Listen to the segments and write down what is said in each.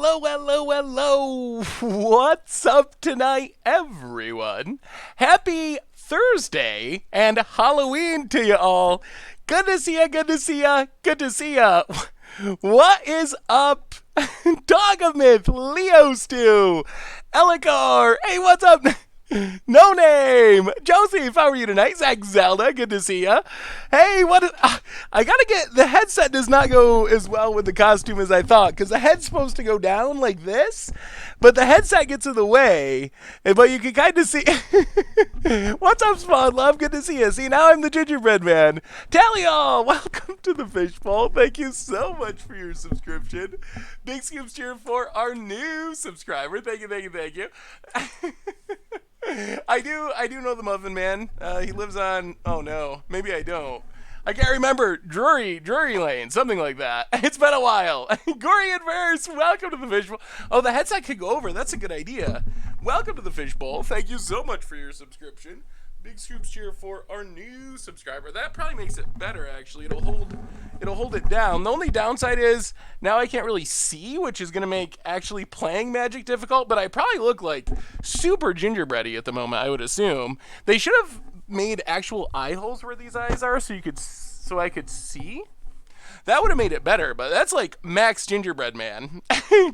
hello, hello, hello. What's up tonight, everyone? Happy Thursday and Halloween to you all. Good to see ya, good to see ya, good to see ya. What is up? Dog of Myth, Leo Stew, Elikar, hey, what's up? No Name, Joseph, how are you tonight? Zach Zelda, good to see ya. Hey, I gotta get, the headset does not go as well with the costume as I thought, because the head's supposed to go down like this, but the headset gets in the way, but you can kind of see. What's up, Spawn Love? Good to see you. See, now I'm the Gingerbread Man. Taliol, welcome to the Fishbowl. Thank you so much for your subscription. Big scoops cheer for our new subscriber. Thank you, thank you, thank you. I do know the Muffin Man. He lives on, oh no, maybe I don't. I can't remember. Drury Lane, something like that. It's been a while. Gory Adverse, welcome to the Fishbowl. Oh, the headset could go over. That's a good idea. Welcome to the Fishbowl. Thank you so much for your subscription. Big scoops cheer for our new subscriber. That probably makes it better, actually. It'll hold it down. The only downside is now I can't really see, which is going to make actually playing Magic difficult, but I probably look like super gingerbready at the moment, I would assume. They should have made actual eye holes where these eyes are so I could see. That would have made it better, but that's like max gingerbread man.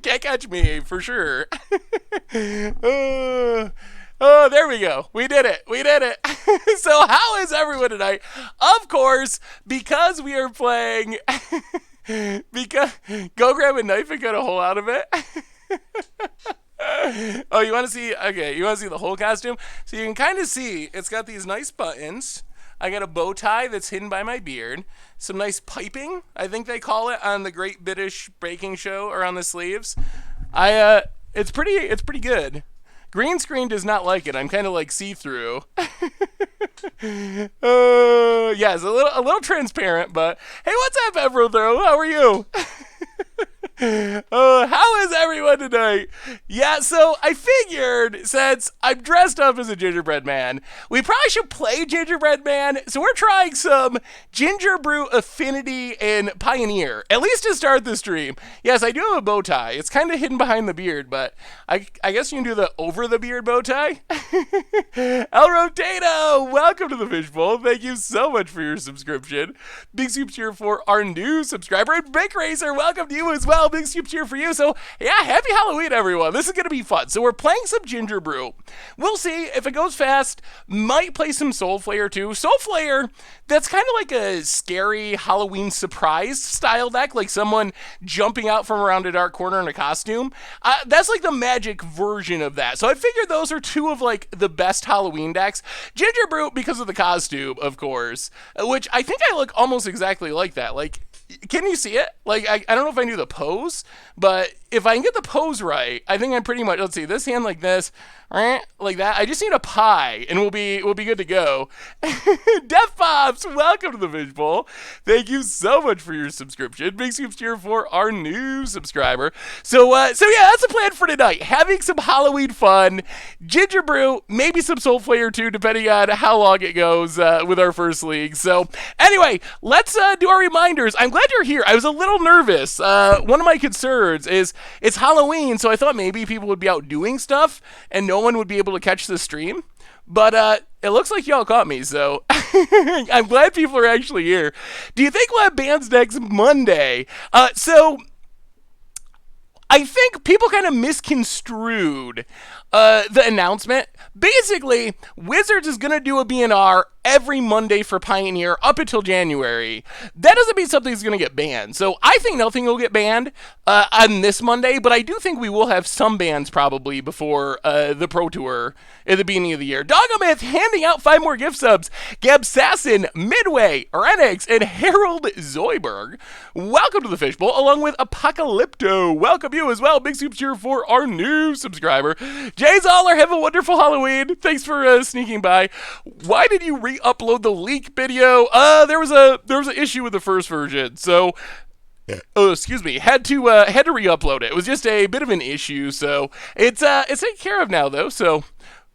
Can't catch me for sure. Oh, there we go. We did it. We did it. So how is everyone tonight? Of course, because we are playing, because go grab a knife and cut a hole out of it. Oh, you want to see? Okay, you want to see the whole costume? So you can kind of see it's got these nice buttons. I got a bow tie that's hidden by my beard. Some nice piping, I think they call it on the Great British Baking Show, around the sleeves. It's pretty good. Green screen does not like it. I'm kind of like see-through. Yeah, it's a little transparent, but hey, what's up, Everthrow? How are you? How is everyone tonight? Yeah, so I figured since I'm dressed up as a gingerbread man, we probably should play Gingerbread Man. So we're trying some Gingerbrute, Affinity, and Pioneer, at least to start the stream. Yes, I do have a bow tie. It's kind of hidden behind the beard, but I guess you can do the over the beard bow tie. El Rotato, welcome to the Fishbowl. Thank you so much for your subscription. Big soup cheer for our new subscriber. And Big Racer, welcome to you as well. Big soup cheer for you. So yeah, happy Halloween, everyone. This is going to be fun. So we're playing some Gingerbrute. We'll see if it goes fast. Might play some Soulflayer too. Soulflayer, that's kind of like a scary Halloween surprise style deck, like someone jumping out from around a dark corner in a costume. That's like the Magic version of that. So I figured those are two of like the best Halloween decks. Gingerbrute because of the costume, of course, which I think I look almost exactly like that. Like, can you see it? Like, I don't know if I knew the pose, but if I can get the pose right, I think I'm pretty much, let's see, this hand like this, like that. I just need a pie, and we'll be good to go. Def Pops, welcome to the Fishbowl. Thank you so much for your subscription. Big scoops cheer for our new subscriber. So yeah, that's the plan for tonight. Having some Halloween fun, Gingerbrute, maybe some Soulflayer too, depending on how long it goes with our first league. So anyway, let's do our reminders. I'm glad you're here. I was a little nervous. One of my concerns is it's Halloween, so I thought maybe people would be out doing stuff and no one would be able to catch the stream. But it looks like y'all caught me, so I'm glad people are actually here. Do you think we'll have bands next Monday? So I think people kind of misconstrued the announcement. Basically, Wizards is going to do a BNR every Monday for Pioneer up until January. That doesn't mean something's going to get banned. So I think nothing will get banned on this Monday, but I do think we will have some bans probably before the Pro Tour at the beginning of the year. Dogomith handing out 5 more gift subs. Gab Sassin, Midway, Renix, and Harold Zoiberg. Welcome to the Fishbowl, along with Apocalypto. Welcome you as well. Big soup cheer for our new subscriber. Jay Zoller, have a wonderful Halloween. Thanks for sneaking by. Why did you re-upload the leak video? There was an issue with the first version, so excuse me, had to re-upload it. It was just a bit of an issue, so it's taken care of now though. So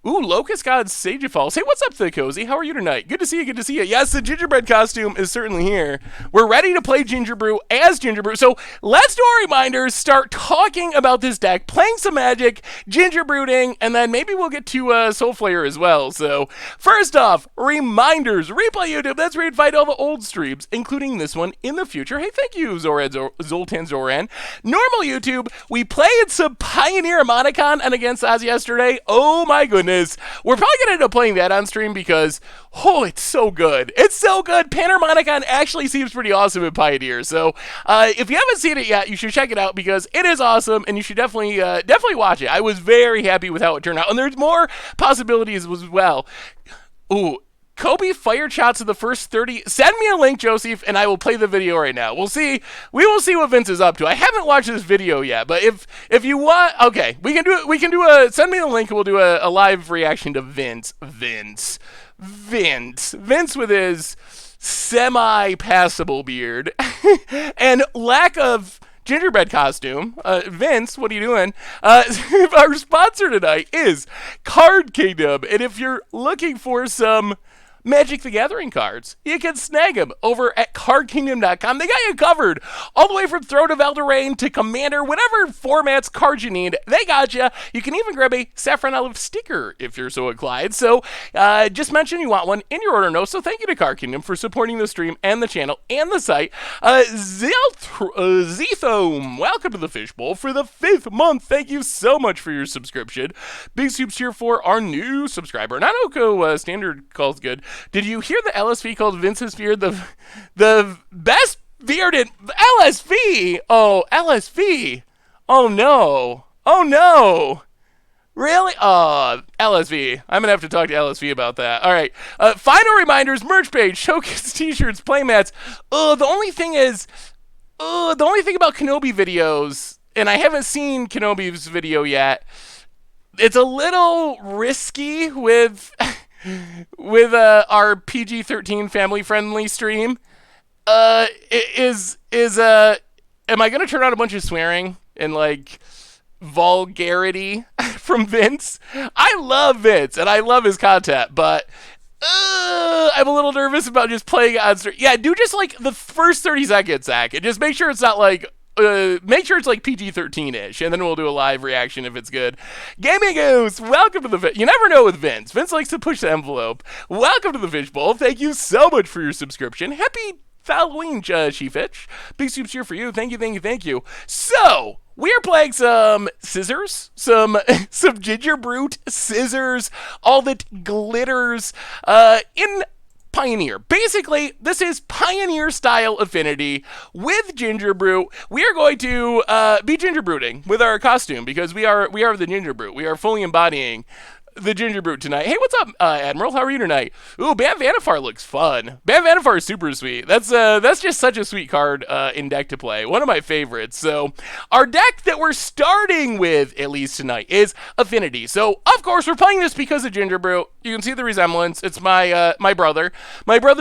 Ooh, Locust God Sagefall. Say what's up to the Cozy. How are you tonight? Good to see you. Good to see you. Yes, the gingerbread costume is certainly here. We're ready to play Gingerbrute as Gingerbrute. So let's do our reminders, start talking about this deck, playing some Magic, Gingerbruting, and then maybe we'll get to Soulflayer as well. So first off, reminders. Replay YouTube. That's where you'd find all the old streams, including this one in the future. Hey, thank you, Zoltan Zoran. Normal YouTube. We played some Pioneer Monicon and against Oz yesterday. Oh my goodness. We're probably going to end up playing that on stream because, oh, it's so good. It's so good. Panharmonicon actually seems pretty awesome in Pioneer. So if you haven't seen it yet, you should check it out because it is awesome and you should definitely watch it. I was very happy with how it turned out. And there's more possibilities as well. Ooh. Kobe fired shots in the first 30. Send me a link, Joseph, and I will play the video right now. We'll see. We will see what Vince is up to. I haven't watched this video yet, but if you want, okay, we can do it. We can do a. Send me the link, and we'll do a live reaction to Vince with his semi-passable beard and lack of gingerbread costume. Vince, what are you doing? Our sponsor tonight is Card Kingdom, and if you're looking for some Magic the Gathering cards, you can snag them over at cardkingdom.com. They got you covered all the way from Throne of Eldraine to Commander, whatever formats cards you need, they got you. You can even grab a Saffron Olive sticker if you're so inclined. So just mention you want one in your order notes. So thank you to Card Kingdom for supporting the stream and the channel and the site. Zethome, welcome to the Fishbowl for the 5th month. Thank you so much for your subscription. Big soups here for our new subscriber. Nanoko Standard calls good. Did you hear the LSV called Vince's beard the best bearded LSV? Oh, LSV. Oh no. Oh no. Really? LSV. I'm going to have to talk to LSV about that. All right. Final reminders, merch page, showcase t-shirts, playmats. The only thing about Kenobi videos, and I haven't seen Kenobi's video yet, it's a little risky with our PG-13 family-friendly stream. Am I going to turn on a bunch of swearing and, like, vulgarity from Vince? I love Vince, and I love his content, but I'm a little nervous about just playing on stream. Yeah, do just, like, the first 30 seconds, Zach, and just make sure it's not, like, make sure it's like PG-13-ish, and then we'll do a live reaction if it's good. Gaming Goose, welcome to the You never know with Vince. Vince likes to push the envelope. Welcome to the Fishbowl. Thank you so much for your subscription. Happy Halloween, Sheefitch. Big soups here for you. Thank you. So, we are playing some scissors, some Gingerbrute scissors, all that glitters, in Pioneer. Basically, this is Pioneer style affinity with Gingerbrute. We are going to be Gingerbruting with our costume because we are the Gingerbrute. We are fully embodying the Gingerbrute tonight. Hey, what's up, Admiral? How are you tonight? Ooh, Bam Vanifar looks fun. Bam Vanifar is super sweet. That's just such a sweet card in deck to play. One of my favorites. So, our deck that we're starting with, at least tonight, is Affinity. So, of course, we're playing this because of Gingerbrute. You can see the resemblance. It's my brother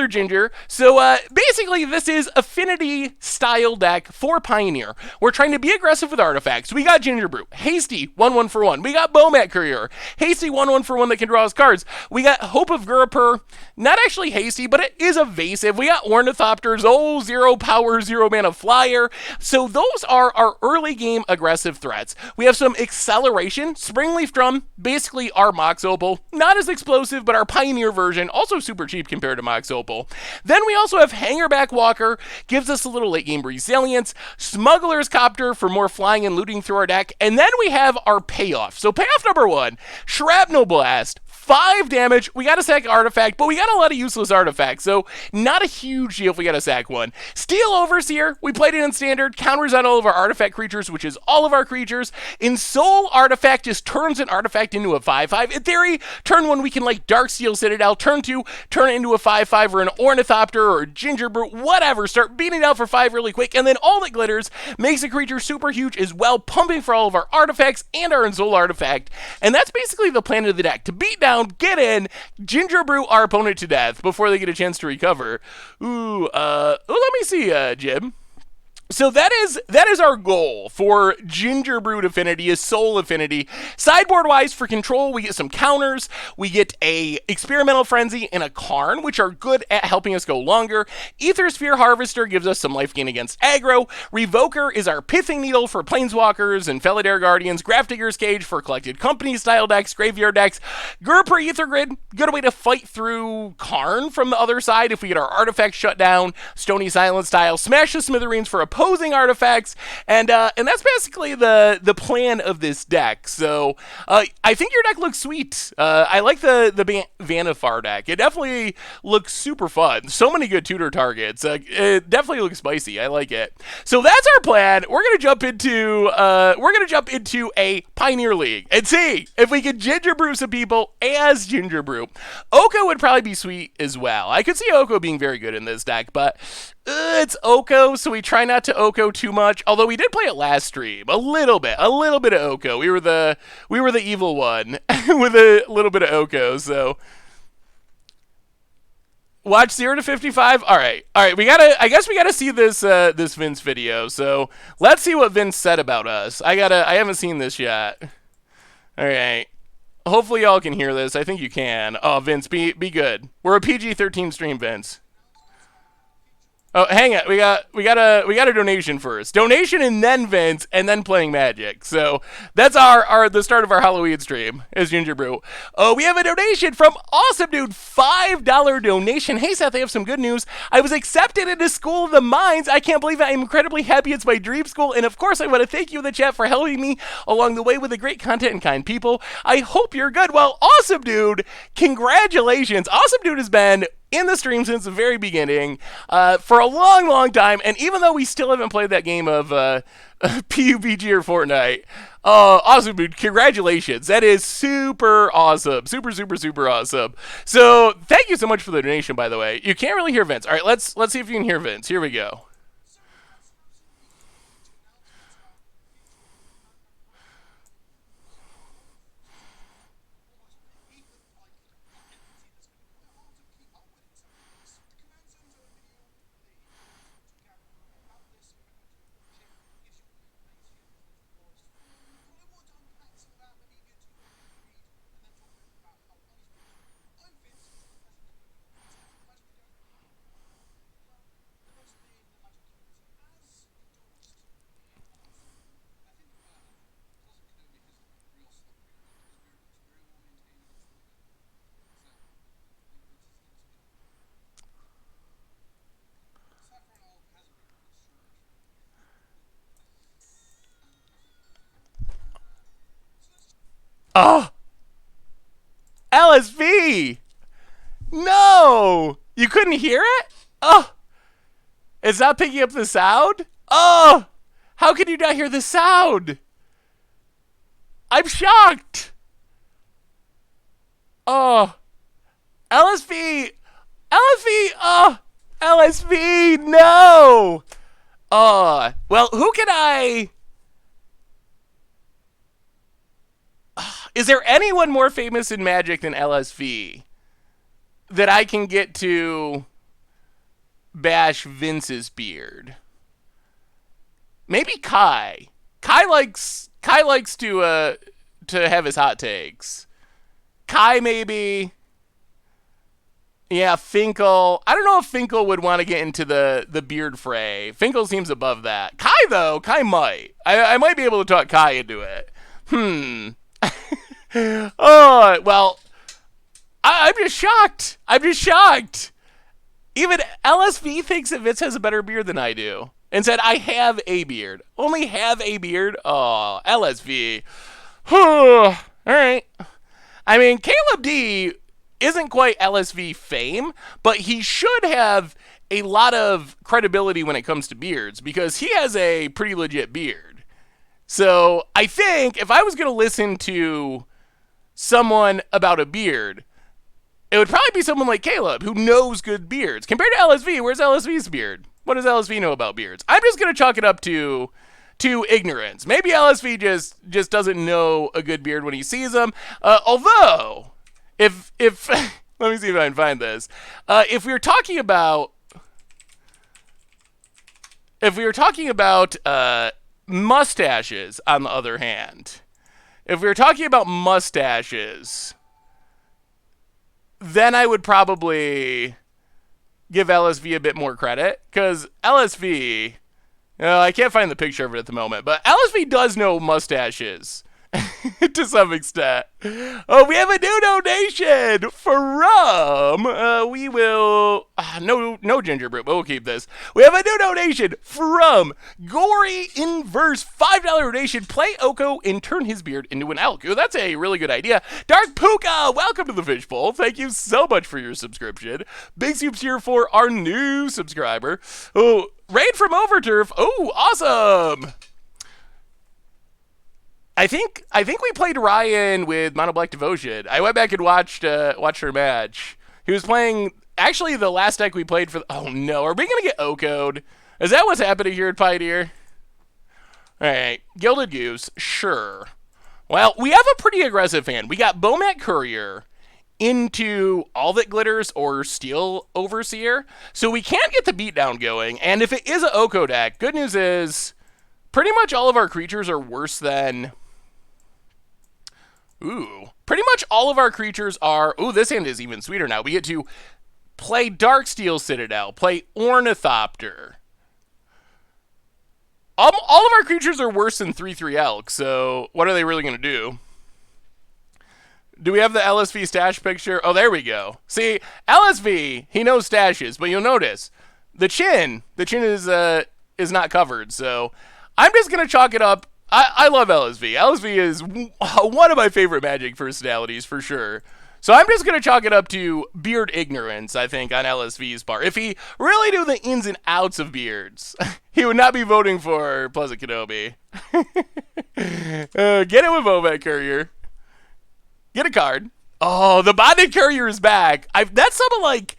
Ginger. So, basically, this is Affinity style deck for Pioneer. We're trying to be aggressive with artifacts. We got Gingerbrute, hasty, 1/1 for 1. We got Bomat Courier, hasty, 1/1 for 1 that can draw us cards. We got Hope of Gurapur, not actually hasty, but it is evasive. We got Ornithopters, 0 power, 0 mana flyer. So those are our early game aggressive threats. We have some acceleration, Springleaf Drum, basically our Mox Opal, not as explosive, but our Pioneer version, also super cheap compared to Mox Opal. Then we also have Hangerback Walker, gives us a little late game resilience, Smuggler's Copter for more flying and looting through our deck, and then we have our payoff. So payoff number 1, Shrapnel Blast, 5 damage. We got to sack artifact, but we got a lot of useless artifacts, so not a huge deal if we got to sack one. Steel Overseer, we played it in standard, counters on all of our artifact creatures, which is all of our creatures. In Soul, artifact just turns an artifact into a 5/5. In theory, turn 1 we can like Darksteel Citadel, turn 2 turn it into a 5/5 or an Ornithopter or a Gingerbrute, whatever, start beating it out for 5 really quick, and then all that glitters makes a creature super huge as well, pumping for all of our artifacts and our Soul artifact, and that's basically the plan of the deck, to beat down, get in, Gingerbrute our opponent to death before they get a chance to recover. Ooh, let me see, Jib. So that is our goal for Gingerbrute Affinity, is Soul Affinity. Sideboard wise, for control, we get some counters. We get a Experimental Frenzy and a Karn, which are good at helping us go longer. Aethersphere Harvester gives us some life gain against aggro. Revoker is our Pithing Needle for Planeswalkers and Felidare Guardians. Grafdigger's Cage for Collected Company style decks, graveyard decks. Gurper Ether Grid, good way to fight through Karn from the other side if we get our artifacts shut down. Stony Silence style. Smash the Smithereens for opposing artifacts, and that's basically the plan of this deck. So I think your deck looks sweet. I like the Vanifar deck. It definitely looks super fun. So many good tutor targets. It definitely looks spicy. I like it. So that's our plan. We're gonna jump into a Pioneer League and see if we can Gingerbrute some people as Gingerbrute. Oko would probably be sweet as well. I could see Oko being very good in this deck, but it's Oko, so we try not to Oko too much. Although we did play it last stream, a little bit of Oko. We were the evil one with a little bit of Oko. So watch 0 to 55. All right. I guess we gotta see this Vince video. So let's see what Vince said about us. I haven't seen this yet. All right. Hopefully y'all can hear this. I think you can. Oh, Vince, be good. We're a PG-13 stream, Vince. Oh, hang on. We got a donation first. Donation and then Vince and then playing Magic. So that's the start of our Halloween stream is Gingerbrute. Oh, we have a donation from Awesome Dude, $5 donation. Hey Seth, I have some good news. I was accepted into School of the Mines. I can't believe it. I'm incredibly happy. It's my dream school, and of course I want to thank you in the chat for helping me along the way with the great content and kind people. I hope you're good. Well, Awesome Dude, congratulations. Awesome Dude has been in the stream since the very beginning for a long time, and even though we still haven't played that game of PUBG or Fortnite, Awesome Dude, congratulations. That is super awesome. Super awesome. So thank you so much for the donation, by the way. You can't really hear Vince. All right, let's see if you can hear Vince. Here we go. Oh, LSV! No! You couldn't hear it? Oh! It's not picking up the sound? Oh! How can you not hear the sound? I'm shocked! Oh! LSV! Oh! LSV! No! Oh! Well, who can I... Is there anyone more famous in Magic than LSV that I can get to bash Vince's beard? Maybe Kai. Kai likes to have his hot takes. Kai maybe. Yeah, Finkel. I don't know if Finkel would want to get into the beard fray. Finkel seems above that. Kai though, Kai might. I might be able to talk Kai into it. Oh, well, I'm just shocked. Even LSV thinks that Vince has a better beard than I do. And said, I have a beard. Only have a beard? Oh, LSV. All right. I mean, Caleb D isn't quite LSV fame, but he should have a lot of credibility when it comes to beards because he has a pretty legit beard. So I think if I was going to listen to someone about a beard, it would probably be someone like Caleb who knows good beards. Compared to LSV, where's LSV's beard? What does LSV know about beards? I'm just going to chalk it up to ignorance. Maybe LSV just doesn't know a good beard when he sees them. Although, if let me see if I can find this. If we're talking about if we were talking about mustaches, on the other hand, if we were talking about mustaches, then I would probably give LSV a bit more credit, because LSV, I can't find the picture of it at the moment, but LSV does know mustaches. To some extent. Oh, we have a new donation from, we will, no Gingerbrute, but we'll keep this. We have a new donation from Gory Inverse, $5 donation. Play Oko and turn his beard into an elk. Oh, that's a really good idea. Dark Puka, welcome to the Fishbowl. Thank you so much for your subscription. Big soups here for our new subscriber. Oh, Raid from Overturf. Oh, awesome. I think we played Ryan with Mono Black Devotion. I went back and watched her match. He was playing, actually the last deck we played for, oh no, are we going to get Oko'd? Is that what's happening here at Pioneer? Alright, Gilded Goose, sure. Well, we have a pretty aggressive hand. We got Bomat Courier into All That Glitters or Steel Overseer, so we can't get the beatdown going, and if it is an Oko deck, good news is pretty much all of our creatures are worse than... Ooh. Pretty much all of our creatures are... Ooh, this hand is even sweeter now. We get to play Darksteel Citadel, play Ornithopter. All of our creatures are worse than 3/3 Elk, so what are they really going to do? Do we have the LSV stash picture? Oh, there we go. See, LSV, he knows stashes, but you'll notice the chin is not covered, so I'm just going to chalk it up. I love LSV. LSV is one of my favorite Magic personalities, for sure. So I'm just going to chalk it up to beard ignorance, I think, on LSV's part. If he really knew the ins and outs of beards, he would not be voting for Pleasant Kenobi. Get it with Bomat Courier. Get a card. Oh, the Bonded Courier is back. That's some of, like,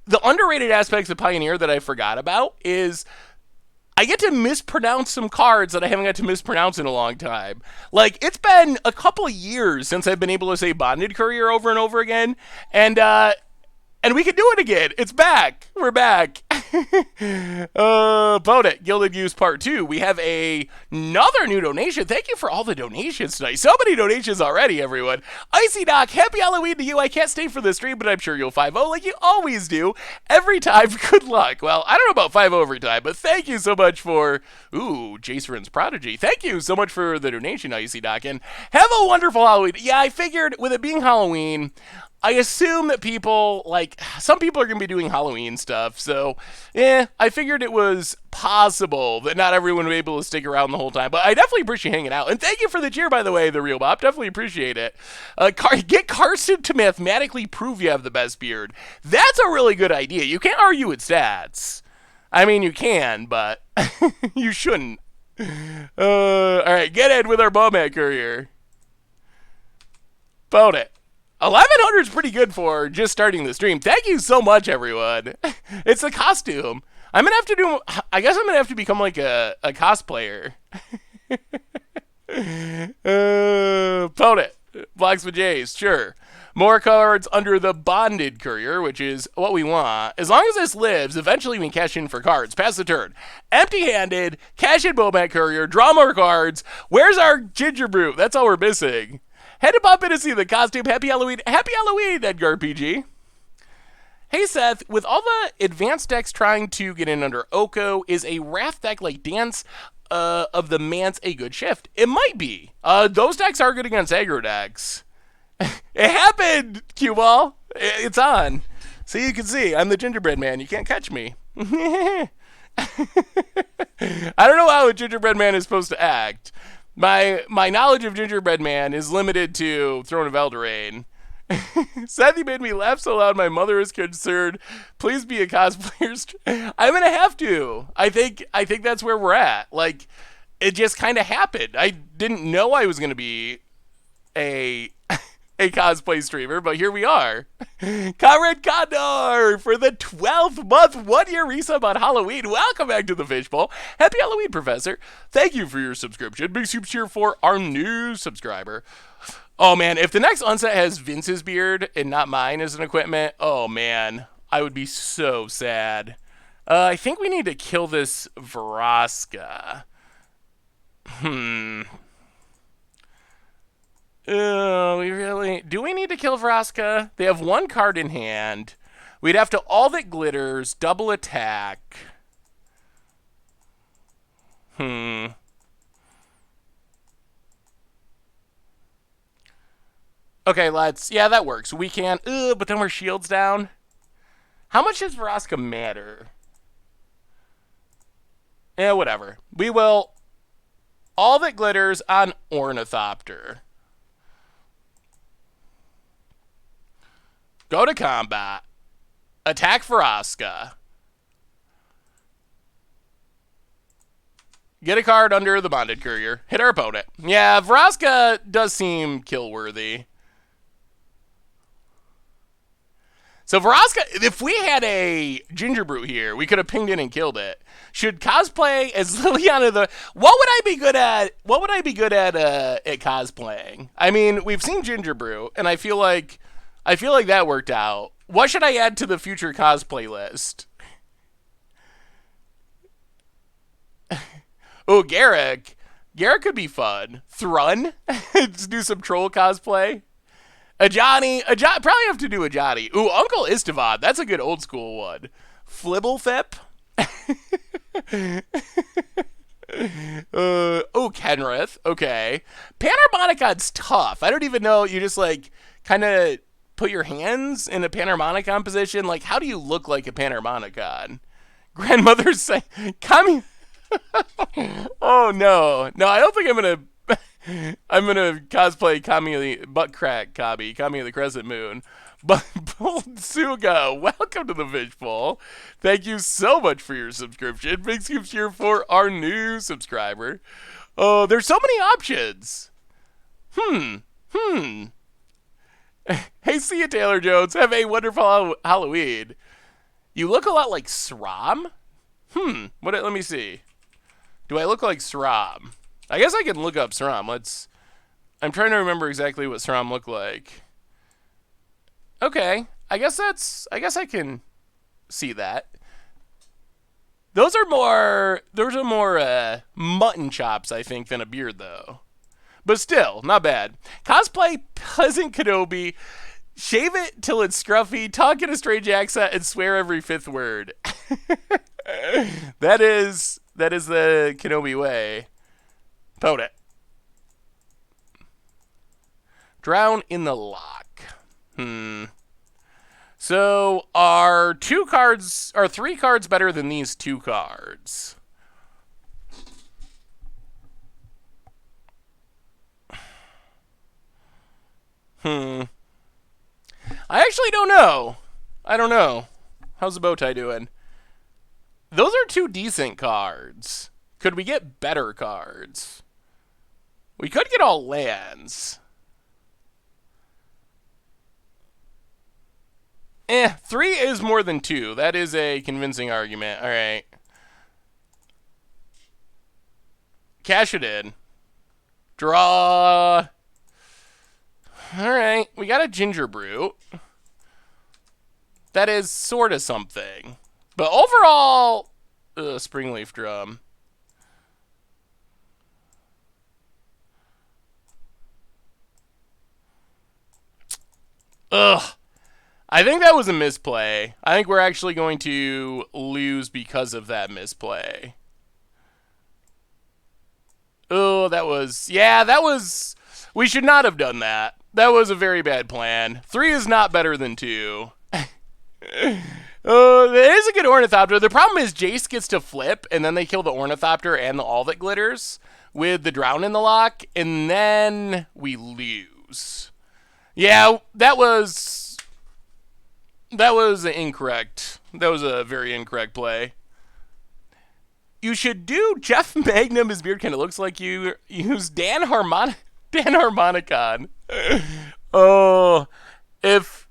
the underrated aspects of Pioneer that I forgot about is... I get to mispronounce some cards that I haven't got to mispronounce in a long time. Like, it's been a couple of years since I've been able to say Bonded Courier over and over again, and we can do it again. It's back. We're back. About it. Gilded Goose Part 2. We have another new donation. Thank you for all the donations tonight. So many donations already, everyone. Icy Doc, happy Halloween to you. I can't stay for the stream, but I'm sure you'll 5-0 like you always do. Every time, good luck. Well, I don't know about 5-0 every time, but thank you so much for... Ooh, Jaceren's Prodigy. Thank you so much for the donation, Icy Doc, and have a wonderful Halloween. Yeah, I figured with it being Halloween... I assume that people, like, some people are going to be doing Halloween stuff, so, I figured it was possible that not everyone would be able to stick around the whole time, but I definitely appreciate hanging out, and thank you for the cheer, by the way, The Real Bop, definitely appreciate it. Get Carson to mathematically prove you have the best beard. That's a really good idea. You can't argue with stats. I mean, you can, but you shouldn't. Alright, get in with our Bomat Courier. About it. 1100 is pretty good for just starting the stream. Thank you so much, everyone. It's a costume. I'm going to have to do... I guess I'm going to have to become like a cosplayer. Opponent. Blocks with J's. Sure. More cards under the Bonded Courier, which is what we want. As long as this lives, eventually we can cash in for cards. Pass the turn. Empty-handed. Cash in Bomat Courier. Draw more cards. Where's our Gingerbrute? That's all we're missing. Head to pop in to see the costume. Happy Halloween. Happy Halloween, Edgar PG. Hey, Seth. With all the advanced decks trying to get in under Oko, is a Wrath deck like Dance of the Mance a good shift? It might be. Those decks are good against aggro decks. It happened, Q-Ball. It's on. So you can see, I'm the gingerbread man. You can't catch me. I don't know how a gingerbread man is supposed to act. My knowledge of Gingerbread Man is limited to Throne of Eldraine. Seth, you made me laugh so loud my mother is concerned. Please be a cosplayer. I'm gonna have to. I think that's where we're at. Like, it just kind of happened. I didn't know I was gonna be a cosplay streamer, but here we are. Conrad Condor for the 12th month, 1-year resub on Halloween. Welcome back to the Fishbowl. Happy Halloween, Professor. Thank you for your subscription. Big soups here for our new subscriber. Oh man, if the next unset has Vince's beard and not mine as an equipment, oh man, I would be so sad. I think we need to kill this Vraska. Do we need to kill Vraska? They have one card in hand. We'd have to all that glitters, double attack. Okay, yeah, that works. We can, but then we're shields down. How much does Vraska matter? Yeah, whatever. We will all that glitters on Ornithopter. Go to combat. Attack Vraska. Get a card under the Bonded Courier. Hit our opponent. Yeah, Vraska does seem kill-worthy. So Vraska, if we had a Gingerbrute here, we could have pinged in and killed it. Should cosplay as Liliana the... What would I be good at? What would I be good at cosplaying? I mean, we've seen Gingerbrute, and I feel like that worked out. What should I add to the future cosplay list? Oh, Garrick. Garrick could be fun. Thrun. Just do some troll cosplay. Ajani, probably have to do Ajani. Ooh, Uncle Istavad. That's a good old school one. Flibblethip. Kenrith. Okay. Panharmonicon's tough. I don't even know. You just like kind of put your hands in a Panharmonicon position. Like, how do you look like a Panharmonicon? Grandmother's saying, "Come." Oh no, I don't think I'm gonna cosplay Kami of the Butt Crack Kami of the Crescent Moon. But Suga, welcome to the Fishbowl. Thank you so much for your subscription. Big scoops here for our new subscriber. Oh, there's so many options. Hey, see you, Taylor Jones. Have a wonderful Halloween. You look a lot like Sram. Let me see. Do I look like Sram? I guess I can look up Sram. I'm trying to remember exactly what Sram looked like. Okay. I guess I can see that. Those are more mutton chops, I think, than a beard, though. But still, not bad. Cosplay Pleasant Kenobi. Shave it till it's scruffy, talk in a strange accent, and swear every fifth word. That is the Kenobi way. Pote it. Drown in the lock. So are 3 cards better than these 2 cards? I actually don't know. I don't know. How's the bow tie doing? Those are 2 decent cards. Could we get better cards? We could get all lands. 3 is more than 2. That is a convincing argument. All right. Cash it in. Draw. All right. We got a Gingerbrute. That is sort of something. But overall, Springleaf Drum. Ugh. I think that was a misplay. I think we're actually going to lose because of that misplay. Oh, that was... We should not have done that. That was a very bad plan. 3 is not better than 2. It is a good Ornithopter. The problem is Jace gets to flip, and then they kill the Ornithopter and the All That Glitters with the Drown in the Lock, and then we lose. Yeah, that was incorrect. That was a very incorrect play. You should do Jeff Magnum. His beard kind of looks like you. Use Dan Harmonicon. Oh, if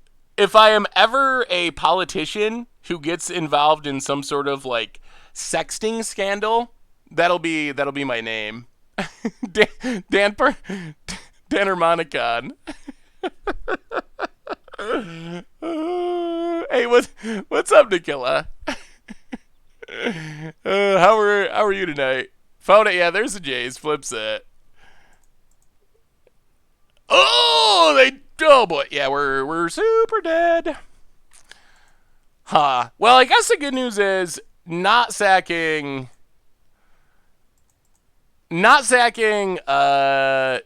I am ever a politician who gets involved in some sort of like sexting scandal, that'll be my name. Dan Harmonicon. Hey, what's up, Nicola? How are you tonight? Phone it. Yeah, there's the Jays. Flips it. Oh, oh boy. Yeah, we're super dead. Huh. Well, I guess the good news is not sacking our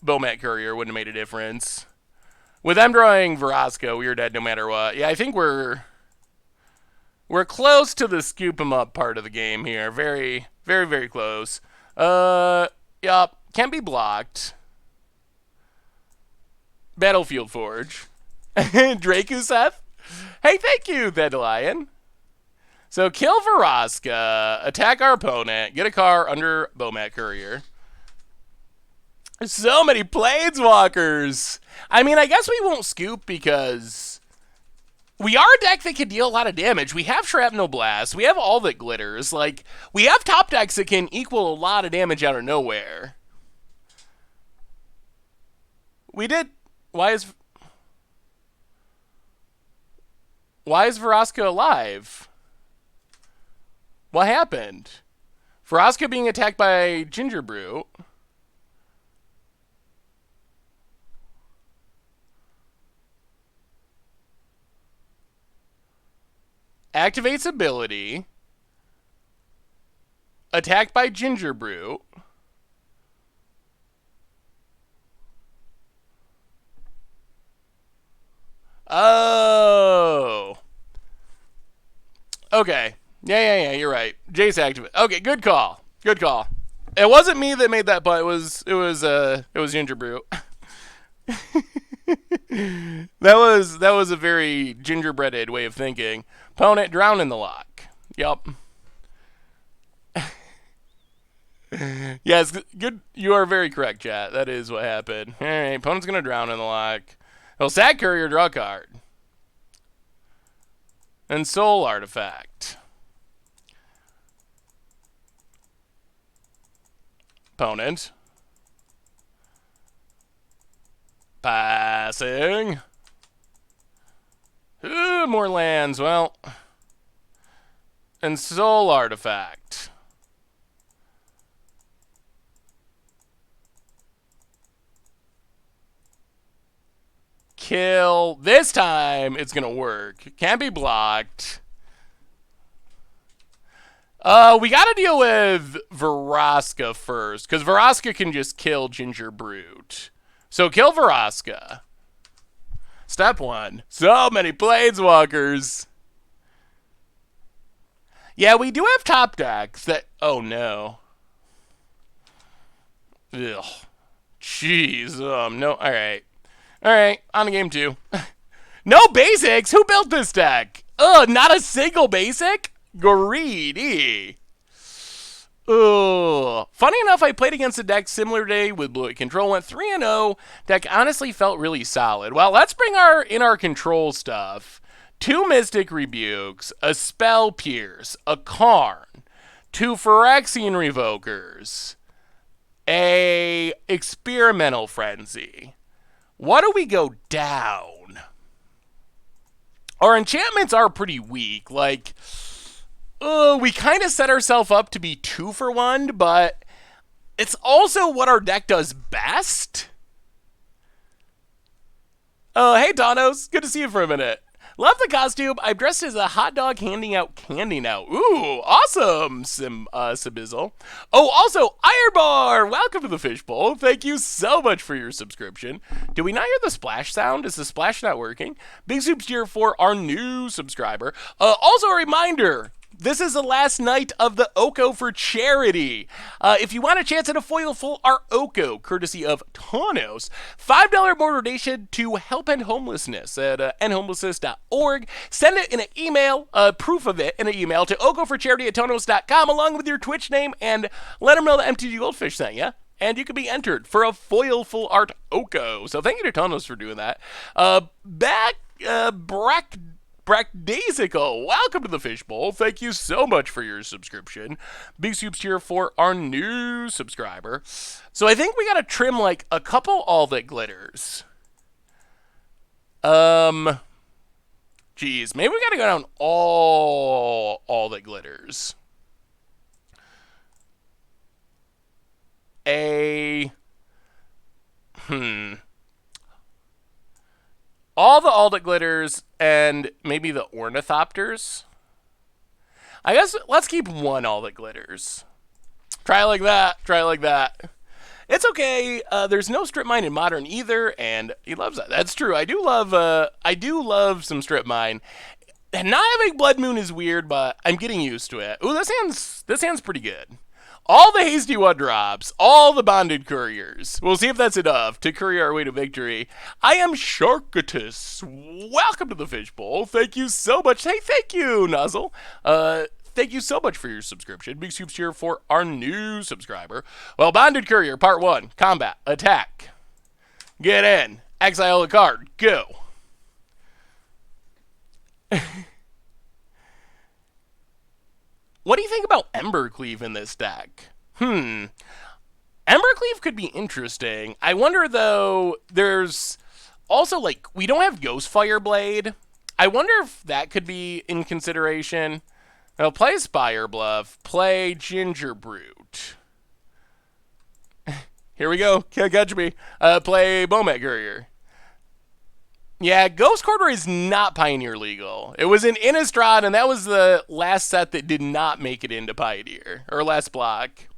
Bowmat Courier wouldn't have made a difference. With them drawing Verosco, we were dead no matter what. Yeah, I think we're close to the scoop 'em up part of the game here. Very, very, very close. Yup. Can't be blocked. Battlefield Forge. Draku Seth? Hey, thank you, Dandelion. So kill Verosca, attack our opponent, get a car under Bowmat Courier. So many Planeswalkers. I mean, I guess we won't scoop because we are a deck that can deal a lot of damage. We have Shrapnel Blast. We have all that glitters. Like, we have top decks that can equal a lot of damage out of nowhere. We did. Why is Verosca alive? What happened? Verosca being attacked by Gingerbrute. Activates ability. Attacked by Gingerbrute. Oh. Okay. Yeah, you're right. Jace activate. Okay, good call. Good call. It wasn't me that made that putt. It was Gingerbrute. that was a very gingerbreaded way of thinking. Opponent drown in the lock. Yup. Yes, good. You are very correct, chat. That is what happened. All right, opponent's gonna drown in the lock. Well, sack courier, draw a card. And soul artifact. Opponent. Passing. Ooh, more lands. Well. And soul artifact. Kill. This time it's gonna work. Can't be blocked. We gotta deal with Verosca first, because Verosca can just kill Gingerbrute. So kill Verosca. Step 1. So many Planeswalkers. Yeah, we do have top decks that... Oh, no. Ugh. Jeez. No. Alright. Alright, on to game 2. No basics? Who built this deck? Ugh, not a single basic? Greedy. Ugh. Funny enough, I played against a deck similar today with Blue Control. Went 3-0. Deck honestly felt really solid. Well, let's bring our control stuff. 2 Mystic Rebukes, a Spell Pierce, a Karn, 2 Phyrexian Revokers, a Experimental Frenzy. What do we go down? Our enchantments are pretty weak. Like, we kind of set ourselves up to be 2 for 1, but it's also what our deck does best. Hey, Donos. Good to see you for a minute. Love the costume. I'm dressed as a hot dog handing out candy now. Ooh, awesome, Sibizzle. Oh, also, Ironbar, welcome to the Fishbowl. Thank you so much for your subscription. Do we not hear the splash sound? Is the splash not working? Big soups here for our new subscriber. Also, a reminder. This is the last night of the Oko for charity. If you want a chance at a foil full art Oko, courtesy of Tanos, $5 more donation to help end homelessness at endhomelessness.org. Send it in an email, proof of it in an email to okoforcharity@tanos.com along with your Twitch name and let them know that MTGGoldfish sent you. And you can be entered for a foil full art Oko. So thank you to Tanos for doing that. Brackdaisical, welcome to the Fishbowl. Thank you so much for your subscription. Big soups here for our new subscriber. So I think we gotta trim like a couple all that glitters. Geez, maybe we gotta go down all that glitters. All that glitters and maybe the ornithopters. I guess let's keep one all that glitters. Try it like that. Try it like that. It's okay. There's no strip mine in modern either, and he loves that. That's true. I do love some strip mine. And not having Blood Moon is weird, but I'm getting used to it. Ooh, this hand's pretty good. All the hasty one drops, all the bonded couriers. We'll see if that's enough to courier our way to victory. I am Sharkatus. Welcome to the Fishbowl. Thank you so much. Hey, thank you, Nuzzle. Thank you so much for your subscription. Big soups here for our new subscriber. Well, Bonded Courier, Part 1. Combat. Attack. Get in. Exile a card. Go. What do you think about Embercleave in this deck? Embercleave could be interesting. I wonder, though, there's also, like, we don't have Ghostfire Blade. I wonder if that could be in consideration. Now, play Spire Bluff. Play Gingerbrute. Here we go. Can't catch me. Play Bomet Courier. Yeah, Ghost Corridor is not Pioneer legal. It was in Innistrad, and that was the last set that did not make it into Pioneer, or last block.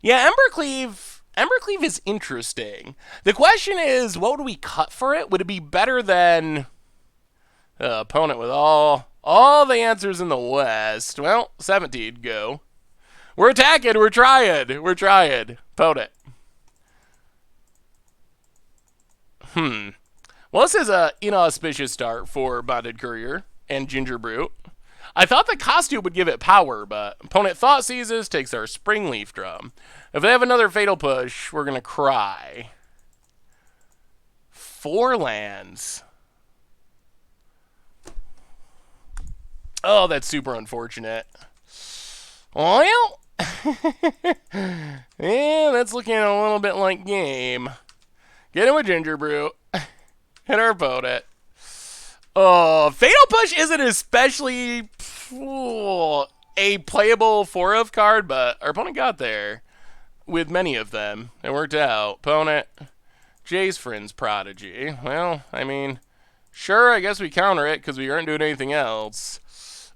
Yeah, Embercleave is interesting. The question is, what would we cut for it? Would it be better than opponent with all the answers in the West? Well, 17, go. We're attacking, we're trying. Opponent. Well, this is an inauspicious start for Bonded Courier and Gingerbrute. I thought the costume would give it power, but opponent Thought Seizes, takes our Springleaf Drum. If they have another Fatal Push, we're going to cry. 4 lands. Oh, that's super unfortunate. Well, yeah, that's looking a little bit like game. Get in with Gingerbrute. Hit our opponent. Oh, Fatal Push isn't especially a playable 4-of card, but our opponent got there with many of them. It worked out. Opponent, Jace Friend's Prodigy. Well, I mean, sure, I guess we counter it because we aren't doing anything else.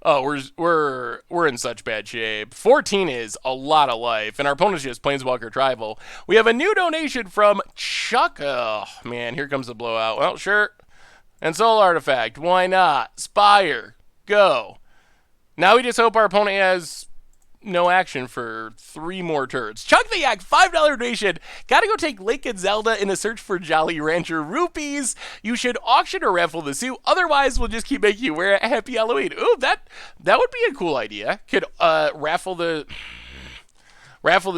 Oh, we're in such bad shape. 14 is a lot of life, and our opponent's just Planeswalker Tribal. We have a new donation from Chuck. Oh, man, here comes the blowout. Well, sure. And Soul Artifact. Why not? Spire. Go. Now we just hope our opponent has no action for 3 more turns. Chuck the Yak, $5 donation. Gotta go take Lake and Zelda in a search for Jolly Rancher rupees. You should auction or raffle the suit. Otherwise, we'll just keep making you wear it. Happy Halloween. Ooh, that would be a cool idea. Could raffle the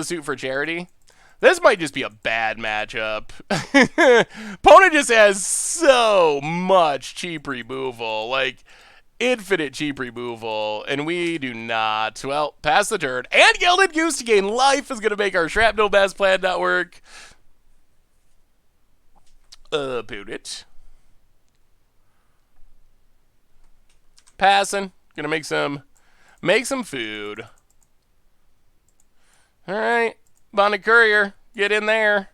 suit for charity. This might just be a bad matchup. Opponent just has so much cheap removal. Like, infinite cheap removal, and we do not. Well, pass the turn. And Gilded Goose to gain life is going to make our Shrapnel Mass plan not work. Boot it. Passing. Gonna make some food. Alright. Bonded Courier. Get in there.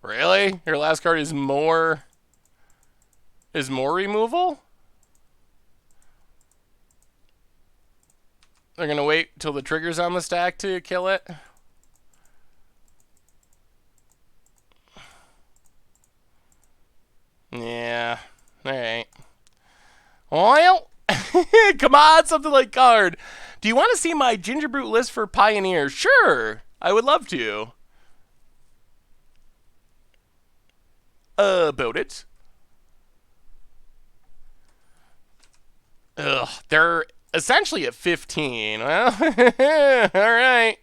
Really? Your last card is more removal? They're gonna wait till the trigger's on the stack to kill it? Yeah. Alright. Well, come on, something like card. Do you want to see my Gingerbrute list for Pioneer? Sure. I would love to. About it. Ugh, they're essentially at 15. Well, alright.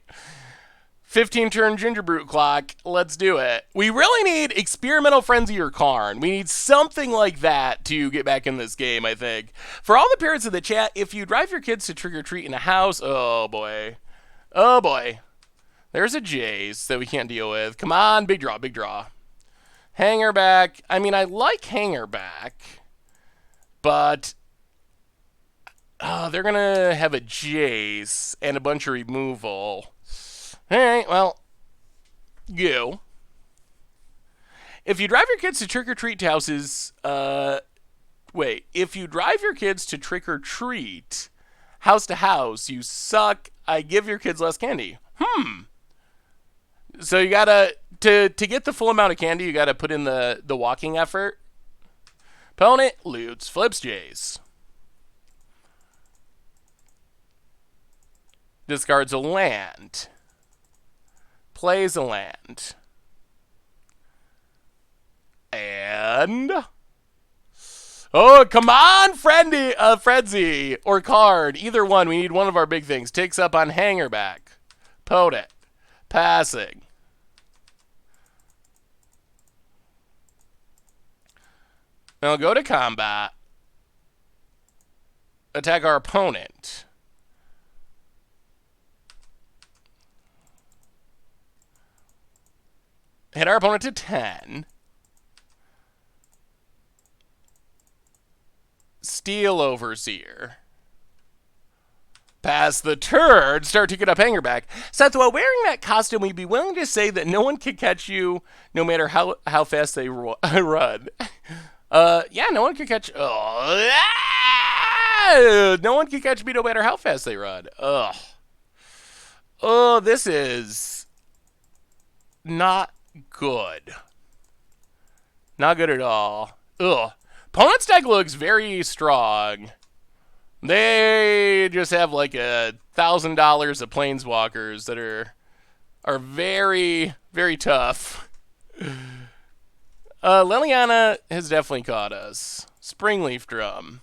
15 turn Gingerbrute clock. Let's do it. We really need Experimental Frenzy or Karn. We need something like that to get back in this game, I think. For all the parents in the chat, if you drive your kids to trick or treat in a house, oh boy. Oh boy. There's a Jace that we can't deal with. Come on, big draw, big draw. Hanger back. I mean, I like hanger back, but they're going to have a Jace and a bunch of removal. All right, well, you. If you drive your kids to trick-or-treat houses, if you drive your kids to trick-or-treat house to house, you suck. I give your kids less candy. So you gotta, to get the full amount of candy, you gotta put in the walking effort. Opponent loots, flips Jace. Discards a land. Plays a land. And... oh, come on, Frenzy! Or card. Either one. We need one of our big things. Takes up on hanger back. Opponent. Passing. Now go to combat. Attack our opponent. Hit our opponent to 10. Steal Overseer. Pass the turn. Start to get up hanger back. Seth, while wearing that costume, we'd be willing to say that no one can catch you no matter how fast they run. Yeah, no one can catch... oh, no one can catch me no matter how fast they run. Ugh. Oh, this is not good. Not good at all. Ugh. Opponent's deck looks very strong. They just have like $1,000 of planeswalkers that are very, very tough. Liliana has definitely caught us. Springleaf Drum.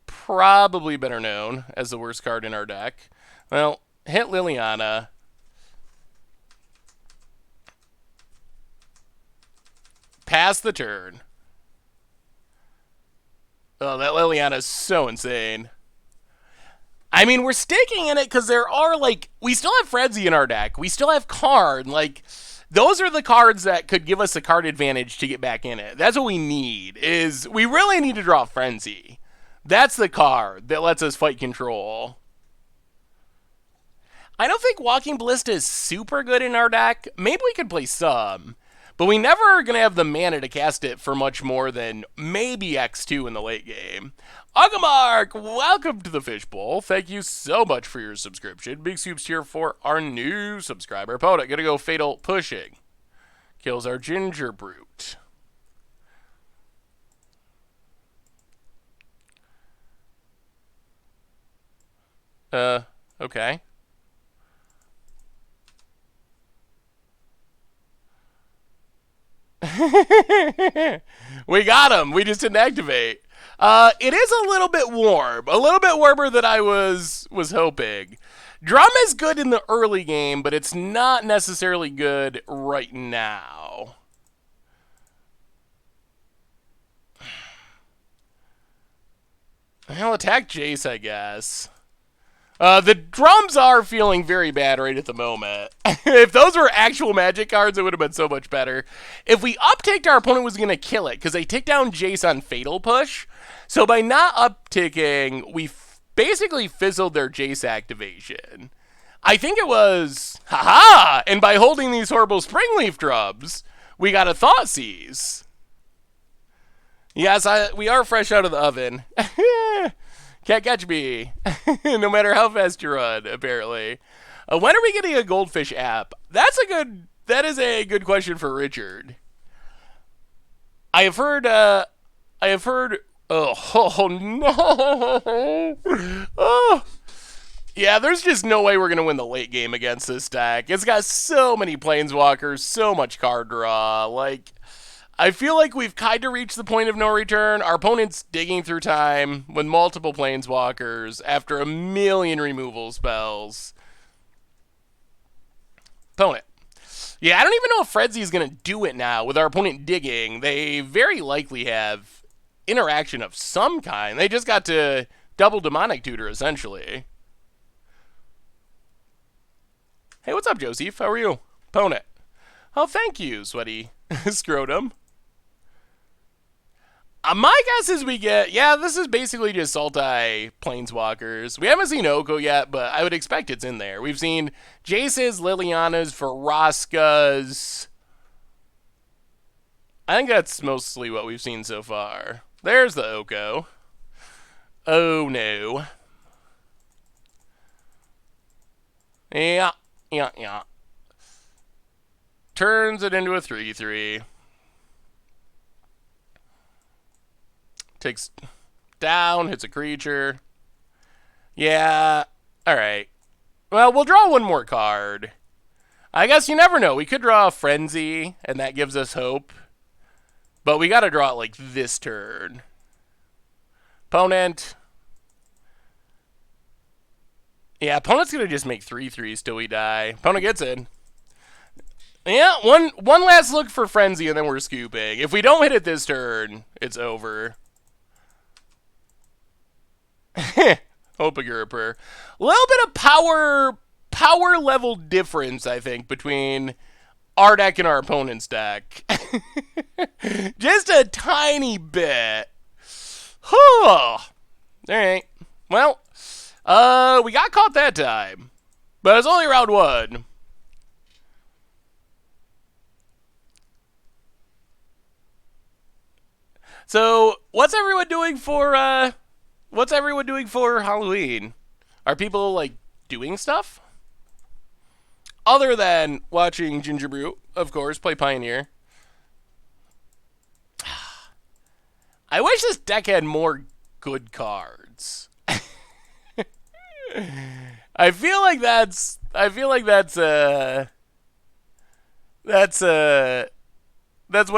Probably better known as the worst card in our deck. Well, hit Liliana. Pass the turn. Oh, that Liliana is so insane. I mean, we're sticking in it because there are, like, we still have Frenzy in our deck. We still have Card. Like, those are the cards that could give us a card advantage to get back in it. That's what we need, is we really need to draw Frenzy. That's the card that lets us fight control. I don't think Walking Ballista is super good in our deck. Maybe we could play some. But we never are going to have the mana to cast it for much more than maybe X2 in the late game. Ugamark, welcome to the Fishbowl. Thank you so much for your subscription. Big soups here for our new subscriber. Opponent, going to go Fatal Pushing. Kills our Gingerbrute. Okay. We got him. We just didn't activate. It is a little bit warm. A little bit warmer than I was hoping. Drum is good in the early game, but it's not necessarily good right now. I'll attack Jace, I guess. The drums are feeling very bad right at the moment. If those were actual Magic cards, it would have been so much better. If we upticked, our opponent was going to kill it, because they tick down Jace on Fatal Push. So by not upticking, we basically fizzled their Jace activation. I think it was, haha, and by holding these horrible Springleaf Drums, we got a Thoughtseize. Yes, we are fresh out of the oven. Can't catch me, no matter how fast you run, apparently. When are we getting a Goldfish app? That is a good question for Richard. I have heard, oh no! Oh. Yeah, there's just no way we're going to win the late game against this deck. It's got so many Planeswalkers, so much card draw, like... I feel like we've kind of reached the point of no return. Our opponent's digging through time with multiple Planeswalkers after a million removal spells. Opponent. Yeah, I don't even know if Frenzy's going to do it now with our opponent digging. They very likely have interaction of some kind. They just got to double Demonic Tutor, essentially. Hey, what's up, Joseph? How are you? Opponent. Oh, thank you, Sweaty Scrotum. My guess is we get, yeah, this is basically just Sultai Planeswalkers. We haven't seen Oko yet, but I would expect it's in there. We've seen Jace's, Liliana's, Vraska's. I think that's mostly what we've seen so far. There's the Oko. Oh, no. Yeah. Turns it into a 3/3. Takes down, hits a creature. Yeah, alright. Well, we'll draw one more card. I guess you never know. We could draw a Frenzy, and that gives us hope. But we gotta draw it like this turn. Opponent. Yeah, opponent's gonna just make 3/3s till we die. Opponent gets in. Yeah, one last look for Frenzy, and then we're scooping. If we don't hit it this turn, it's over. Hope a prayer. A little bit of power level difference, I think, between our deck and our opponent's deck. Just a tiny bit. All right. Well, we got caught that time, but it's only round 1. So, what's everyone doing for Halloween? Are people, like, doing stuff? Other than watching Gingerbrute, of course, play Pioneer. I wish this deck had more good cards. I feel like that's one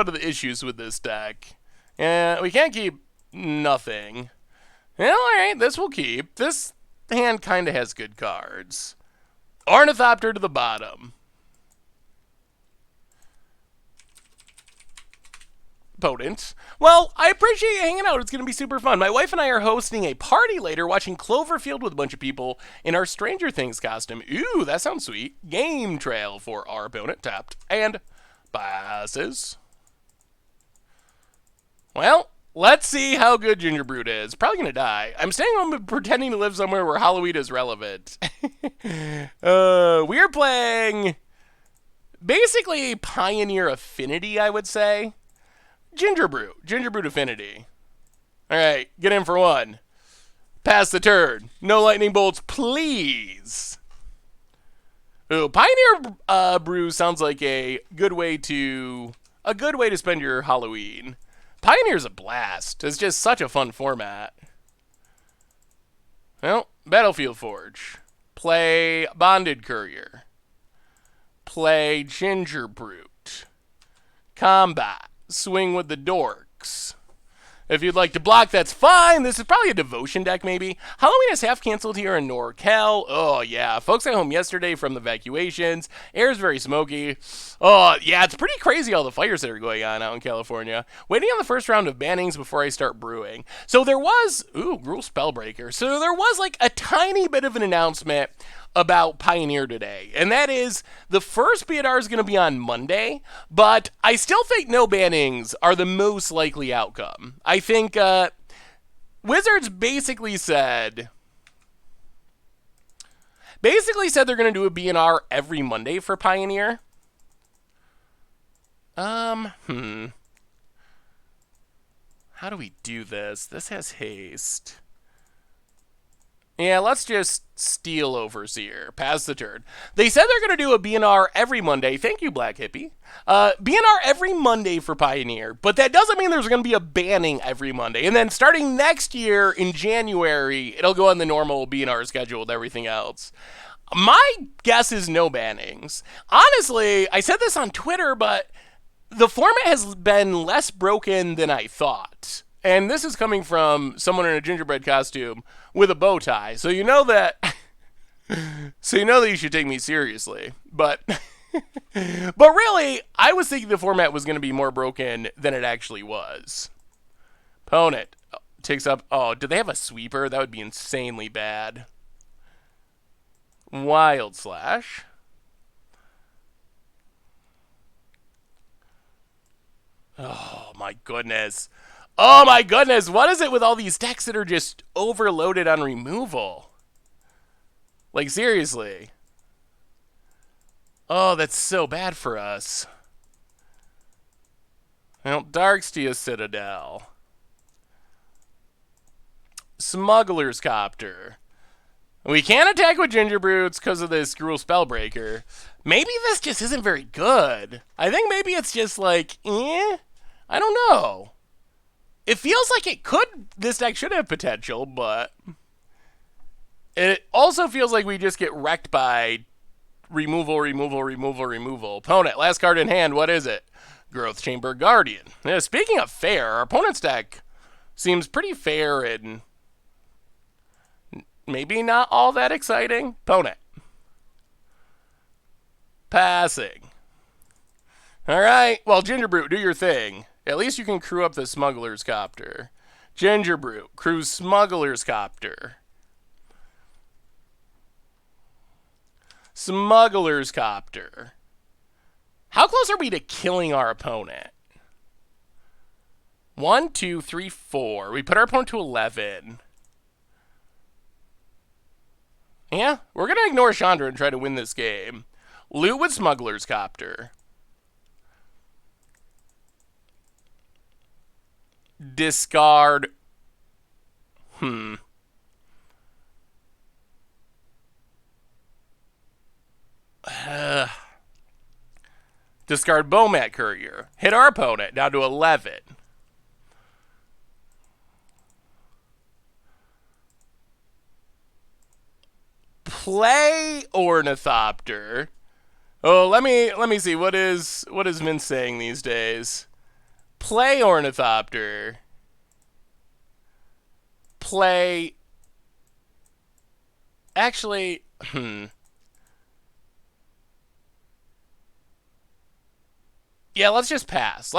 of the issues with this deck. Yeah, we can't keep nothing. Well, alright, this will keep. This hand kind of has good cards. Ornithopter to the bottom. Opponent. Well, I appreciate you hanging out. It's going to be super fun. My wife and I are hosting a party later, watching Cloverfield with a bunch of people in our Stranger Things costume. Ooh, that sounds sweet. Game trail for our opponent. Tapped and passes. Well, let's see how good Gingerbrute is. Probably going to die. I'm staying home and pretending to live somewhere where Halloween is relevant. We are playing basically Pioneer Affinity, I would say. Gingerbrute Affinity. Alright, get in for 1. Pass the turn. No lightning bolts, please. Ooh, Pioneer Brew sounds like a good way to spend your Halloween. Pioneer's a blast. It's just such a fun format. Well, Battlefield Forge. Play Bonded Courier. Play Gingerbrute. Combat. Swing with the Dorks. If you'd like to block, that's fine. This is probably a Devotion deck, maybe. Halloween is half canceled here in NorCal. Oh, yeah. Folks got home yesterday from the evacuations. Air's very smoky. Oh, yeah, it's pretty crazy all the fires that are going on out in California. Waiting on the first round of bannings before I start brewing. So there was... Ooh, Gruul Spellbreaker. So there was, like, a tiny bit of an announcement about Pioneer today, and that is the first BNR is going to be on Monday, but I still think no bannings are the most likely outcome. I think Wizards basically said they're going to do a BNR every Monday for Pioneer. How do we do this? This has haste. Yeah, let's just steal Overseer. Pass the turn. They said they're going to do a BNR every Monday. Thank you, Black Hippie. BNR every Monday for Pioneer, but that doesn't mean there's going to be a banning every Monday. And then starting next year in January, it'll go on the normal BNR schedule with everything else. My guess is no bannings. Honestly, I said this on Twitter, but the format has been less broken than I thought. And this is coming from someone in a gingerbread costume with a bow tie. So you know that you should take me seriously. But really, I was thinking the format was going to be more broken than it actually was. Opponent takes up... Oh, do they have a sweeper? That would be insanely bad. Wild Slash. Oh my goodness. Oh my goodness. What is it with all these decks that are just overloaded on removal? Like, seriously. Oh, that's so bad for us. Well, Darksteel Citadel. Smuggler's Copter. We can't attack with Gingerbrutes because of this Gruul Spellbreaker. Maybe this just isn't very good. I think maybe it's just like, I don't know. It feels like this deck should have potential, but it also feels like we just get wrecked by removal. Opponent, last card in hand, what is it? Growth Chamber Guardian. Yeah, speaking of fair, our opponent's deck seems pretty fair and maybe not all that exciting. Opponent. Passing. All right. Well, Gingerbrute, do your thing. At least you can crew up the Smuggler's Copter. Gingerbrute, crew Smuggler's Copter. Smuggler's Copter. How close are we to killing our opponent? 1, 2, 3, 4. We put our opponent to 11. Yeah, we're going to ignore Chandra and try to win this game. Loot with Smuggler's Copter. Discard. Discard Bomat Courier. Hit our opponent down to 11. Play Ornithopter. Oh, let me see. What is Vince saying these days? Play Ornithopter. Play. Actually, Yeah, let's just pass.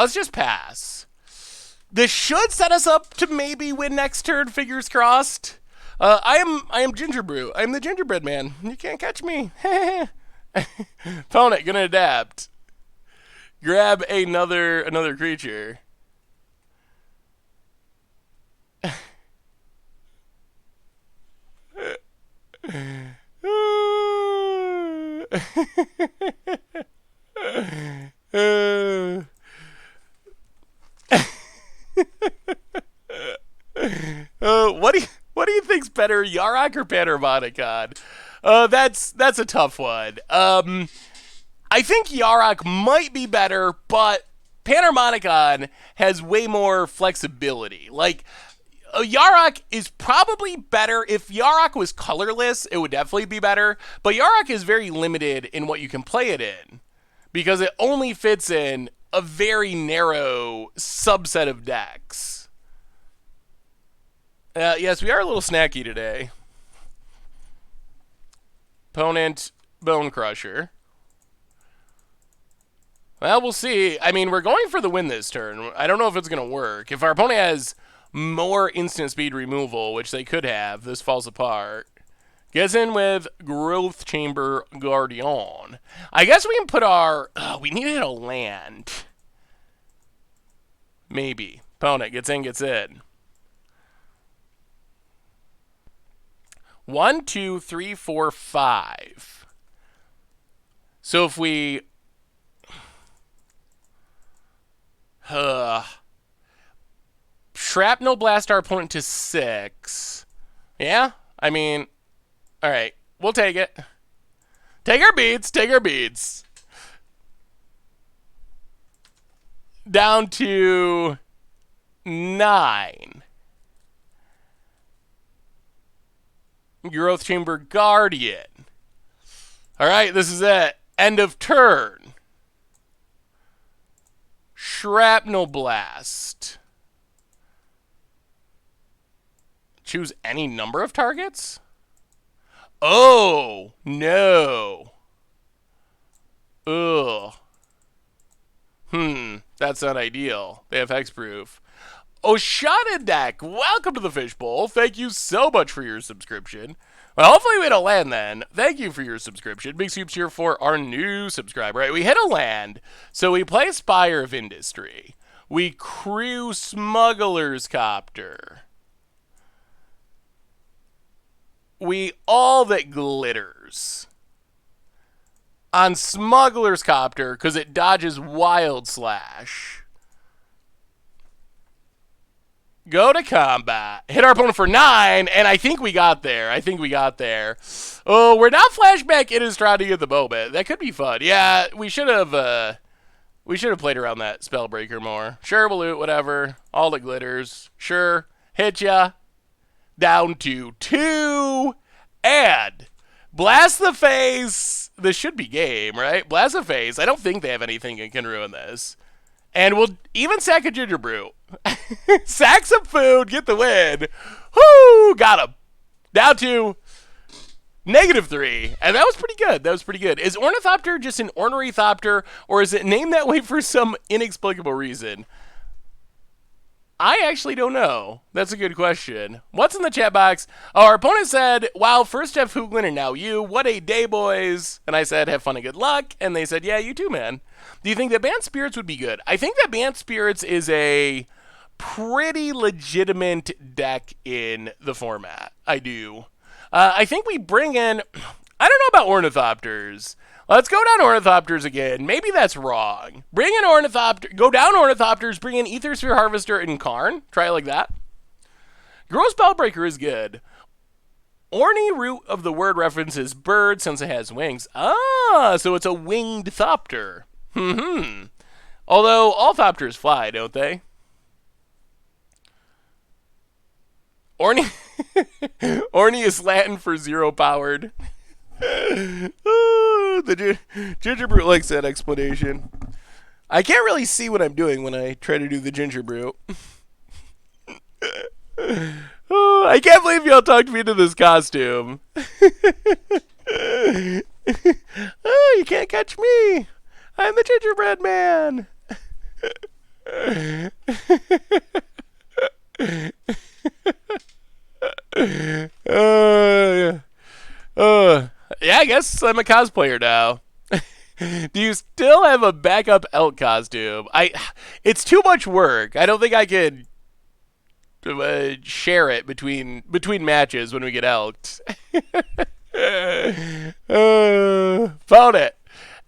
This should set us up to maybe win next turn, fingers crossed. I am Gingerbrute. I'm the gingerbread man. You can't catch me. Opponent, gonna adapt. Grab another creature. What do you think's better, Yarok or Panharmonicon? That's a tough one. I think Yarok might be better, but Panharmonicon has way more flexibility. Like, Yarok is probably better. If Yarok was colorless, it would definitely be better. But Yarok is very limited in what you can play it in, because it only fits in a very narrow subset of decks. Yes, we are a little snacky today. Opponent, Bone Crusher. Well, we'll see. I mean, we're going for the win this turn. I don't know if it's going to work. If our opponent has more instant speed removal, which they could have, this falls apart. Gets in with Growth Chamber Guardian. I guess we can put our... we need to hit a land. Maybe. Opponent gets in. 1, 2, 3, 4, 5. So if we... Shrapnel Blast our opponent to 6. Yeah? I mean... Alright. We'll take it. Take our beads. Down to 9. Growth Chamber Guardian. Alright, this is it. End of turn. Shrapnel Blast. Choose any number of targets? Oh, no. Ugh. That's not ideal. They have hexproof. Oshada deck, welcome to the Fishbowl. Thank you so much for your subscription. Well, hopefully we hit a land then. Thank you for your subscription. Big soups here for our new subscriber. Right, we hit a land, so we play Spire of Industry. We crew Smuggler's Copter. We all that glitters. On Smuggler's Copter, because it dodges Wild Slash. Go to combat. Hit our opponent for 9, and I think we got there. Oh, we're not flashback in Innistrad at the moment. That could be fun. Yeah, we should have played around that Spellbreaker more. Sure, we'll loot, whatever. All the glitters. Sure. Hit ya. Down to 2. And Blast the Face. This should be game, right? Blast the Face. I don't think they have anything that can ruin this. And we'll even sack a Gingerbrute. Sack some food, get the win. Whoo! Got him. Down to -3. And that was pretty good. Is Ornithopter just an ornery thopter, or is it named that way for some inexplicable reason? I actually don't know. That's a good question. What's in the chat box? Oh, our opponent said, wow, first Jeff Hooglin and now you. What a day, boys. And I said, have fun and good luck. And they said, yeah, you too, man. Do you think that Banned Spirits would be good? I think that Banned Spirits is a pretty legitimate deck in the format. I do. I think we bring in... I don't know about Ornithopters. Let's go down Ornithopters again. Maybe that's wrong. Bring in Ornithopter. Go down Ornithopters. Bring in Ethersphere Harvester and Karn. Try it like that. Gross Spellbreaker is good. Orny root of the word references bird since it has wings. Ah, so it's a winged Thopter. Although all Thopters fly, don't they? Orny is Latin for zero powered. The Gingerbrute likes that explanation. I can't really see what I'm doing when I try to do the Gingerbrute. I can't believe y'all talked me into this costume. Oh, you can't catch me. I'm the gingerbread man. Yeah, I guess I'm a cosplayer now. Do you still have a backup elk costume? It's too much work. I don't think I could share it between matches when we get elked. Found it.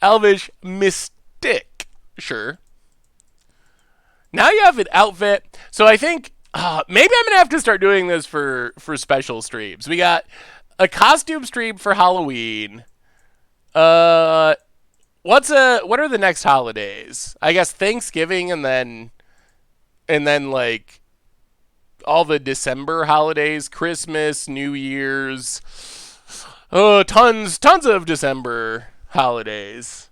Elvish Mystic. Sure. Now you have an outfit. So I think maybe I'm going to have to start doing this for special streams. We got a costume stream for Halloween. What are the next holidays? I guess Thanksgiving and then like all the December holidays, Christmas, New Year's. Tons of December holidays.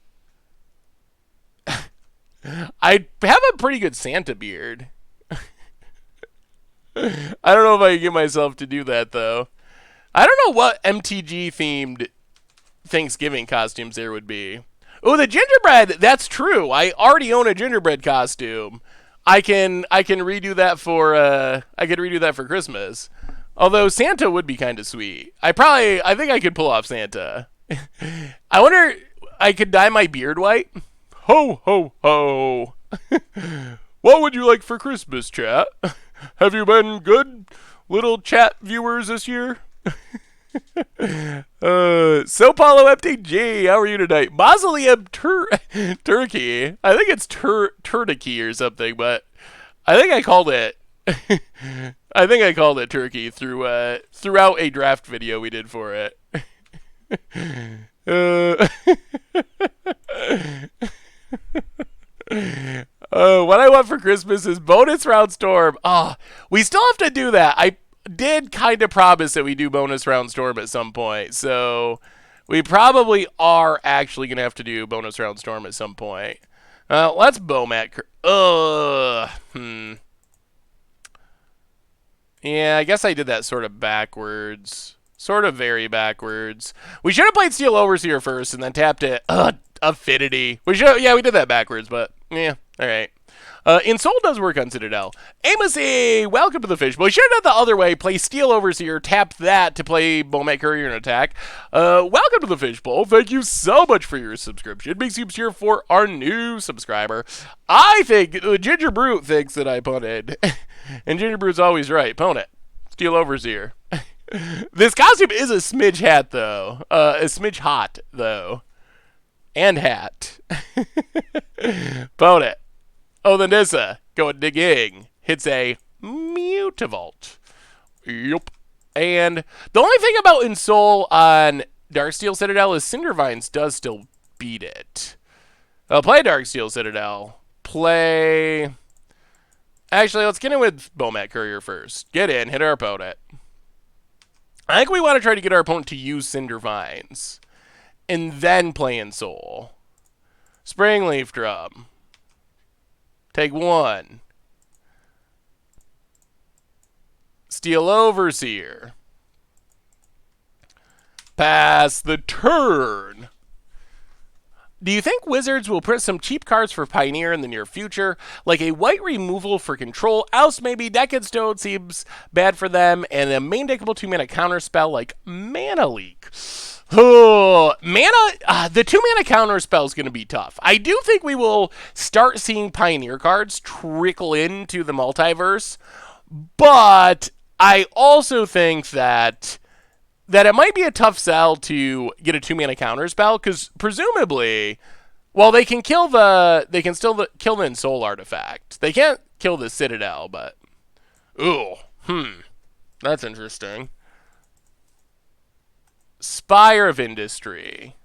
I have a pretty good Santa beard. I don't know if I can get myself to do that though. I don't know what MTG themed Thanksgiving costumes there would be. Oh, the gingerbread. That's true. I already own a gingerbread costume. I can redo that for Christmas. Although Santa would be kind of sweet. I think I could pull off Santa. I wonder I could dye my beard white. Ho ho ho. What would you like for Christmas, chat? Have you been good little chat viewers this year? So Paulo FTG, how are you tonight? Mausoleum Turkey. I think it's Turkey or something, but I think I called it Turkey throughout a draft video we did for it. What I want for Christmas is bonus round storm. We still have to do that. I did kind of promise that we do bonus round storm at some point, so we probably are actually gonna have to do bonus round storm at some point. Let's Bomat. Yeah, I guess I did that sort of backwards. Sort of very backwards. We should have played Steel Overseer first and then tapped it. Affinity. We did that backwards, but yeah, all right. Insole does work on Citadel. Amosy, welcome to the Fishbowl. You should have done the other way. Play Steel Overseer, tap that to play Bomat Courier and attack. Welcome to the Fishbowl. Thank you so much for your subscription. Big soups here for our new subscriber. I think Gingerbrute thinks that I punted. And Gingerbrute's always right. Pwn it. Steel Overseer. This costume is a smidge hat, though. A smidge hot, though. And hat. Pwn it. Oh, the Nissa going digging. Hits a Mutavault. Yup. And the only thing about Insole on Darksteel Citadel is Cindervines does still beat it. I'll play Darksteel Citadel. Play... Actually, let's get in with Bomat Courier first. Get in, hit our opponent. I think we want to try to get our opponent to use Cindervines. And then play Insole. Springleaf Drum. Take 1. Steel Overseer. Pass the turn. Do you think Wizards will print some cheap cards for Pioneer in the near future? Like a white removal for control, else maybe Decade Stone seems bad for them, and a main deckable 2-mana counter spell like Mana Leak. Oh, the 2-mana counter spell is going to be tough. I do think we will start seeing Pioneer cards trickle into the multiverse, but I also think that it might be a tough sell to get a 2-mana counter spell, because presumably, well, they can still kill the Insole artifact. They can't kill the Citadel, but that's interesting. Spire of Industry.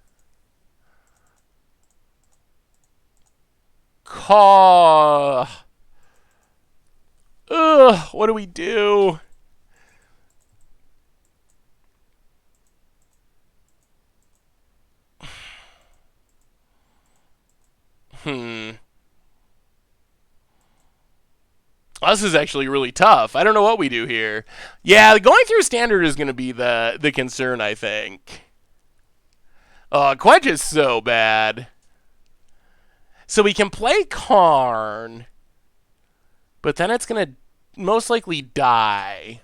What do we do? This is actually really tough. I don't know what we do here. Yeah, going through Standard is going to be the concern, I think. Quench is so bad. So we can play Karn, but then it's going to most likely die.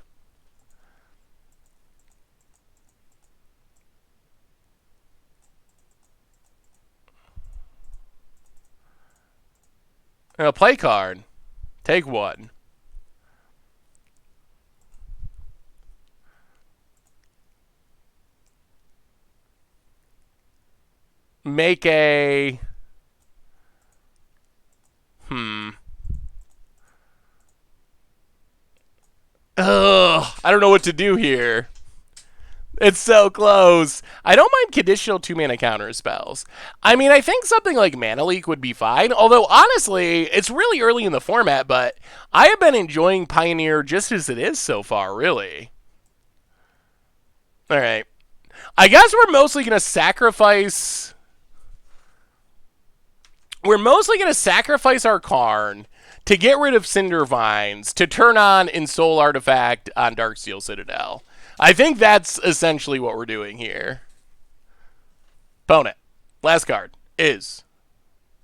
Play Karn. Take 1. Make a... I don't know what to do here. It's so close. I don't mind conditional 2-mana counter spells. I mean, I think something like Mana Leak would be fine. Although, honestly, it's really early in the format, but I have been enjoying Pioneer just as it is so far, really. All right. I guess we're mostly going to sacrifice... We're mostly going to sacrifice our Karn to get rid of Cindervines to turn on Insole Artifact on Darksteel Citadel. I think that's essentially what we're doing here. Opponent. Last card is...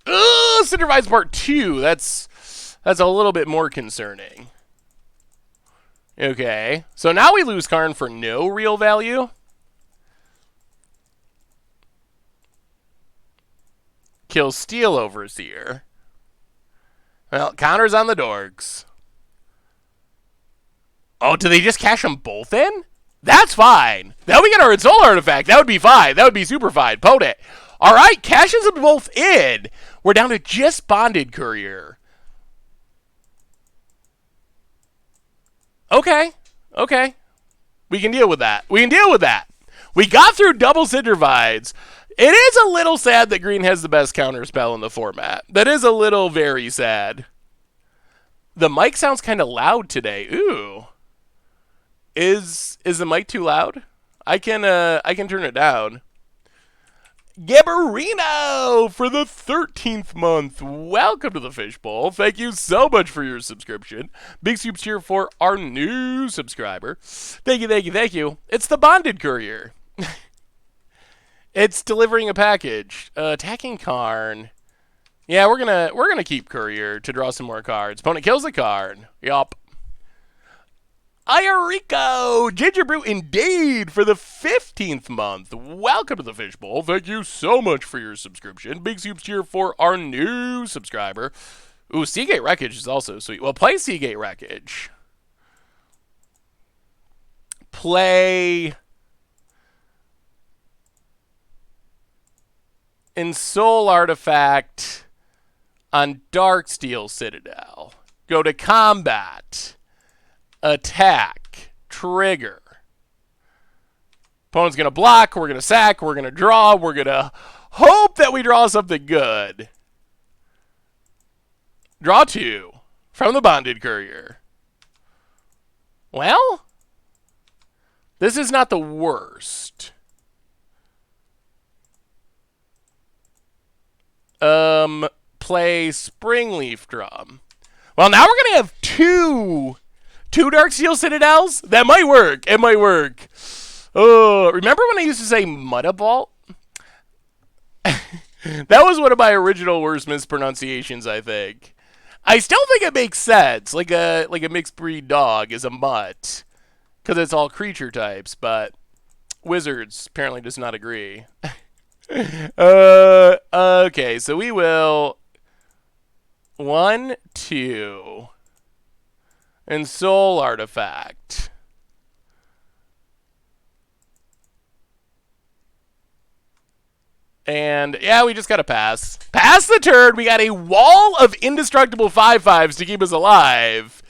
Cindervines Part 2. That's a little bit more concerning. Okay. So now we lose Karn for no real value. Kill Steel Overseer. Well, counters on the Dorks. Oh, do they just cash them both in? That's fine. Now we get our Insole Artifact. That would be fine. That would be super fine. Pwn it. All right, cashes them both in. We're down to just Bonded Courier. Okay. Okay. We can deal with that. We can deal with that. We got through double Cindervines. It is a little sad that green has the best counter spell in the format. That is a little very sad. The mic sounds kind of loud today. Ooh. Is the mic too loud? I can turn it down. Gabberino for the 13th month. Welcome to the Fishbowl. Thank you so much for your subscription. Big soups here for our new subscriber. Thank you, thank you, thank you. It's the Bonded Courier. It's delivering a package. Attacking Karn. Yeah, we're gonna keep Courier to draw some more cards. Opponent kills a card. Yup. Ayarico! Gingerbrute indeed for the 15th month. Welcome to the Fishbowl. Thank you so much for your subscription. Big soups here for our new subscriber. Ooh, Seagate Wreckage is also sweet. Well, play Seagate Wreckage. Play Ensoul Artifact on Darksteel Citadel. Go to combat. Attack. Trigger. Opponent's going to block. We're going to sack. We're going to draw. We're going to hope that we draw something good. Draw 2 from the Bonded Courier. Well, this is not the worst. Play Springleaf Drum. Well, now we're going to have two Darksteel Citadels? That might work. It might work. Remember when I used to say Mudavault? That was one of my original worst mispronunciations, I think. I still think it makes sense. Like a mixed breed dog is a mutt. Because it's all creature types, but Wizards apparently does not agree. Okay, so we will 1, 2, Ensoul Artifact. And yeah, we just gotta pass. Pass the turn. We got a wall of indestructible 5/5s to keep us alive.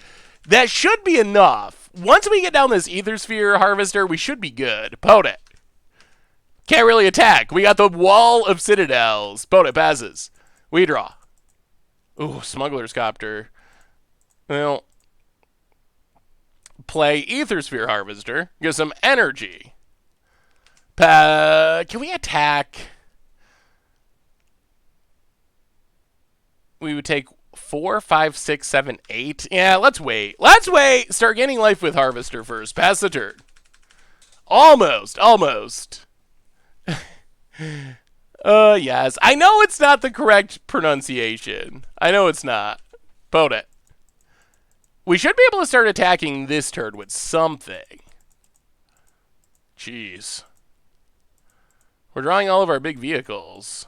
That should be enough. Once we get down this Aethersphere Harvester, we should be good. Opponent. Can't really attack. We got the wall of Citadels. Opponent passes. We draw. Ooh, Smuggler's Copter. Well, play Aethersphere Harvester. Get some energy. Can we attack? We would take 4, 5, 6, 7, 8. Yeah, let's wait. Let's wait. Start gaining life with Harvester first. Pass the turn. Almost. Yes. I know it's not the correct pronunciation. I know it's not. Opponent. We should be able to start attacking this turn with something. Jeez. We're drawing all of our big vehicles.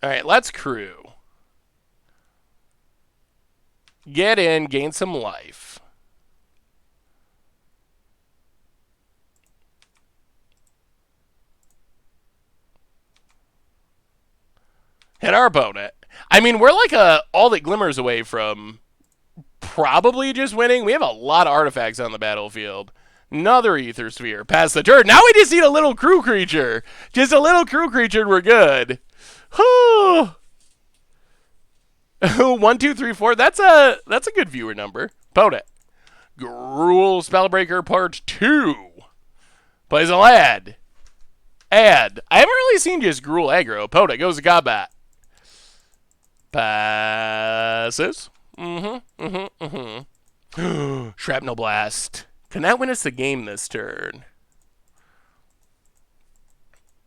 Alright, let's crew. Get in, gain some life. Hit our opponent. I mean, we're like all that glimmers away from probably just winning. We have a lot of artifacts on the battlefield. Another Aethersphere. Pass the turn. Now we just need a little crew creature. Just a little crew creature and we're good. 1, 2, 3, 4. That's a good viewer number. Opponent. Gruul Spellbreaker Part 2. Plays a lad. Add. I haven't really seen just Gruul aggro. Opponent goes to combat. Passes. Shrapnel Blast. Can that win us the game this turn?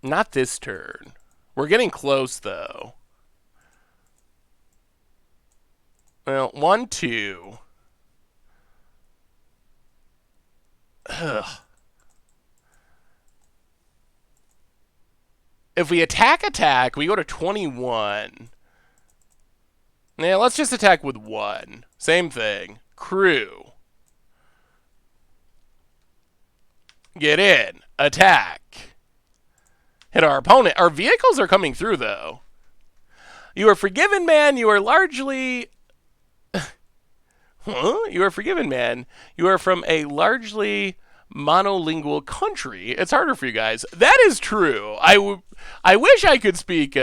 Not this turn. We're getting close, though. Well, 1, 2. Ugh. If we attack, we go to 21. Yeah, let's just attack with 1. Same thing. Crew. Get in. Attack. Hit our opponent. Our vehicles are coming through, though. You are forgiven, man. You are largely... Huh? You are forgiven, man. You are from a largely monolingual country. It's harder for you guys. That is true. I wish I could speak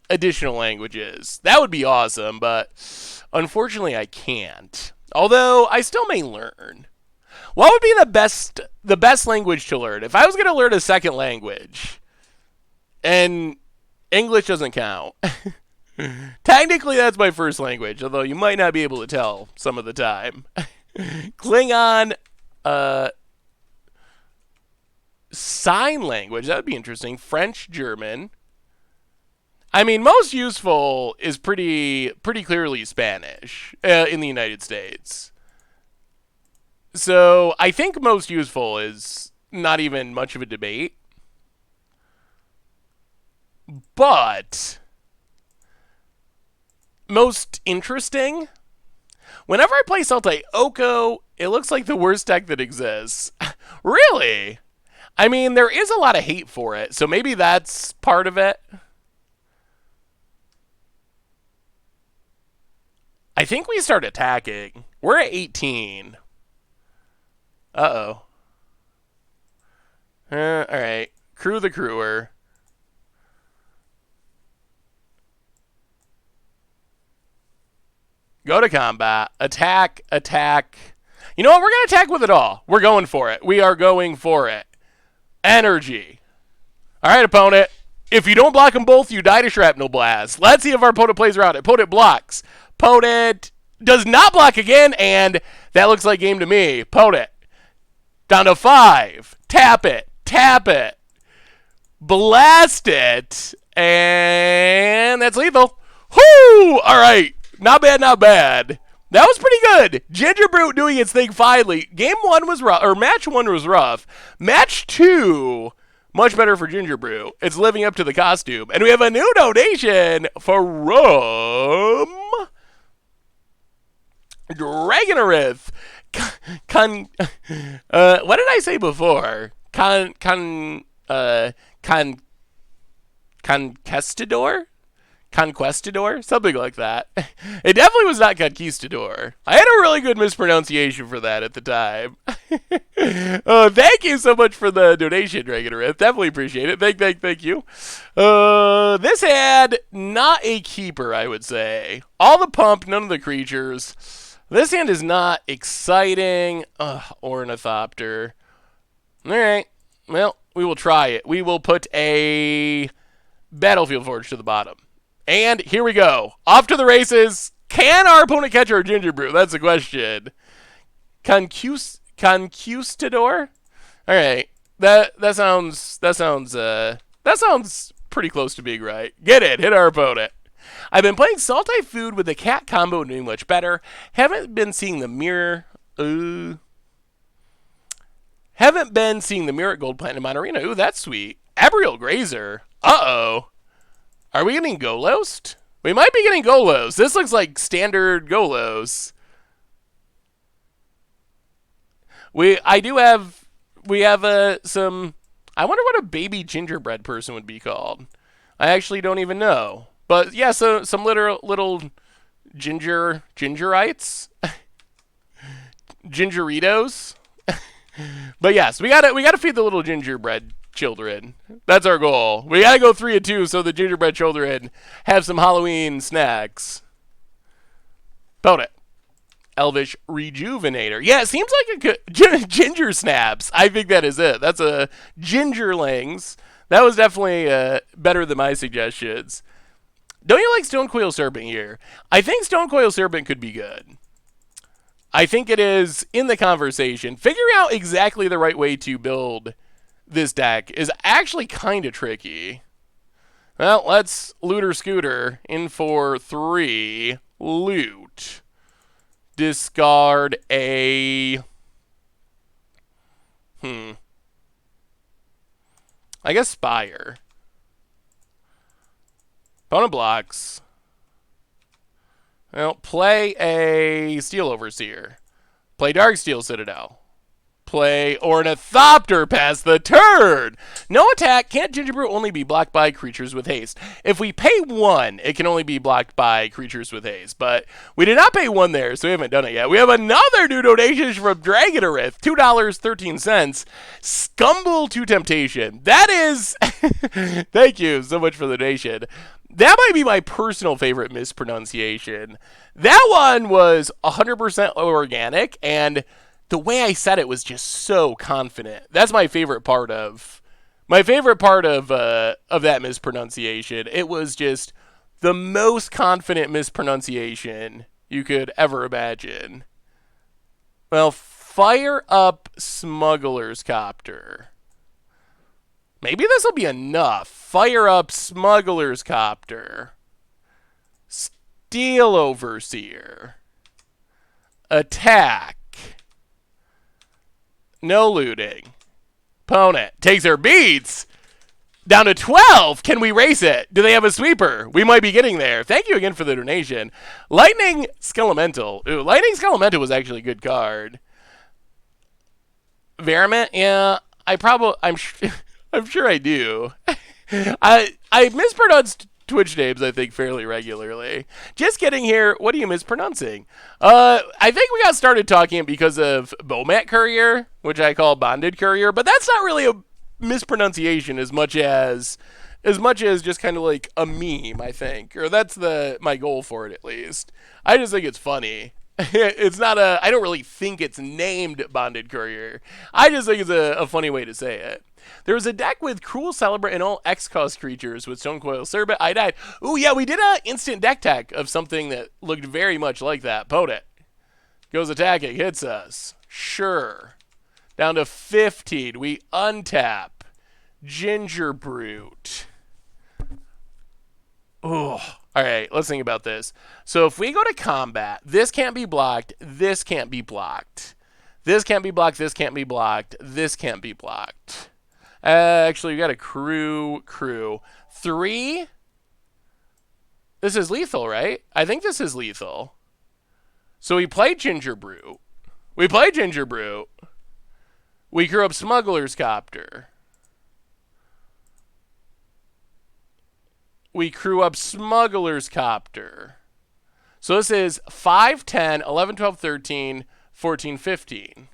additional languages. That would be awesome, but unfortunately I can't. Although I still may learn. What would be the best language to learn? If I was going to learn a second language, and English doesn't count. Technically, that's my first language, although you might not be able to tell some of the time. Klingon, sign language. That would be interesting. French, German. I mean, most useful is pretty clearly Spanish in the United States. So I think most useful is not even much of a debate. But most interesting, whenever I play Sultai Oko, it looks like the worst deck that exists. Really? I mean, there is a lot of hate for it, so maybe that's part of it. I think we start attacking. We're at 18. Uh-oh. Alright. Crew the crewer. Go to combat. Attack. Attack. You know what? We're going to attack with it all. We're going for it. We are going for it. Energy. Alright, opponent. If you don't block them both, you die to Shrapnel Blast. Let's see if our opponent plays around it. Opponent blocks. Opponent does not block again, and that looks like game to me. Opponent. Down to 5. Tap it. Tap it. Blast it. And that's lethal. Whoo! Alright. Not bad, not bad. That was pretty good. Gingerbrute doing its thing finally. Game 1 was rough, or match 1 was rough. Match 2, much better for Gingerbrute. It's living up to the costume. And we have a new donation from Dragonarith. What did I say before? Conquistador? Conquistador? Something like that. It definitely was not Conquistador. I had a really good mispronunciation for that at the time. Thank you so much for the donation, Dragonarith. Definitely appreciate it. Thank you. This hand, not a keeper, I would say. All the pump, none of the creatures. This hand is not exciting. Ornithopter. Alright. Well, we will try it. We will put a Battlefield Forge to the bottom. And here we go. Off to the races. Can our opponent catch our Gingerbrute? That's the question. Conquistador? Alright. That sounds pretty close to being right. Get it. Hit our opponent. I've been playing Sultai Food with the cat combo doing much better. Haven't been seeing the mirror. Haven't been seeing the mirror at Gold Platinum Arena. Ooh, that's sweet. Abriel Grazer. Uh-oh. Are we getting Golos? We might be getting Golos. This looks like standard Golos. We have some... I wonder what a baby gingerbread person would be called. I actually don't even know. But yeah, so some little gingerites, gingeritos. But yes, we gotta feed the little gingerbread children. That's our goal. We gotta go 3-2 so the gingerbread children have some Halloween snacks. Opponent. Elvish Rejuvenator. Yeah, it seems like a ginger snaps. I think that is it. That's a gingerlings. That was definitely better than my suggestions. Don't you like Stonecoil Serpent here? I think Stonecoil Serpent could be good. I think it is in the conversation. Figuring out exactly the right way to build this deck is actually kind of tricky. Well, let's Looter Scooter in for 3. Loot. Discard a... I guess Spire. Opponent blocks. Well, play a Steel Overseer. Play Darksteel Citadel. Play Ornithopter past the turn. No attack. Can't Gingerbrute only be blocked by creatures with haste? If we pay 1, it can only be blocked by creatures with haste. But we did not pay 1 there, so we haven't done it yet. We have another new donation from Dragonarith. $2.13. Scumble to Temptation. That is... Thank you so much for the donation. That might be my personal favorite mispronunciation. That one was 100% organic, and the way I said it was just so confident. That's my favorite part of that mispronunciation. It was just the most confident mispronunciation you could ever imagine. Well, fire up Smuggler's Copter. Maybe this will be enough. Fire up Smuggler's Copter. Steel Overseer. Attack. No looting. Opponent takes her beats. Down to 12. Can we race it? Do they have a sweeper? We might be getting there. Thank you again for the donation. Lightning Skelemental. Ooh, Lightning Skelemental was actually a good card. Veriment? Yeah, I'm sure I do. I mispronounce Twitch names, I think, fairly regularly. Just kidding here. What are you mispronouncing? I think we got started talking because of Bomat Courier, which I call Bonded Courier, but that's not really a mispronunciation as much as just kind of like a meme, I think, or that's my goal for it, at least. I just think it's funny. It's not I don't really think it's named Bonded Courier. I just think it's a funny way to say it. There was a deck with Cruel Celebrant and all X-Cost creatures with Stonecoil Cerbit. I died. Ooh, yeah, we did an instant deck tech of something that looked very much like that. Potent. Goes attacking, hits us. Sure. Down to 15. We untap. Gingerbrute. Ooh. All right, let's think about this. So if we go to combat, this can't be blocked. This can't be blocked. This can't be blocked. This can't be blocked. This can't be blocked. Actually, we got a crew. 3. This is lethal, right? I think this is lethal. So we play Gingerbrute. We crew up Smuggler's Copter. We crew up Smuggler's Copter. So this is 5, 10, 11, 12, 13, 14, 15.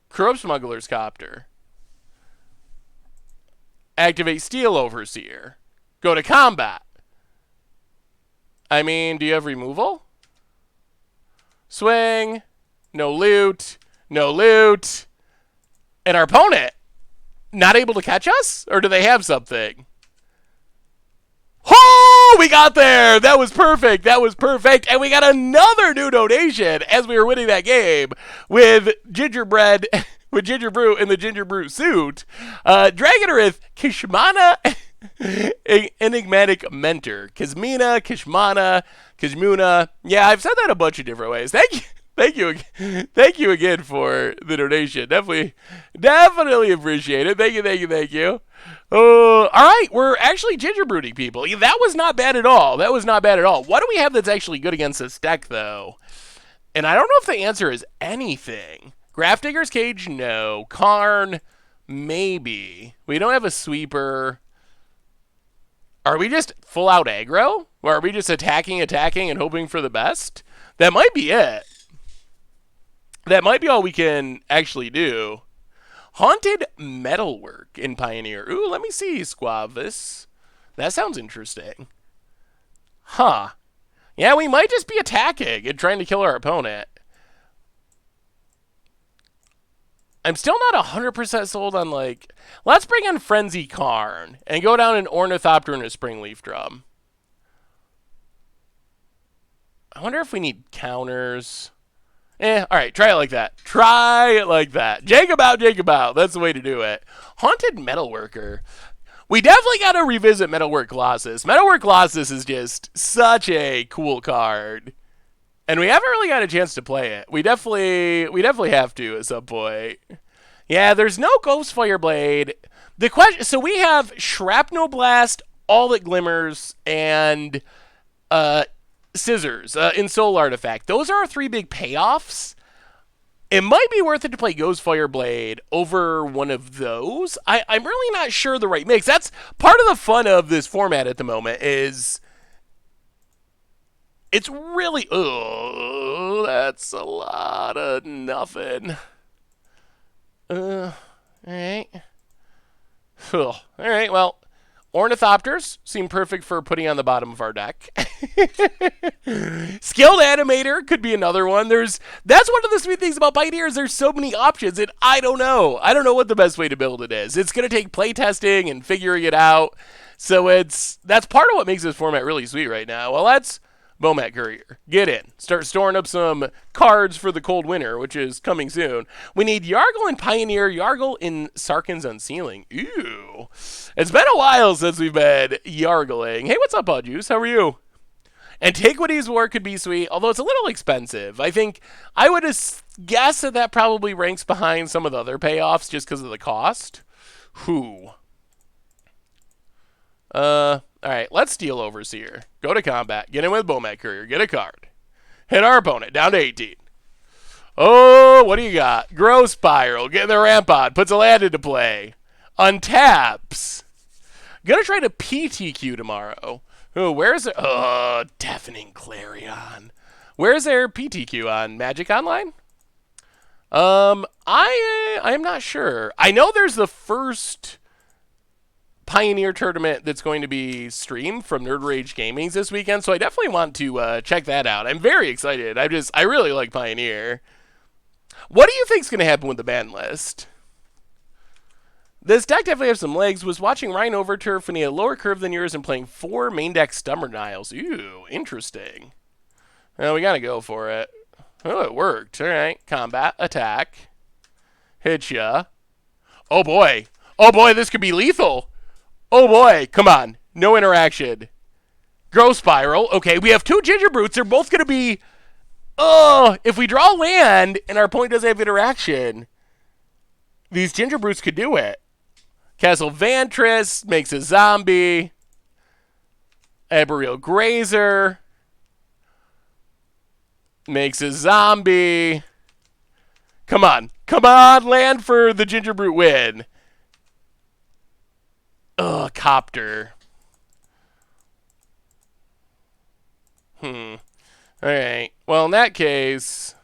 Crew up Smuggler's Copter. Activate Steel Overseer. Go to combat. I mean, do you have removal? Swing. No loot. No loot. And our opponent not able to catch us? Or do they have something? Oh, we got there. That was perfect. That was perfect. And we got another new donation as we were winning that game with Gingerbread, with Gingerbrute in the Gingerbrute suit. Dragonarith Kishmana Enigmatic Mentor. Kizmina, Kishmana, Kishmuna. Yeah, I've said that a bunch of different ways. Thank you. Thank you again for the donation. Definitely appreciate it. Thank you. All right, we're actually Gingerbruting people. That was not bad at all. What do we have that's actually good against this deck, though? And I don't know if the answer is anything. Grafdigger's Cage, no. Karn, maybe. We don't have a sweeper. Are we just full out aggro? Or are we just attacking, and hoping for the best? That might be it. That might be all we can actually do. Haunted Metalwork in Pioneer. Ooh, let me see, Squavis. That sounds interesting. Huh. Yeah, we might just be attacking and trying to kill our opponent. I'm still not 100% sold on, like... Let's bring in Frenzy Karn and go down an Ornithopter and a Springleaf Drum. I wonder if we need counters... all right, try it like that. Jacob out. That's the way to do it. Haunted Metalworker. We definitely got to revisit Metalwork Colossus. Metalwork Colossus is just such a cool card. And we haven't really got a chance to play it. We definitely have to at some point. Yeah, there's no Ghostfire Blade. The question, so we have Shrapnel Blast, All That Glimmers, and Scissors in Soul Artifact. Those are our 3 big payoffs. It might be worth it to play Ghostfire Blade over one of those. I'm really not sure the right mix. That's part of the fun of this format at the moment is it's really... Oh, that's a lot of nothing. All right. All right, well... Ornithopters seem perfect for putting on the bottom of our deck. Skilled Animator could be another one. That's one of the sweet things about Pioneers. There's so many options, and I don't know. I don't know what the best way to build it is. It's going to take playtesting and figuring it out. So that's part of what makes this format really sweet right now. Well, let's Bomat Courier. Get in. Start storing up some cards for the cold winter, which is coming soon. We need Yargle and Pioneer, Yargle in Sarkhan's Unsealing. Ew. It's been a while since we've been Yargling. Hey, what's up, Bud Juice? How are you? Antiquities War could be sweet, although it's a little expensive. I think I would guess that probably ranks behind some of the other payoffs just because of the cost. Who? Alright, let's steal Overseer. Go to combat. Get in with Bomat Courier. Get a card. Hit our opponent. Down to 18. Oh, what do you got? Growth Spiral. Get the ramp on. Puts a land into play. Untaps. Gonna try to PTQ tomorrow. Oh, where's it? Oh, Deafening Clarion. Where's their PTQ on Magic Online? I'm not sure. I know there's the first Pioneer tournament that's going to be streamed from Nerd Rage Gaming's this weekend, so I definitely want to check that out. I'm very excited. I really like Pioneer. What do you think's going to happen with the ban list? This deck definitely has some legs. Was watching Ryan Overturf and he had a lower curve than yours and playing 4 main deck Stubborn Niles. Ooh, interesting. Well, we got to go for it. Oh, it worked. All right. Combat. Attack. Hit ya. Oh, boy. Oh, boy, this could be lethal. Oh, boy. Come on. No interaction. Growth Spiral. Okay, we have 2 Gingerbrutes. They're both going to be... Oh, if we draw land and our opponent doesn't have interaction, these Gingerbrutes could do it. Castle Vantress makes a zombie. Arboreal Grazer makes a zombie. Come on. Come on, land for the Gingerbrute win. Ugh, Copter. Alright. Well, in that case,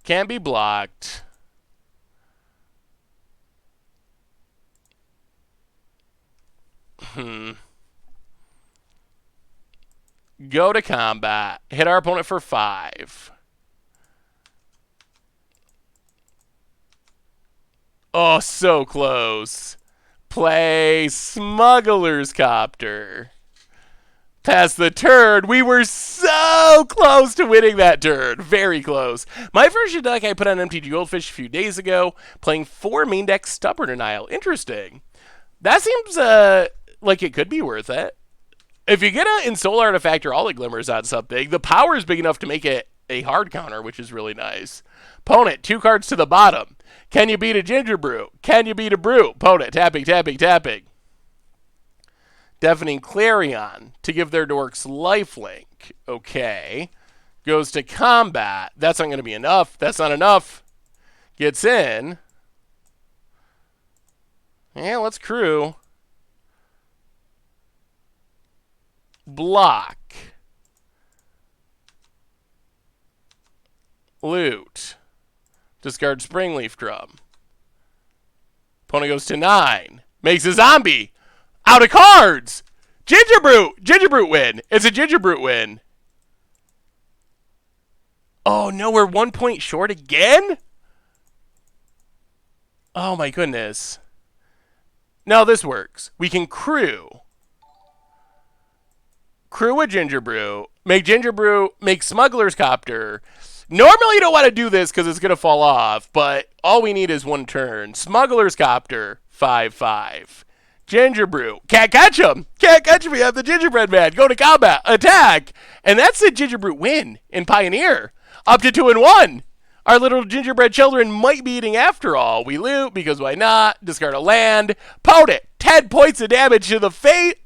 can't be blocked. Go to combat. Hit our opponent for 5. Oh, so close. Play Smuggler's Copter. Pass the turn. We were so close to winning that turn. Very close. My version deck I put on MTGGoldfish a few days ago, playing 4 main deck Stubborn Denial. Interesting. That seems like it could be worth it. If you get an Ensoul Artifact or all the Glimmers on something, the power is big enough to make it a hard counter, which is really nice. Opponent, 2 cards to the bottom. Can you beat a Gingerbrute? Can you beat a Brute? Opponent, tapping, tapping, tapping. Deafening Clarion to give their dorks lifelink. Okay. Goes to combat. That's not going to be enough. That's not enough. Gets in. Yeah, let's crew. Block. Loot. Discard Springleaf Drum. Opponent goes to 9. Makes a zombie. Out of cards! Gingerbrute! Gingerbrute win. It's a Gingerbrute win. Oh, no, we're 1 point short again? Oh, my goodness. No, this works. We can crew. Crew a Gingerbrute. Make Gingerbrute. Make Smuggler's Copter. Normally you don't want to do this because it's going to fall off, but all we need is 1 turn. Smuggler's Copter. 5/5. Gingerbrute. Can't catch him. Can't catch me. I'm the Gingerbread Man. Go to combat. Attack. And that's the Gingerbrute win in Pioneer. Up to 2 and 1. Our little gingerbread children might be eating after all. We loot because why not? Discard a land. Opponent. 10 points of damage to the fate.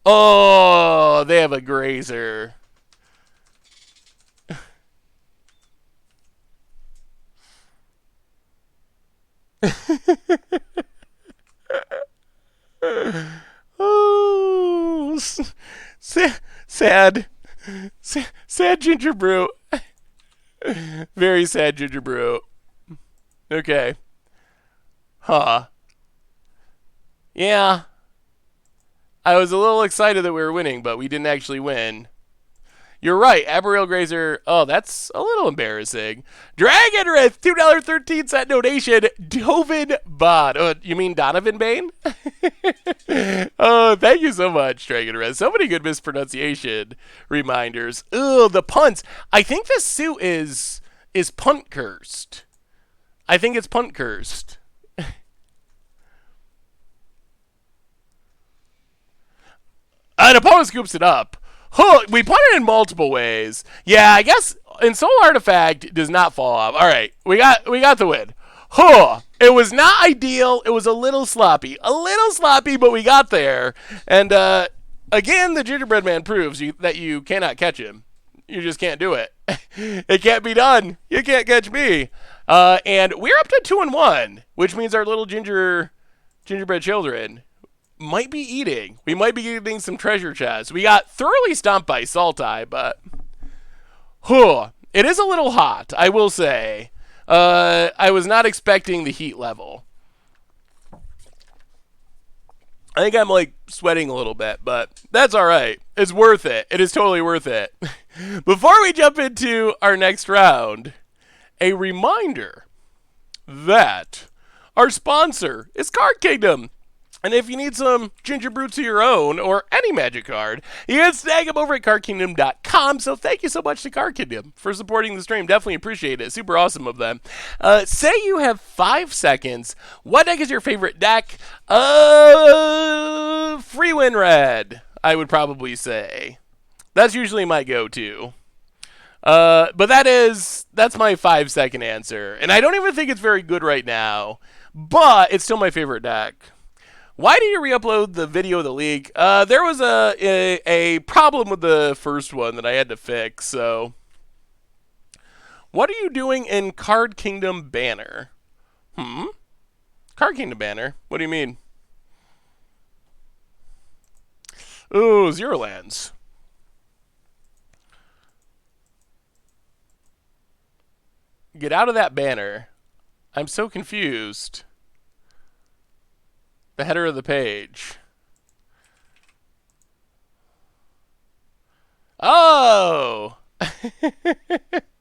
Oh, they have a Grazer. Oh, sad Gingerbrute. Very sad Gingerbrute. Okay. Huh. Yeah. I was a little excited that we were winning, but we didn't actually win. You're right. Arboreal Grazer. Oh, that's a little embarrassing. Dragon Wraith, $2.13 donation. Dovin Bod. Oh, you mean Donovan Bane? Oh, thank you so much, Dragon Wraith. So many good mispronunciation reminders. Ugh, the punts. I think this suit is punt cursed. I think it's punt cursed. An opponent scoops it up. Huh, we put it in multiple ways. Yeah, I guess in Soul Artifact does not fall off. All right, we got the win. Huh, it was not ideal. It was a little sloppy, but we got there. And again, the Gingerbread Man proves that you cannot catch him. You just can't do it. It can't be done. You can't catch me. And we're up to 2-1, which means our little gingerbread children might be eating. We might be getting some treasure chests. We got thoroughly stomped by Sultai, but it is a little hot, I will say. I was not expecting the heat level. I think I'm like sweating a little bit, but that's all right. It's worth it. It is totally worth it. Before we jump into our next round, a reminder that our sponsor is Card Kingdom. And if you need some Gingerbrute of your own, or any Magic card, you can snag them over at cardkingdom.com. So thank you so much to Card Kingdom for supporting the stream. Definitely appreciate it. Super awesome of them. Say you have 5 seconds. What deck is your favorite deck? Freewind Red, I would probably say. That's usually my go-to. But that's my 5-second answer. And I don't even think it's very good right now, but it's still my favorite deck. Why did you re-upload the video of the leak? There was a problem with the first one that I had to fix, so. What are you doing in Card Kingdom Banner? Card Kingdom Banner? What do you mean? Ooh, Zero Lands. Get out of that banner. I'm so confused. The header of the page. Oh!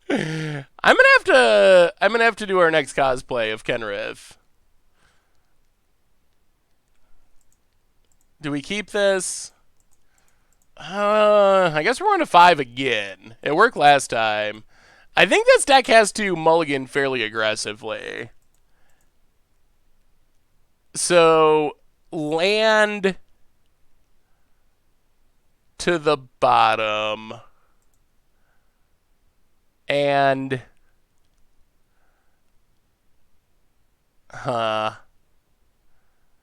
I'm gonna have to do our next cosplay of Kenrith. Do we keep this? I guess we're on a 5 again. It worked last time. I think this deck has to mulligan fairly aggressively. So, land to the bottom. And...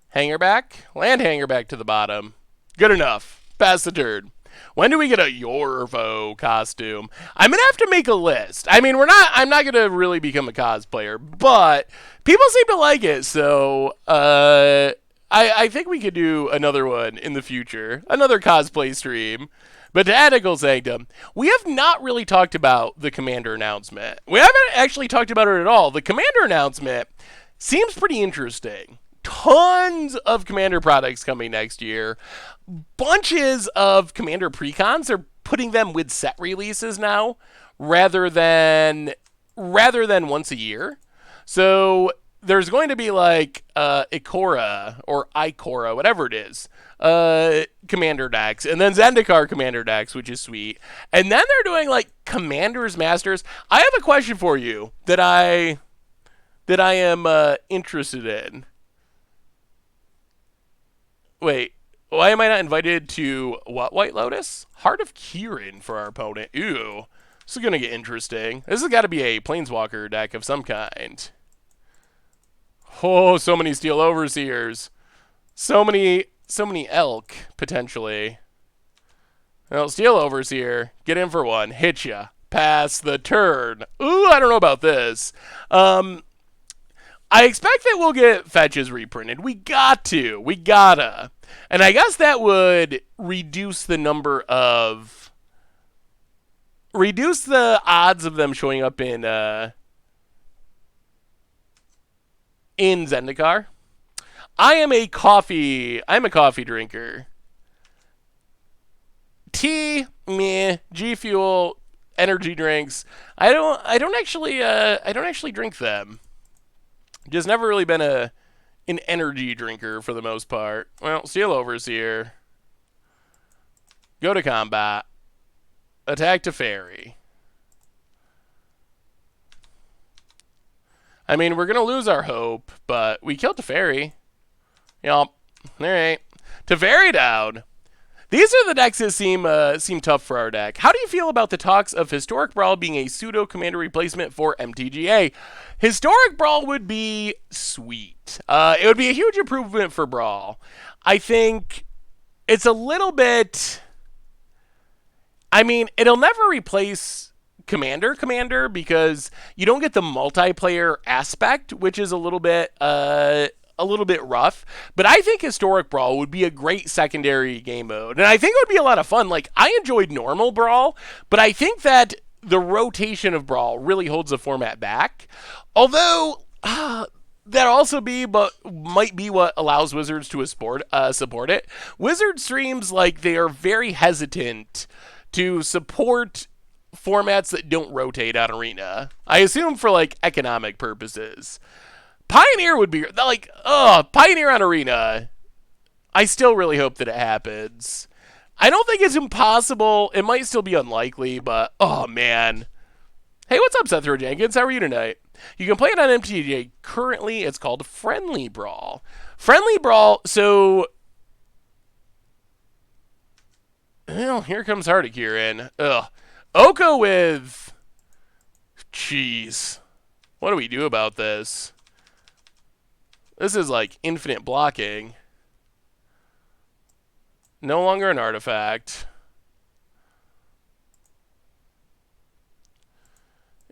Hanger back? Land hanger back to the bottom. Good enough. Pass the turn. When do we get a Yorvo costume? I'm going to have to make a list. I mean, I'm not going to really become a cosplayer, but people seem to like it, so I think we could do another one in the future. Another cosplay stream. Botanical Sanctum. We have not really talked about the Commander announcement. We haven't actually talked about it at all. The Commander announcement seems pretty interesting. Tons of Commander products coming next year. Bunches of Commander precons. They're putting them with set releases now rather than once a year. So there's going to be like Ikora or Ikora, whatever it is, Commander decks, and then Zendikar Commander decks, which is sweet. And then they're doing like Commander's Masters. I have a question for you that I am interested in. Wait, why am I not invited to what White Lotus? Heart of Kirin for our opponent. Ooh, this is going to get interesting. This has got to be a Planeswalker deck of some kind. Oh, so many Steel Overseers. So many elk, potentially. Well, Steel Overseer, get in for one. Hit ya. Pass the turn. Ooh, I don't know about this. I expect that we'll get fetches reprinted. We gotta. And I guess that would reduce the odds of them showing up in Zendikar. I'm a coffee drinker. Tea meh. G Fuel, energy drinks. I don't actually drink them. Just never really been an energy drinker for the most part. Well, Steel Overseer. Go to combat. Attack to Fairy. I mean, we're going to lose our hope, but we killed Teferi. Yup. Alright. Teferi down. These are the decks that seem tough for our deck. How do you feel about the talks of Historic Brawl being a pseudo-commander replacement for MTGA? Historic Brawl would be sweet. It would be a huge improvement for Brawl. I think it's a little bit... I mean, it'll never replace Commander because you don't get the multiplayer aspect, which is a little bit rough. But I think Historic Brawl would be a great secondary game mode, and I think it would be a lot of fun. Like, I enjoyed normal Brawl, but I think that the rotation of Brawl really holds the format back. Although that also might be what allows Wizards to support it. Wizard streams, like, they are very hesitant to support formats that don't rotate on Arena. I assume for, like, economic purposes. Pioneer would be, like, Pioneer on Arena. I still really hope that it happens. I don't think it's impossible. It might still be unlikely, but, oh, man. Hey, what's up, Seth Jenkins? How are you tonight? You can play it on MTGA. Currently, it's called Friendly Brawl. Friendly Brawl, so... Well, here comes Hardiker in. Ugh. Oko with... Jeez. What do we do about this? This is like infinite blocking. No longer an artifact.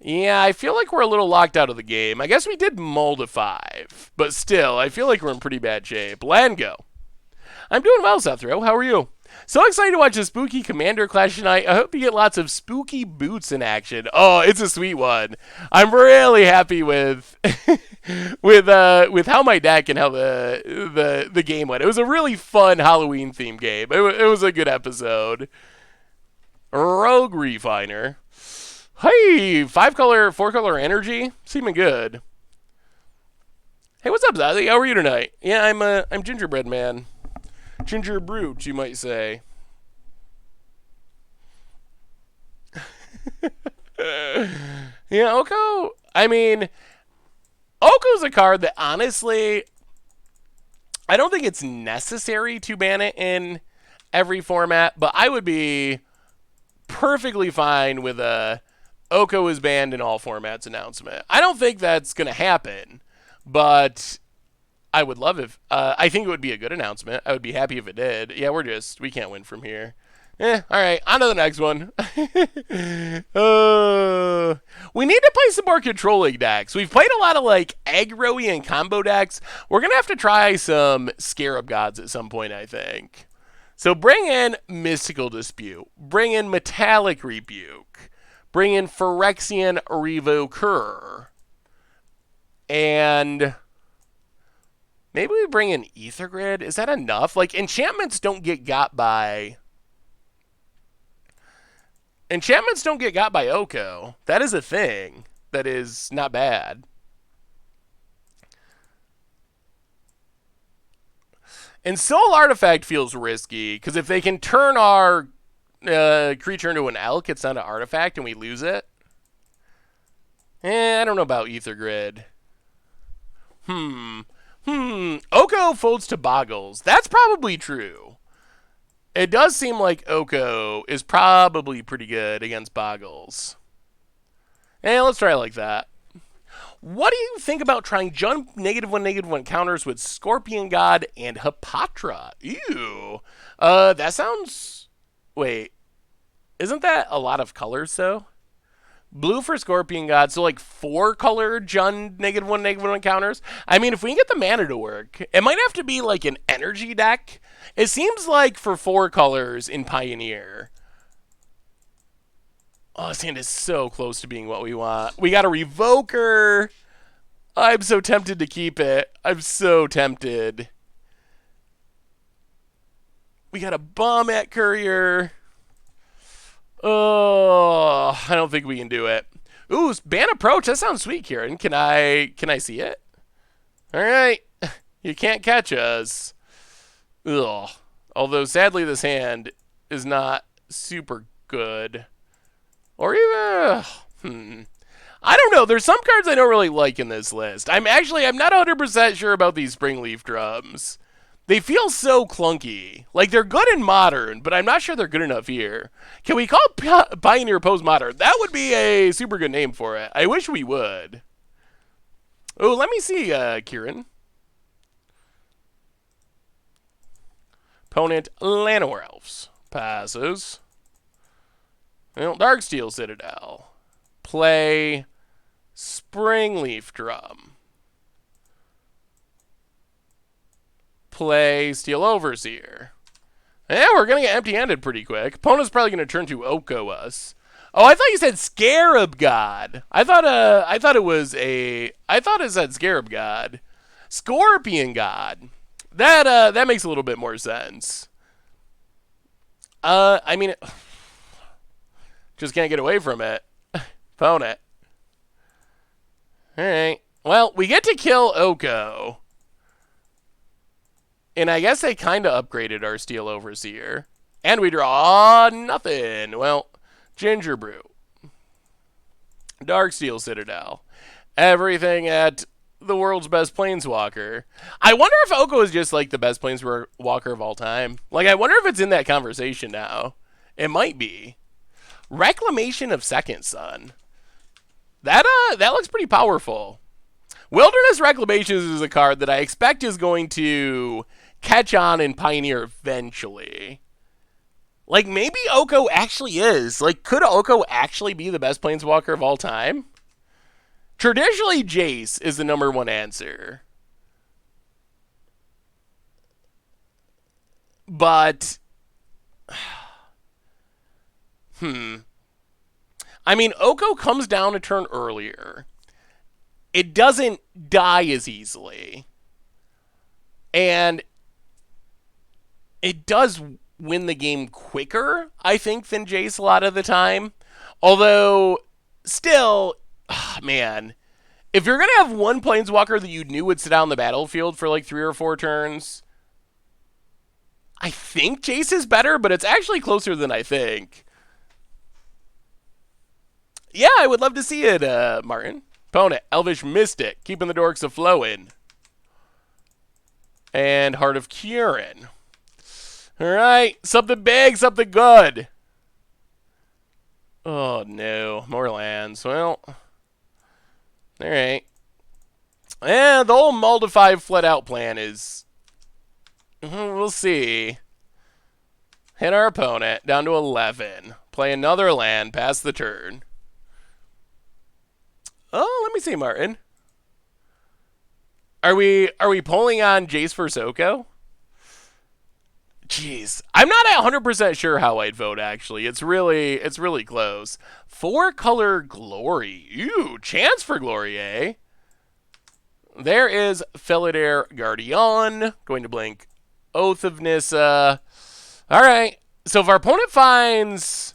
Yeah, I feel like we're a little locked out of the game. I guess we did mull to 5. But still, I feel like we're in pretty bad shape. Land go. I'm doing well, Sethro. How are you? So excited to watch a spooky Commander clash tonight. I hope you get lots of spooky boots in action. Oh, it's a sweet one. I'm really happy with with how my deck and how the game went. It was a really fun Halloween themed game. It was a good episode. Rogue Refiner. Hey, 5-color, 4-color energy, seeming good. Hey, what's up, Zazzy? How are you tonight? Yeah, I'm Gingerbread Man. Gingerbrute, you might say. Yeah, Oko. I mean, Oko's a card that honestly, I don't think it's necessary to ban it in every format, but I would be perfectly fine with a Oko is banned in all formats announcement. I don't think that's going to happen, but I would love if, I think it would be a good announcement. I would be happy if it did. Yeah, we can't win from here. All right, on to the next one. We need to play some more controlling decks. We've played a lot of, like, aggro-y and combo decks. We're going to have to try some Scarab Gods at some point, I think. So bring in Mystical Dispute. Bring in Metallic Rebuke. Bring in Phyrexian Revoker. And... maybe we bring in Ether Grid. Is that enough? Like, enchantments don't get got by Oko. That is a thing that is not bad. And Soul Artifact feels risky, because if they can turn our creature into an elk, it's not an artifact, and we lose it. I don't know about Ether Grid. Oko folds to Boggles. That's probably true. It does seem like Oko is probably pretty good against Boggles. Let's try it like that. What do you think about trying jump -1/-1 counters with Scorpion God and Hapatra? Ew. That sounds... wait. Isn't that a lot of colors, though? Blue for Scorpion God, so like 4-color Jund -1/-1 counters. I mean, if we can get the mana to work, it might have to be like an energy deck. It seems like for 4 colors in Pioneer. Oh, this hand is so close to being what we want. We got a Revoker. I'm so tempted to keep it. I'm so tempted. We got a Bomb at Courier. Oh, I don't think we can do it. Ooh, ban approach. That sounds sweet, Kieran. Can I see it? All right. You can't catch us. Ugh. Although, sadly, this hand is not super good. Or even... I don't know. There's some cards I don't really like in this list. I'm not 100% sure about these Springleaf Drums. They feel so clunky. Like, they're good in Modern, but I'm not sure they're good enough here. Can we call Pioneer Postmodern? That would be a super good name for it. I wish we would. Oh, let me see, Kieran. Opponent, Llanowar Elves. Passes. Well, Darksteel Citadel. Play Springleaf Drum. Play Steel Overseer. Yeah, we're going to get empty-handed pretty quick. Opponent's probably going to turn to Oko us. Oh, I thought you said Scarab God. I thought it said Scarab God. Scorpion God. That makes a little bit more sense. I mean, just can't get away from it. Opponent. Alright. Well, we get to kill Oko. And I guess they kind of upgraded our Steel Overseer. And we draw nothing. Well, Gingerbrute. Darksteel Citadel. Everything at the world's best Planeswalker. I wonder if Oko is just like the best Planeswalker of all time. Like, I wonder if it's in that conversation now. It might be. Reclamation of Second Sun. That looks pretty powerful. Wilderness Reclamations is a card that I expect is going to catch on in Pioneer eventually. Like, maybe Oko actually is. Like, could Oko actually be the best Planeswalker of all time? Traditionally, Jace is the #1 answer. But... I mean, Oko comes down a turn earlier. It doesn't die as easily. And it does win the game quicker, I think, than Jace a lot of the time. Although, still, man, if you're going to have one Planeswalker that you knew would sit out on the battlefield for like 3 or 4 turns, I think Jace is better, but it's actually closer than I think. Yeah, I would love to see it, Martin. Opponent, Elvish Mystic, keeping the dorks a-flowing. And Heart of Kieran. Alright, something big, something good. Oh, no. More lands. Well, alright. And the whole Muldify Fled Out plan is... we'll see. Hit our opponent, down to 11. Play another land, pass the turn. Oh, let me see, Martin. Are we polling on Jace versus Oko? Jeez. I'm not 100% sure how I'd vote, actually. It's really close. 4-color Glory. Ooh, chance for Glory, eh? There is Felidar Guardian. Going to blink Oath of Nissa. Alright. So if our opponent finds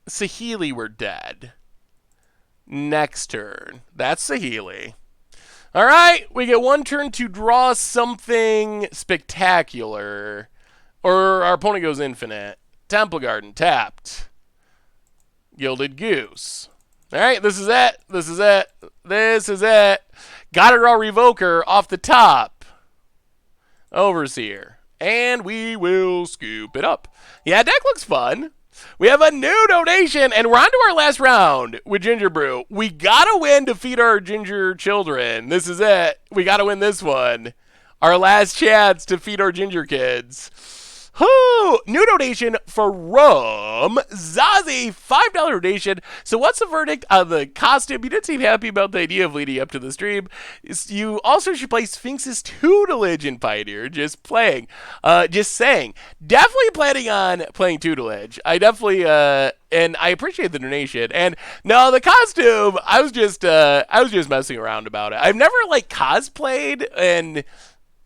Saheeli, we're dead. Next turn. That's Saheeli. Alright, we get 1 turn to draw something spectacular. Or our opponent goes infinite. Temple Garden, tapped. Gilded Goose. Alright, this is it. This is it. This is it. Gotta draw Revoker off the top. Overseer. And we will scoop it up. Yeah, deck looks fun. We have a new donation, and we're on to our last round with Gingerbrute. We gotta win to feed our ginger children. This is it. We gotta win this one. Our last chance to feed our ginger kids. Whoo! New donation from Zazie, $5 donation. So what's the verdict on the costume? You did seem happy about the idea of leading up to the stream. You also should play Sphinx's Tutelage in Pioneer. Just saying. Definitely planning on playing Tutelage. I definitely, and I appreciate the donation. And no, the costume, I was just messing around about it. I've never, like, cosplayed, and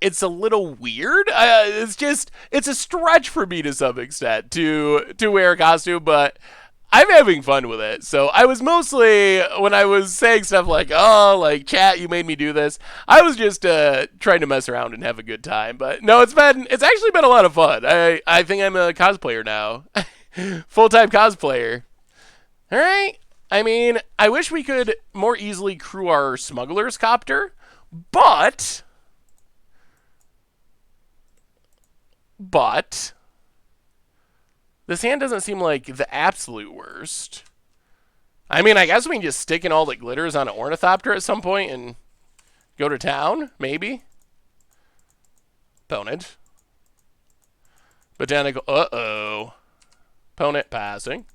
it's a little weird. It's a stretch for me to some extent to wear a costume, but I'm having fun with it. So I was mostly, when I was saying stuff like, oh, like, chat, you made me do this, I was just trying to mess around and have a good time. But no, it's actually been a lot of fun. I think I'm a cosplayer now. Full-time cosplayer. All right. I mean, I wish we could more easily crew our smuggler's copter, but this hand doesn't seem like the absolute worst. I mean, I guess we can just stick in all the glitters on an ornithopter at some point and go to town, maybe. Opponent. Botanical. Uh-oh. Opponent passing.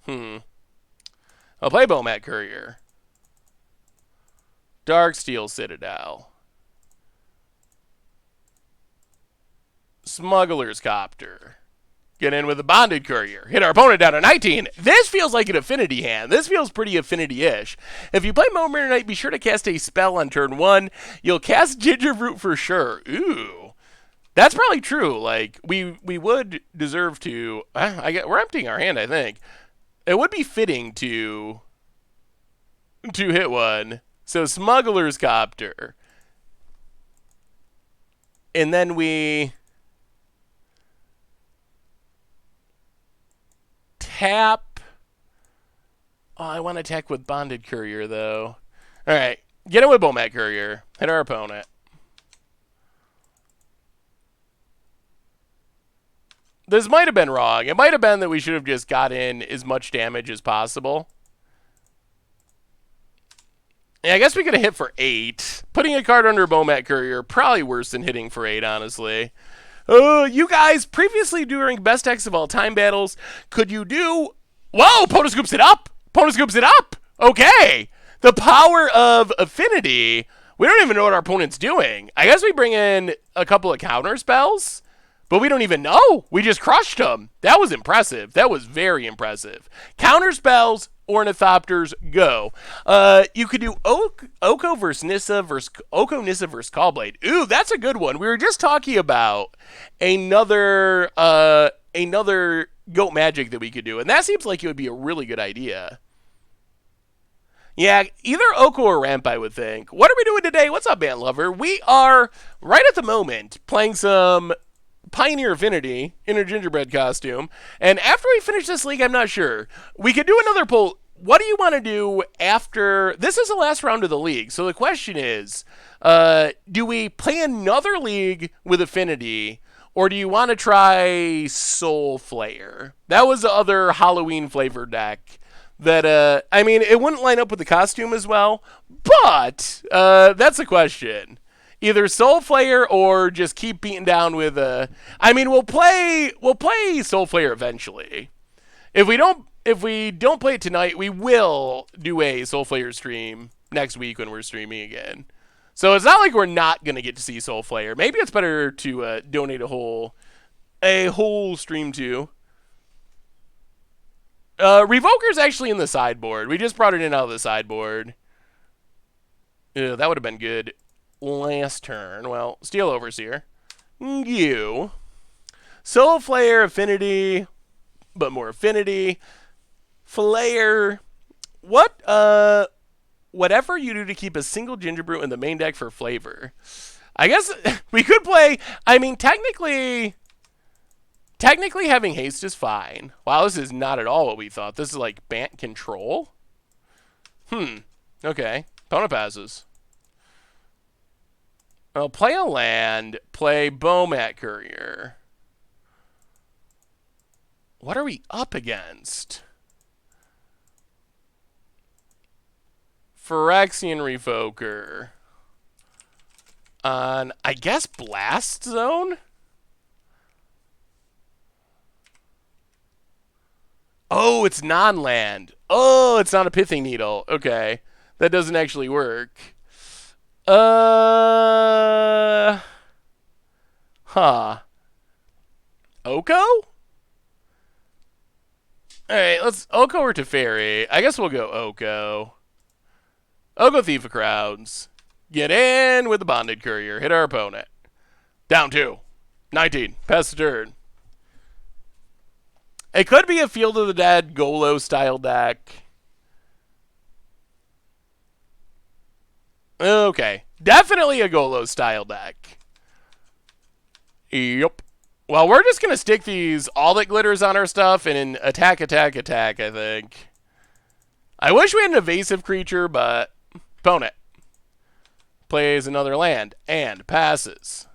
I'll play Bomat Courier. Darksteel Citadel. Smuggler's Copter. Get in with the Bonded Courier. Hit our opponent down to 19. This feels like an affinity hand. This feels pretty affinity-ish. If you play Moment Night, be sure to cast a spell on turn 1. You'll cast Gingerbrute for sure. Ooh. That's probably true. Like, we would deserve to... we're emptying our hand, I think. It would be fitting to hit one. So, Smuggler's Copter. And then we... tap. Oh, I want to attack with Bonded Courier, though. All right. Get it with Bomat Courier. Hit our opponent. This might have been wrong. It might have been that we should have just got in as much damage as possible. Yeah, I guess we could have hit for 8. Putting a card under Bomat Courier, probably worse than hitting for 8, honestly. You guys, previously during best decks of all time battles, could you do... Whoa, opponent scoops it up! Opponent scoops it up! Okay! The power of affinity. We don't even know what our opponent's doing. I guess we bring in a couple of counter spells, but we don't even know. We just crushed them. That was impressive. That was very impressive. Counter spells, ornithopters, go. You could do Oko versus Nissa versus Oko Nissa versus Callblade. Ooh, that's a good one. We were just talking about another Goat Magic that we could do, and that seems like it would be a really good idea. Yeah, either Oko or Ramp, I would think. What are we doing today? What's up, Band Lover? We are, right at the moment, playing some Pioneer Affinity in a gingerbread costume. And after we finish this league, I'm not sure. We could do another poll. What do you want to do after... This is the last round of the league. So the question is, do we play another league with Affinity, or do you want to try Soulflayer? That was the other Halloween flavored deck that, I mean, it wouldn't line up with the costume as well, but that's the question. Either Soulflayer or just keep beating down with I mean, we'll play Soulflayer eventually. If we don't play it tonight, we will do a Soulflayer stream next week when we're streaming again. So it's not like we're not gonna get to see Soulflayer. Maybe it's better to donate a whole stream to. Revoker's actually in the sideboard. We just brought it in out of the sideboard. Ew, that would have been good last turn. Well, Steel Overseer. You. Soulflayer, Affinity, but more Affinity. Flayer. Whatever you do to keep a single Gingerbrute in the main deck for flavor. I guess we could play... I mean, technically having haste is fine. Wow, this is not at all what we thought. This is like Bant control. Okay. Opponent passes. I'll play a land. Play Bomat Courier. What are we up against? Phyrexian Revoker. On, I guess, Blast Zone? Oh, it's non-land. Oh, it's not a Pithing Needle. Okay. That doesn't actually work. Oko? Alright, let's Oko or Teferi. I guess we'll go Oko. Oko Thief of Crowns. Get in with the Bonded Courier. Hit our opponent. Down 2. 19. Pass the turn. It could be a Field of the Dead Golo style deck. Okay. Definitely a Golo style deck. Yep. Well, we're just going to stick these All That Glitters on our stuff and attack, I think. I wish we had an evasive creature, but opponent plays another land and passes.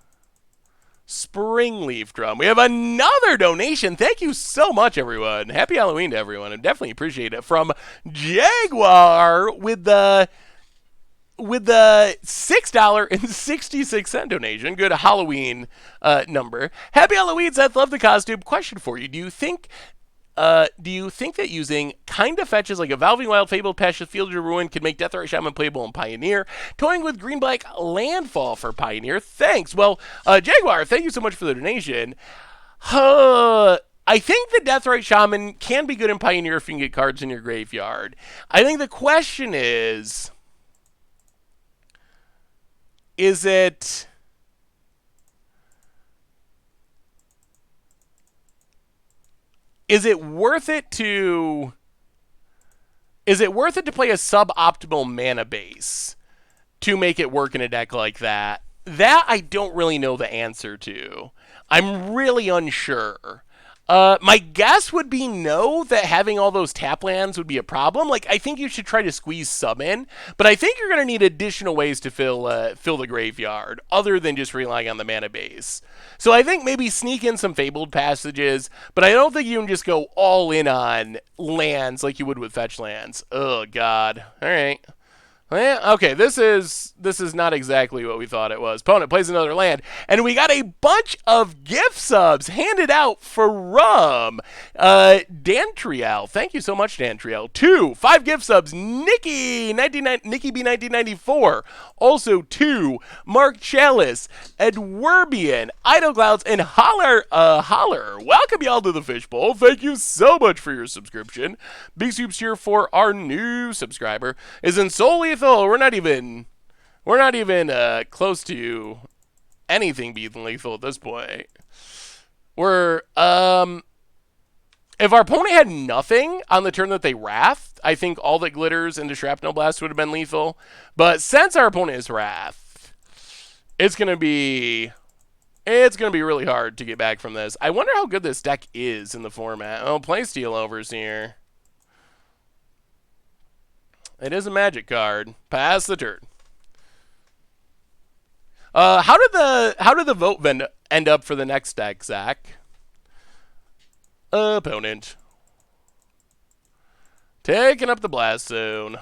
Springleaf Drum. We have another donation. Thank you so much, everyone. Happy Halloween to everyone. I definitely appreciate it. From Jaguar with the $6.66 donation. Good Halloween number. Happy Halloween, Seth. Love the costume. Question for you. Do you think that using kind of fetches like a Valving Wild, Fabled Passion, Field of Ruin can make Deathrite Shaman playable in Pioneer? Toying with green-black Landfall for Pioneer. Thanks. Well, Jaguar, thank you so much for the donation. I think the Deathrite Shaman can be good in Pioneer if you can get cards in your graveyard. I think the question is it... Is it worth it to play a suboptimal mana base to make it work in a deck like that? That I don't really know the answer to. I'm really unsure. My guess would be no, that having all those tap lands would be a problem. Like, I think you should try to squeeze some in, but I think you're going to need additional ways to fill the graveyard other than just relying on the mana base. So I think maybe sneak in some Fabled Passages, but I don't think you can just go all in on lands like you would with fetch lands. Oh, God. All right. Yeah, okay, this is not exactly what we thought it was. Opponent plays another land, and we got a bunch of gift subs handed out from Dantriel. Thank you so much, Dantriel. 5 gift subs. Nikki B1994. Also 2. Mark Chalice, Edwerbian, Idle Clouds, and Holler. Welcome y'all to the Fishbowl. Thank you so much for your subscription. Big soups here for our new subscriber. Is in Soul Lethal. We're not even close to anything being lethal at this point. We're if our opponent had nothing on the turn that they wrathed, I think All That Glitters into Shrapnel Blast would have been lethal. But since our opponent is wrathed, it's gonna be really hard to get back from this. I wonder how good this deck is in the format. Oh, play Steel Overs here. It is a magic card. Pass the turn. How did the vote end up for the next deck, Zach? Opponent. Taking up the Blast Zone.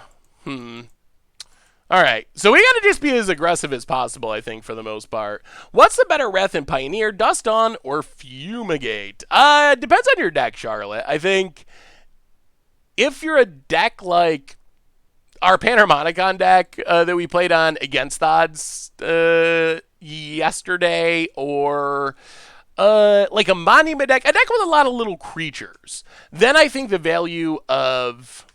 Alright, so we gotta just be as aggressive as possible, I think, for the most part. What's the better Wrath in Pioneer, Dust On, or Fumigate? Depends on your deck, Charlotte. I think if you're a deck like our Panharmonicon deck that we played on Against Odds yesterday, or like a Monument deck, a deck with a lot of little creatures, then I think the value of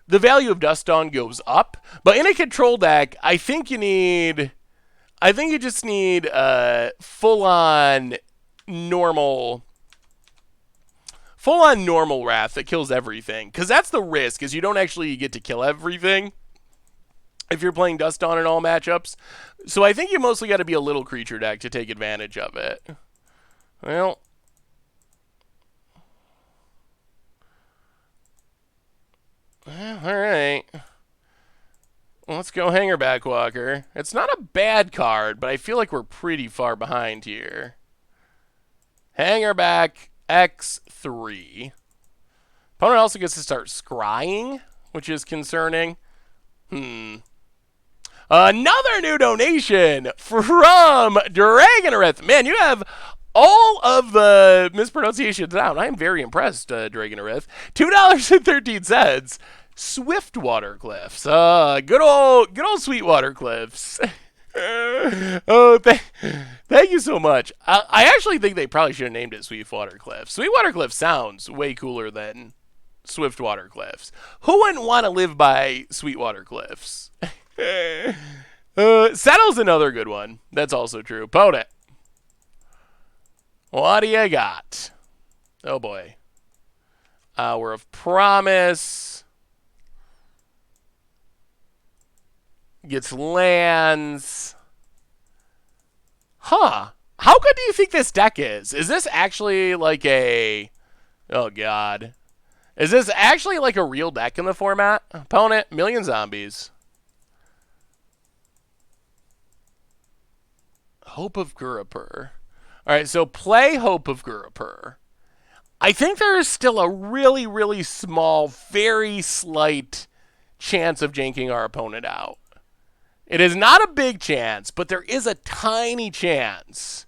Dust Dawn goes up. But in a control deck, I think you just need full-on normal Wrath that kills everything. Because that's the risk, is you don't actually get to kill everything if you're playing Dust Dawn in all matchups. So I think you mostly got to be a little creature deck to take advantage of it. Well, alright. Let's go Hangerback Walker. It's not a bad card, but I feel like we're pretty far behind here. Hangerback X3. Opponent also gets to start scrying, which is concerning. Another new donation from Dragonarith. Man, you have all of the mispronunciations down. I am very impressed, Dragonarith. $2.13. Swiftwater Cliffs. Good old Sweetwater Cliffs. Oh, thank you so much. I actually think they probably should have named it Sweetwater Cliffs. Sweetwater Cliffs sounds way cooler than Swiftwater Cliffs. Who wouldn't want to live by Sweetwater Cliffs? Settle's another good one. That's also true. Opponent. What do you got? Oh, boy. Hour of Promise. Gets lands. Huh. How good do you think this deck is? Is this actually like a... Oh, God. Is this actually like a real deck in the format? Opponent, million zombies. Hope of Gurapur. All right, so play Hope of Gurapur. I think there is still a really, really small, very slight chance of janking our opponent out. It is not a big chance, but there is a tiny chance.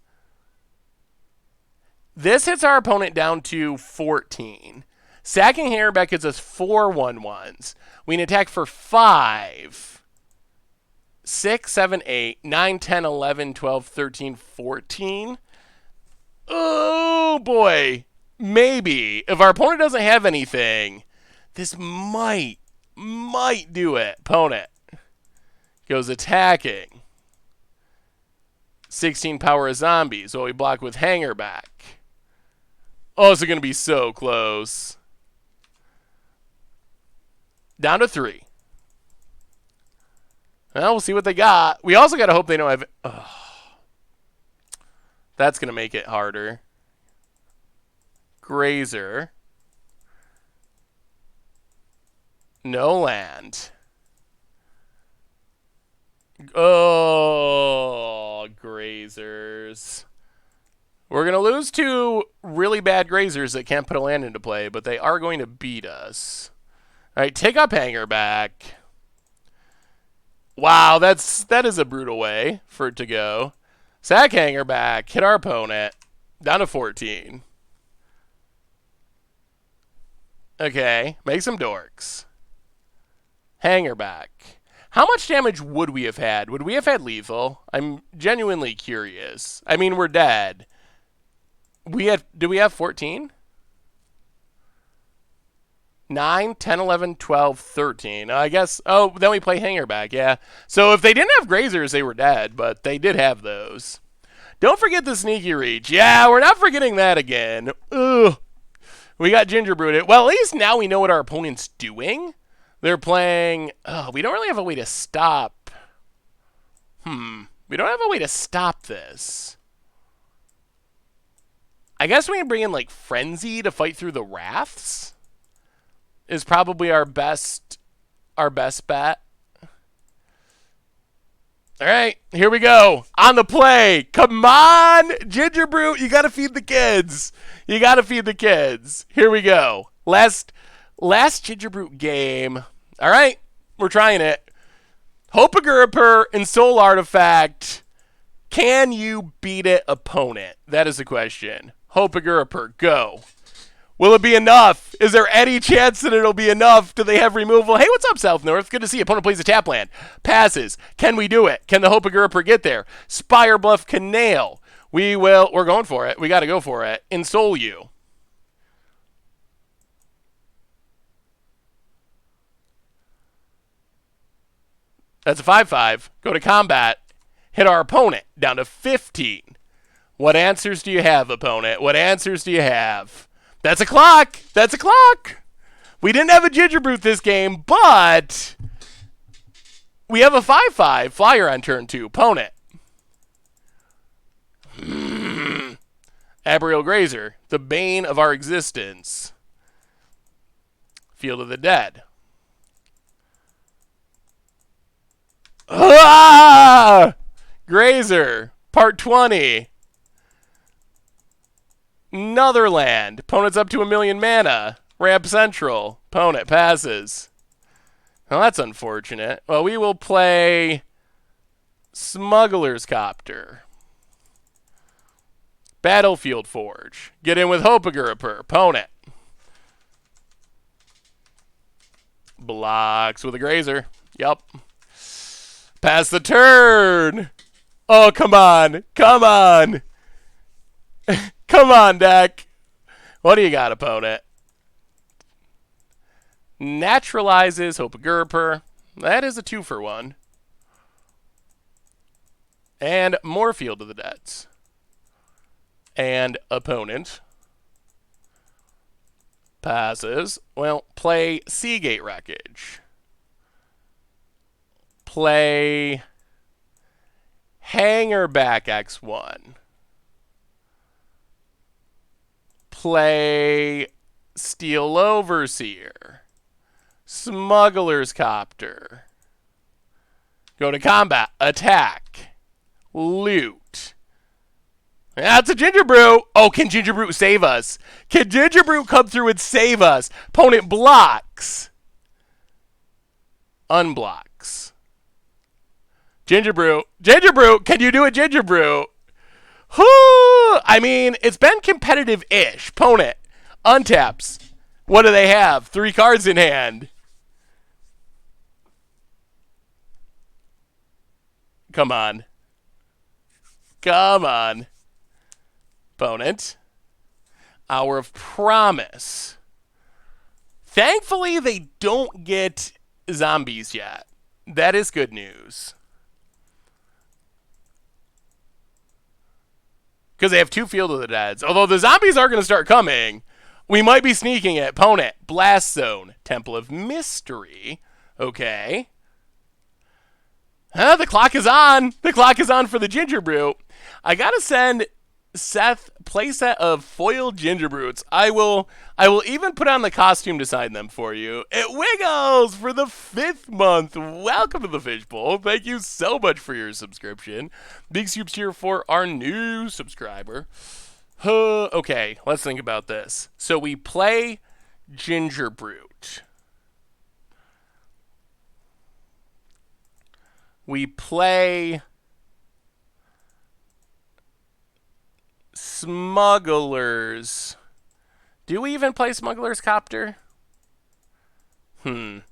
This hits our opponent down to 14. Sacking Hammerback gives us 4 1/1s. We can attack for 5. 6, 7, 8, 9, 10, 11, 12, 13, 14. Oh, boy. Maybe. If our opponent doesn't have anything, this might do it. Opponent goes attacking. 16 power of zombies. So we block with Hangerback. Oh, it's going to be so close. Down to 3. Well, we'll see what they got. We also got to hope they don't have... Oh. That's going to make it harder. Grazer. No land. Oh, Grazers. We're going to lose 2 really bad Grazers that can't put a land into play, but they are going to beat us. All right, take up Hangerback. Wow, that is a brutal way for it to go. Sack Hangerback, hit our opponent, down to 14. Okay, make some dorks. Hangerback. How much damage would we have had? Would we have had lethal? I'm genuinely curious. I mean, we're dead. Do we have 14? 9, 10, 11, 12, 13. I guess, oh, then we play Hangerback, yeah. So if they didn't have Grazers, they were dead, but they did have those. Don't forget the Sneaky Reach. Yeah, we're not forgetting that again. Ugh. We got Gingerbrute. Well, at least now we know what our opponent's doing. They're playing, we don't really have a way to stop. We don't have a way to stop this. I guess we can bring in, like, Frenzy to fight through the Wraths. Is probably our best bet. All right, here we go. On the play. Come on, Gingerbrute. You got to feed the kids. You got to feed the kids. Here we go. Last Gingerbrute game. All right, we're trying it. Hope of Gurapur and Soul Artifact. Can you beat it, opponent? That is the question. Hope of Gurapur, go. Will it be enough? Is there any chance that it'll be enough? Do they have removal? Hey, what's up, South North? Good to see you. Opponent plays a tap land. Passes. Can we do it? Can the Hope of Gurapur get there? Spire Bluff can nail. We're going for it. We got to go for it. Ensoul you. That's a 5/5. Go to combat. Hit our opponent down to 15. What answers do you have, opponent? What answers do you have? That's a clock. That's a clock. We didn't have a Gingerbrute this game, but we have a 5/5 flyer on turn 2. Opponent. Arboreal Grazer, the bane of our existence. Field of the Dead. Ah! Grazer, part 20. Another land. Opponent's up to 1,000,000 mana. Ramp Central. Opponent passes. Well, that's unfortunate. Well, we will play Smuggler's Copter. Battlefield Forge. Get in with Hope of Gurapur. Opponent. Blocks with a Grazer. Yup. Pass the turn. Oh, come on. Come on. Come on, deck. What do you got, opponent? Naturalizes Hope of Gurapur. That is a 2-for-1. And more Field of the Deads. And opponent passes. Well, play Seagate Wreckage. Play Hangerback X1. Play Steel Overseer. Smuggler's Copter. Go to combat. Attack. Loot. That's a Gingerbrute. Oh, can Gingerbrute save us? Can Gingerbrute come through and save us? Opponent blocks. Unblocks. Gingerbrute. Gingerbrute, can you do a Gingerbrute? I mean, it's been competitive-ish. Opponent untaps. What do they have? 3 cards in hand. Come on. Come on. Opponent. Hour of Promise. Thankfully, they don't get zombies yet. That is good news. Because they have 2 Field of the Deads. Although the zombies are going to start coming. We might be sneaking it. Opponent. Blast Zone. Temple of Mystery. Okay. The clock is on. The clock is on for the Gingerbrute. I got to send Seth playset of foiled Gingerbrutes. I will even put on the costume to sign them for you. It Wiggles for the 5th month. Welcome to the Fishbowl. Thank you so much for your subscription. Big soups here for our new subscriber. Okay, let's think about this. So we play Gingerbrute. We play Smugglers. Do we even play Smuggler's Copter? I don't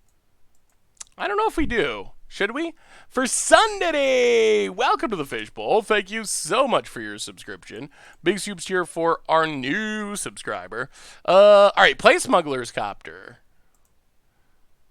know if we do. Should we? For Sunday, welcome to the Fishbowl. Thank you so much for your subscription. Big soups here for our new subscriber. All right, play Smuggler's Copter.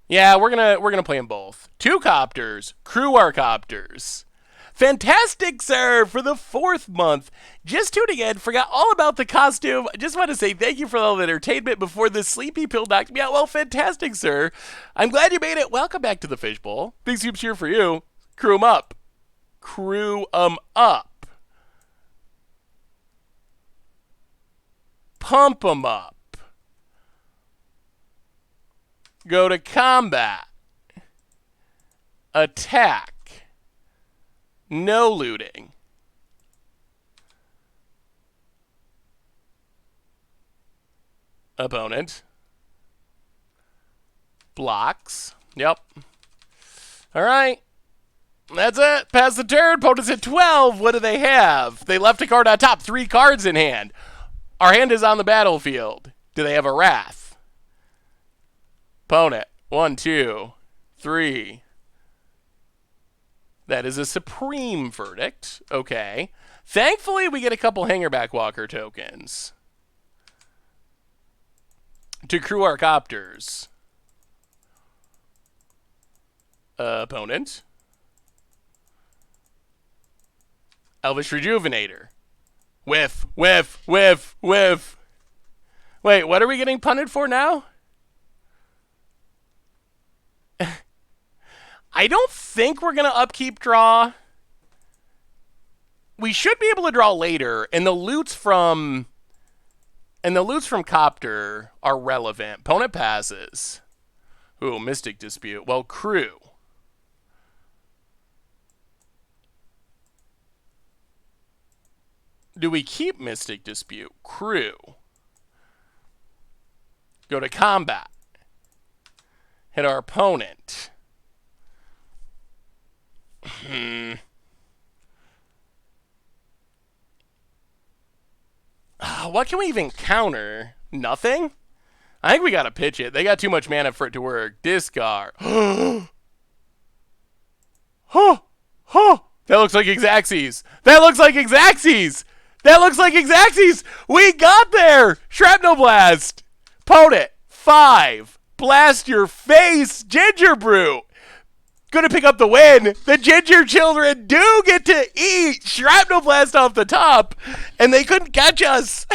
Yeah, we're gonna play them both. 2 copters, crew our copters. Fantastic, sir, for the 4th month. Just tuning in, forgot all about the costume. Just want to say thank you for all the entertainment before the sleepy pill knocked me out. Well, fantastic, sir. I'm glad you made it. Welcome back to the Fishbowl. Big soups here for you. Crew 'em up. Crew 'em up. Pump 'em up. Go to combat. Attack. No looting. Opponent. Blocks. Yep. All right. That's it. Pass the turn. Opponent's at 12. What do they have? They left a card on top. 3 cards in hand. Our hand is on the battlefield. Do they have a Wrath? Opponent. 1, 2, 3. That is a Supreme Verdict. Okay. Thankfully, we get a couple Hangerback Walker tokens to crew our copters. Opponent. Elvish Rejuvenator. Whiff, whiff, whiff, whiff. Wait, what are we getting punted for now? I don't think we're going to upkeep draw. We should be able to draw later, and the loots from Copter are relevant. Opponent passes. Ooh, Mystic Dispute. Well, crew. Do we keep Mystic Dispute? Crew. Go to combat. Hit our opponent. What can we even counter? Nothing? I think we gotta pitch it. They got too much mana for it to work. Discard. That looks like Xaxes. That looks like Xaxes. That looks like Xaxes. We got there. Shrapnel Blast. Opponent. 5. Blast your face. Gingerbrute. Gonna pick up the win. The Ginger children do get to eat Shrapnel Blast off the top, and they couldn't catch us.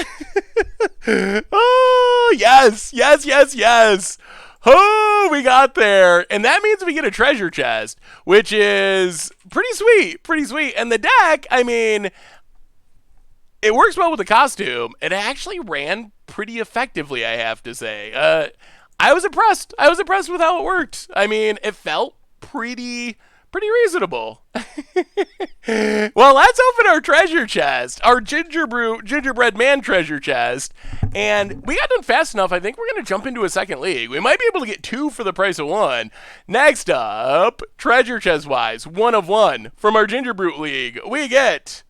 Oh, yes, yes, yes, yes. Oh, we got there. And that means we get a treasure chest, which is pretty sweet, pretty sweet. And the deck, I mean, it works well with the costume. It actually ran pretty effectively, I have to say. I was impressed. I was impressed with how it worked. I mean, it felt pretty reasonable. Well, let's open our treasure chest, our gingerbread man treasure chest, and we got done fast enough. I think we're going to jump into a second league. We might be able to get 2 for the price of 1. Next up, treasure chest wise, 1 of 1 from our Gingerbrute league. We get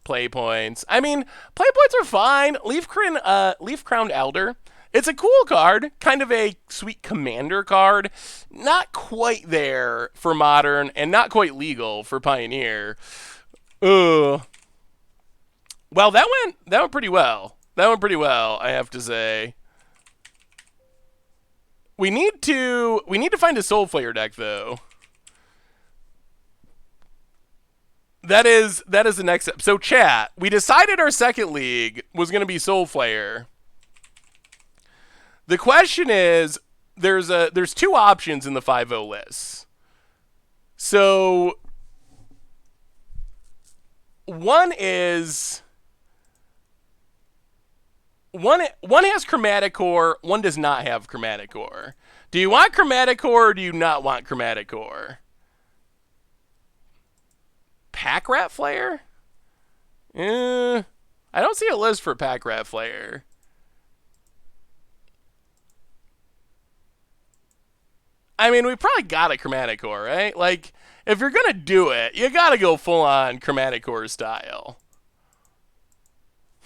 play points. I mean, play points are fine. Leaf Crowned Elder. It's a cool card, kind of a sweet commander card. Not quite there for Modern, and not quite legal for Pioneer. Well, that went pretty well. That went pretty well, I have to say. We need to find a Soulflayer deck, though. That is the next step. So, chat, we decided our second league was going to be Soulflayer. The question is, there's 2 options in the 5-0 list. So one has Chromatic Core, one does not have Chromatic Core. Do you want Chromatic Core or do you not want Chromatic Core? Pack Rat Flare? I don't see a list for Pack Rat Flare. I mean, we probably got a Chromatic Core, right? Like, if you're going to do it, you got to go full-on Chromatic Core style.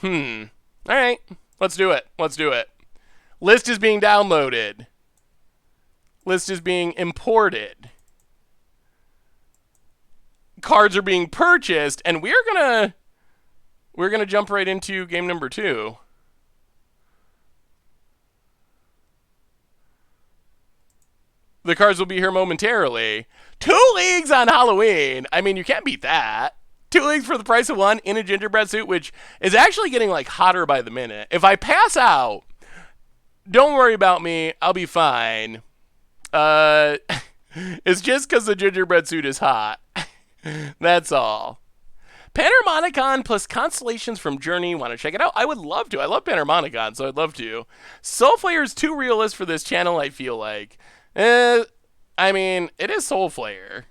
All right. Let's do it. Let's do it. List is being downloaded. List is being imported. Cards are being purchased, and we're gonna jump right into game number 2. The cards will be here momentarily. 2 leagues on Halloween. I mean, you can't beat that. 2 leagues for the price of 1 in a gingerbread suit, which is actually getting like hotter by the minute. If I pass out, don't worry about me. I'll be fine. It's just because the gingerbread suit is hot. That's all. Panharmonicon plus Constellations from Journey. Want to check it out? I would love to. I love Panharmonicon, so I'd love to. Soulflayer is too realist for this channel, I feel like. I mean, it is Soulflayer.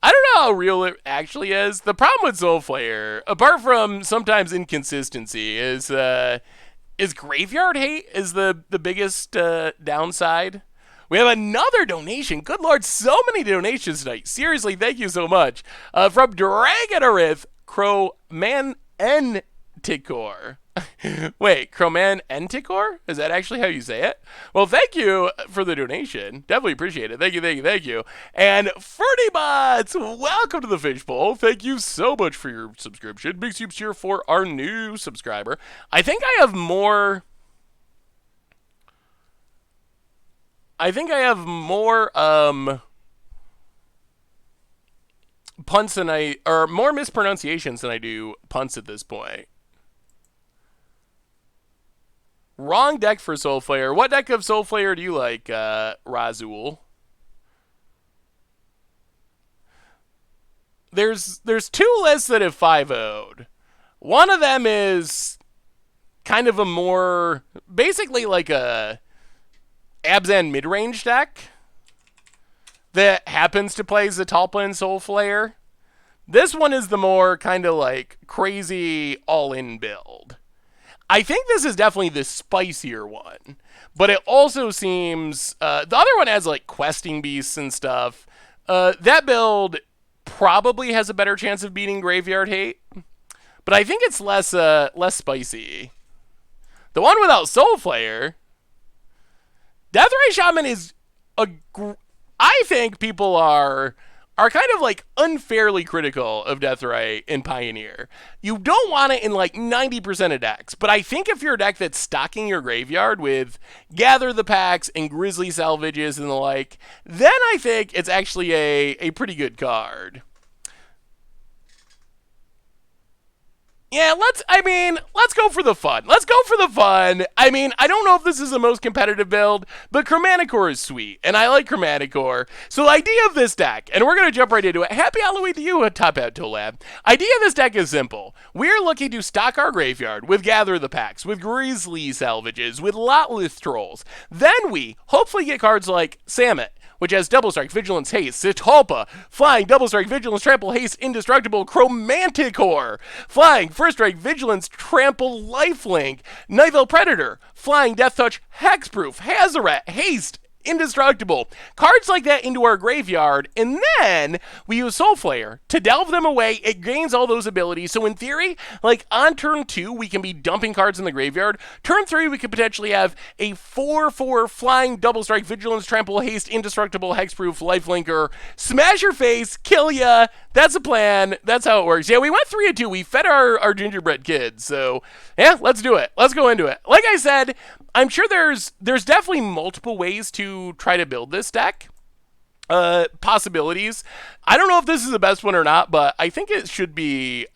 I don't know how real it actually is. The problem with Soulflayer, apart from sometimes inconsistency, is graveyard hate is the biggest downside. We have another donation. Good Lord, so many donations tonight. Seriously, thank you so much. From Dragonarith Cromanenticor. Wait, Cromanenticor? Is that actually how you say it? Well, thank you for the donation. Definitely appreciate it. Thank you, thank you, thank you. And Ferdybots, welcome to the Fishbowl. Thank you so much for your subscription. Big soups here for our new subscriber. I think I have more punts than more mispronunciations than I do punts at this point. Wrong deck for Soulflayer. What deck of Soulflayer do you like, Razul? There's 2 lists that have 5-0'd. One of them is kind of a more, basically like a Abzan mid-range deck that happens to play Zatalpa and Soulflayer. This one is the more kind of like crazy all-in build. I think this is definitely the spicier one, but it also seems, the other one has like questing beasts and stuff. That build probably has a better chance of beating Graveyard Hate, but I think it's less spicy. The one without Soulflayer, Deathray Shaman is I think people are are kind of like unfairly critical of Deathrite in Pioneer. You don't want it in like 90% of decks, but I think if you're a deck that's stocking your graveyard with Gather the Packs and Grizzly Salvages and the like, then I think it's actually a pretty good card. Yeah, let's go for the fun. Let's go for the fun. I mean, I don't know if this is the most competitive build, but Chromaticore is sweet, and I like Chromaticore. So the idea of this deck, and we're going to jump right into it. Happy Halloween to you, Top Hat Tolab. Idea of this deck is simple. We're looking to stock our graveyard with Gather the Packs, with Grizzly Salvages, with Lotleth Trolls. Then we hopefully get cards like Samet, which has Double Strike, Vigilance, Haste, Sitalpa, Flying, Double Strike, Vigilance, Trample, Haste, Indestructible, Chromanticore, Flying, First Strike, Vigilance, Trample, Lifelink, Nightveil Predator, Flying, Death Touch, Hexproof, Hazoret, Haste, Indestructible. Cards like that into our graveyard, and then we use Soulflayer to delve them away. It gains all those abilities, so in theory, like on turn 2, we can be dumping cards in the graveyard. Turn 3, we could potentially have a 4/4 Flying, Double Strike, Vigilance, Trample, Haste, Indestructible, Hexproof, Lifelinker, smash your face, kill ya. That's the plan. That's how it works. Yeah, we went 3-2. We fed our gingerbread kids, so yeah, let's do it. Let's go into it. Like I said, I'm sure there's definitely multiple ways to try to build this deck. Possibilities. I don't know if this is the best one or not, but I think it should be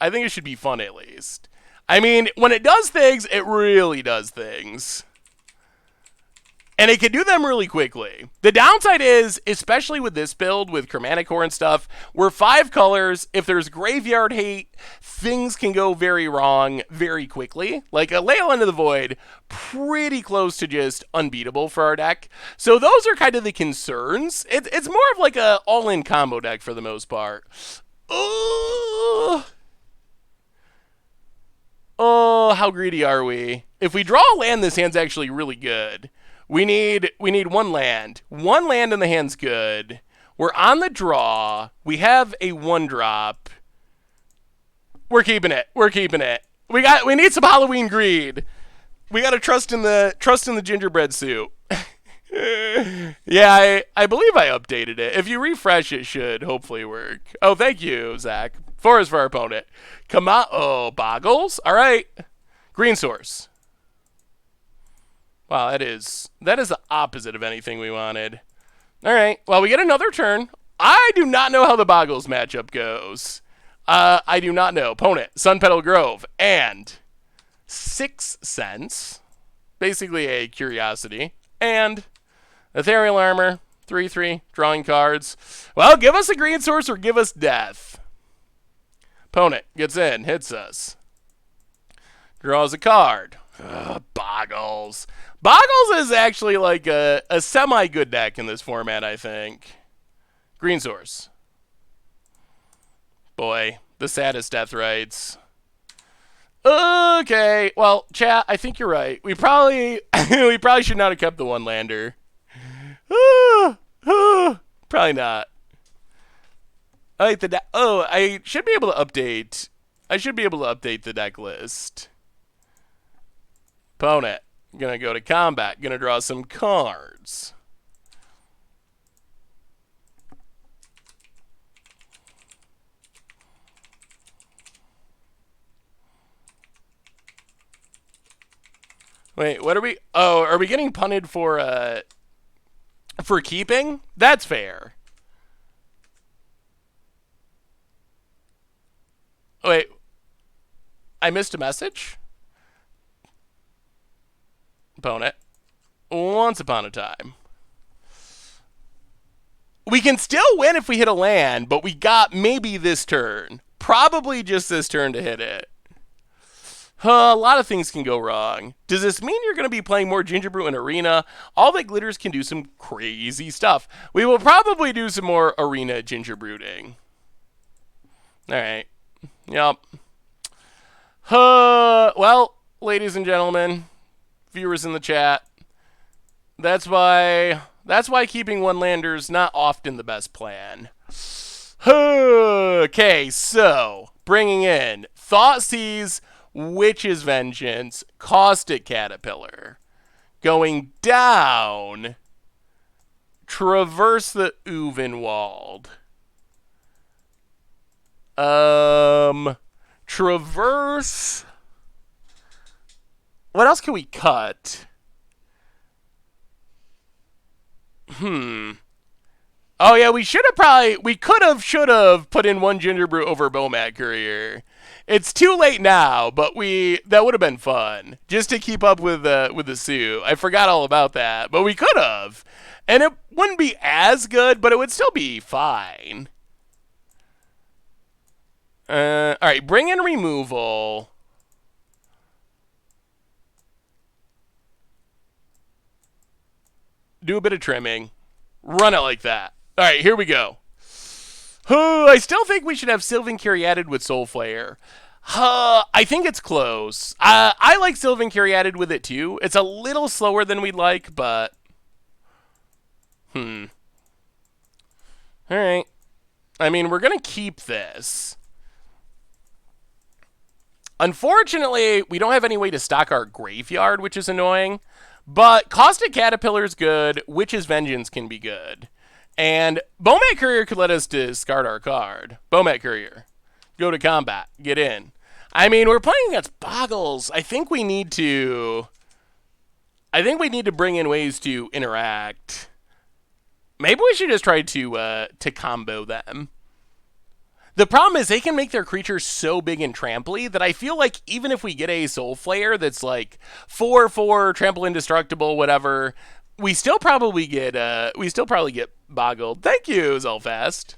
fun at least. I mean, when it does things, it really does things. And it can do them really quickly. The downside is, especially with this build, with Chromaticore and stuff, we're 5 colors. If there's graveyard hate, things can go very wrong very quickly. Like a Leyline into the Void, pretty close to just unbeatable for our deck. So those are kind of the concerns. It's more of like a all-in combo deck for the most part. Oh, how greedy are we? If we draw a land, this hand's actually really good. We need 1 land. 1 land in the hand's good. We're on the draw. We have a 1-drop. We're keeping it. We're keeping it. We need some Halloween greed. We got to trust in the gingerbread suit. Yeah, I believe I updated it. If you refresh, it should hopefully work. Oh, thank you, Zach. 4 is for our opponent. Come on. Oh, Boggles. All right. Green source. Wow, that is the opposite of anything we wanted. All right, well, we get another turn. I do not know how the Boggles matchup goes. I do not know. Opponent, Sunpetal Grove, and 6 cents. Basically a curiosity. And Ethereal Armor, 3/3, drawing cards. Well, give us a green source or give us death. Opponent gets in, hits us. Draws a card. Boggles. Boggles is actually like a semi-good deck in this format, I think. Green source. Boy, the saddest death rights. Okay, well, chat, I think you're right. We probably should not have kept the 1-lander. Probably not. I like the deck. Oh, I should be able to update. I should be able to update the deck list. Opponent. Gonna go to combat. Gonna draw some cards. Wait, what are we? Oh, are we getting punted for keeping? That's fair. Wait, I missed a message? Opponent. Once upon a time. We can still win if we hit a land, but we got maybe this turn. Probably just this turn to hit it. A lot of things can go wrong. Does this mean you're going to be playing more Gingerbrute in Arena? All That Glitters can do some crazy stuff. We will probably do some more Arena Gingerbruting. Alright. Yep. Well, ladies and gentlemen, viewers in the chat, that's why keeping 1-lander's not often the best plan. Okay, so bringing in Thoughtseiz's Witch's Vengeance, Caustic Caterpillar, going down, Traverse the Uvenwald, Traverse. What else can we cut? Oh yeah, we could have, should have put in one Gingerbrute over Bomat Courier. It's too late now, but that would have been fun just to keep up with the suit. I forgot all about that, but we could have, and it wouldn't be as good, but it would still be fine. All right, bring in removal. Do a bit of trimming. Run it like that. All right, here we go. I still think we should have Sylvan Caryatid with Soulflayer. I think it's close. I like Sylvan Caryatid with it too. It's a little slower than we'd like, but... All right. I mean, we're going to keep this. Unfortunately, we don't have any way to stock our graveyard, which is annoying. But Caustic Caterpillar's good. Witch's Vengeance can be good. And Bomat Courier could let us discard our card. Bomat Courier. Go to combat. Get in. I mean, we're playing against Boggles. I think we need to bring in ways to interact. Maybe we should just try to combo them. The problem is they can make their creatures so big and tramply that I feel like even if we get a Soulflayer that's like 4/4, trample indestructible, whatever, we still probably get boggled. Thank you, Zelfast.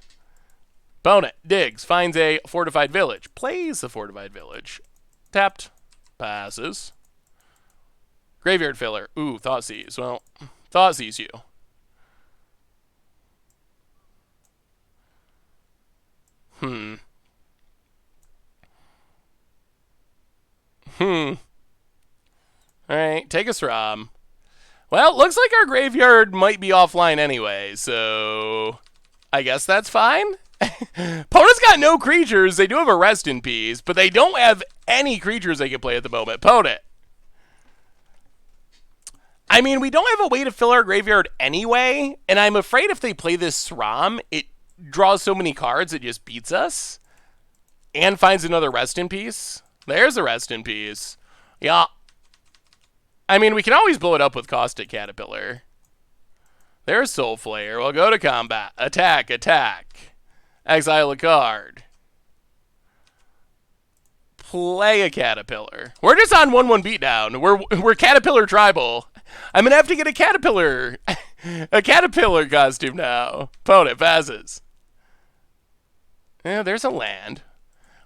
Opponent digs, finds a fortified village, plays the fortified village, tapped, passes. Graveyard filler. Ooh, Thoughtseize. Well, Thoughtseize you. Alright, take a Throm. Well, looks like our graveyard might be offline anyway, so I guess that's fine. Opponent's got no creatures. They do have a Rest in Peace, but they don't have any creatures they can play at the moment. Opponent. I mean, we don't have a way to fill our graveyard anyway, and I'm afraid if they play this Throm, it draws so many cards it just beats us. And finds another Rest in Peace. There's a Rest in Peace. Yeah. I mean, we can always blow it up with Caustic Caterpillar. There's Soulflayer. We'll go to combat. Attack, attack. Exile a card. Play a Caterpillar. We're just on 1/1 beatdown. We're Caterpillar tribal. I'm gonna have to get a Caterpillar costume now. Opponent passes. Yeah, there's a land.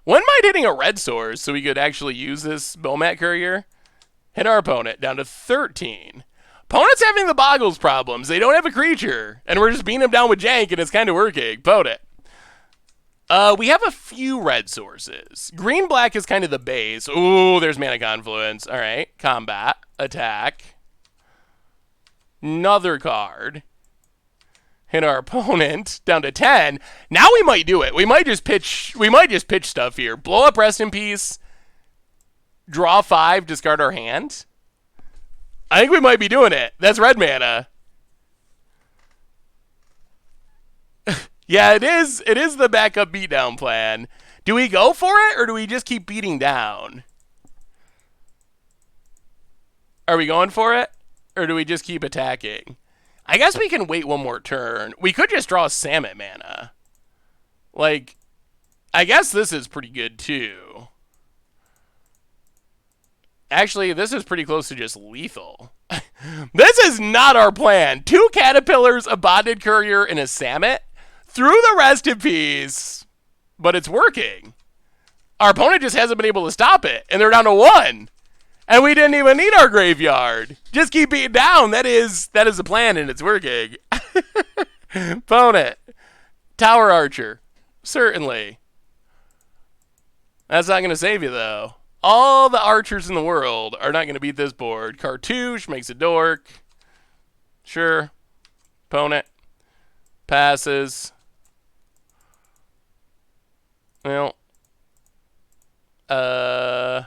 Wouldn't mind hitting a red source so we could actually use this Bomat Courier. Hit our opponent down to 13. Opponent's having the Boggles problems. They don't have a creature, and we're just beating them down with jank, and it's kind of working. Opponent. We have a few red sources. Green-black is kind of the base. Ooh, there's Mana Confluence. All right, combat, attack. Another card. Hit our opponent down to 10. Now we might do it. We might just pitch stuff here. Blow up Rest in Peace. Draw 5, discard our hand. I think we might be doing it. That's red mana. Yeah, it is. It is the backup beatdown plan. Do we go for it, or do we just keep beating down? Are we going for it, or do we just keep attacking? I guess we can wait one more turn. We could just draw Salmon mana. Like, I guess this is pretty good too. Actually, this is pretty close to just lethal. This is not our plan. 2 Caterpillars, a Bonded Courier, and a Samet through the Rest in Peace. But it's working. Our opponent just hasn't been able to stop it, and they're down to 1. And we didn't even need our graveyard. Just keep beating down. That is the plan, and it's working. Opponent. Tower Archer. Certainly. That's not going to save you, though. All the archers in the world are not going to beat this board. Cartouche makes a dork. Sure. Opponent. Passes. Well. I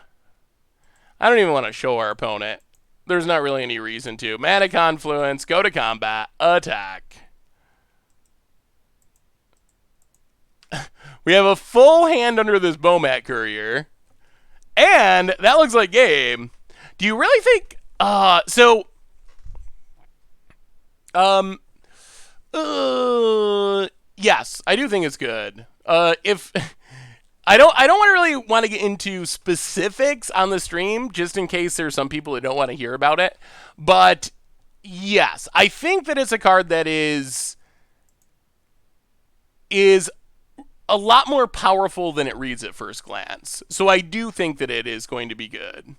don't even want to show our opponent. There's not really any reason to. Mana Confluence. Go to combat. Attack. We have a full hand under this Bomat Courier. And that looks like game. Do you really think... yes, I do think it's good. If... I don't really want to get into specifics on the stream, just in case there's some people that don't want to hear about it. But yes, I think that it's a card that is a lot more powerful than it reads at first glance. So I do think that it is going to be good.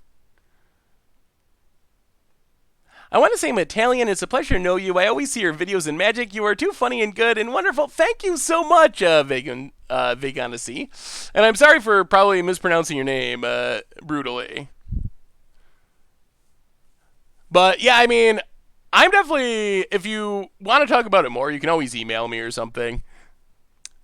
I want to say I'm Italian. It's a pleasure to know you. I always see your videos in Magic. You are too funny and good and wonderful. Thank you so much, Veganesy. And I'm sorry for probably mispronouncing your name brutally. But yeah, I mean, I'm definitely, if you want to talk about it more, you can always email me or something.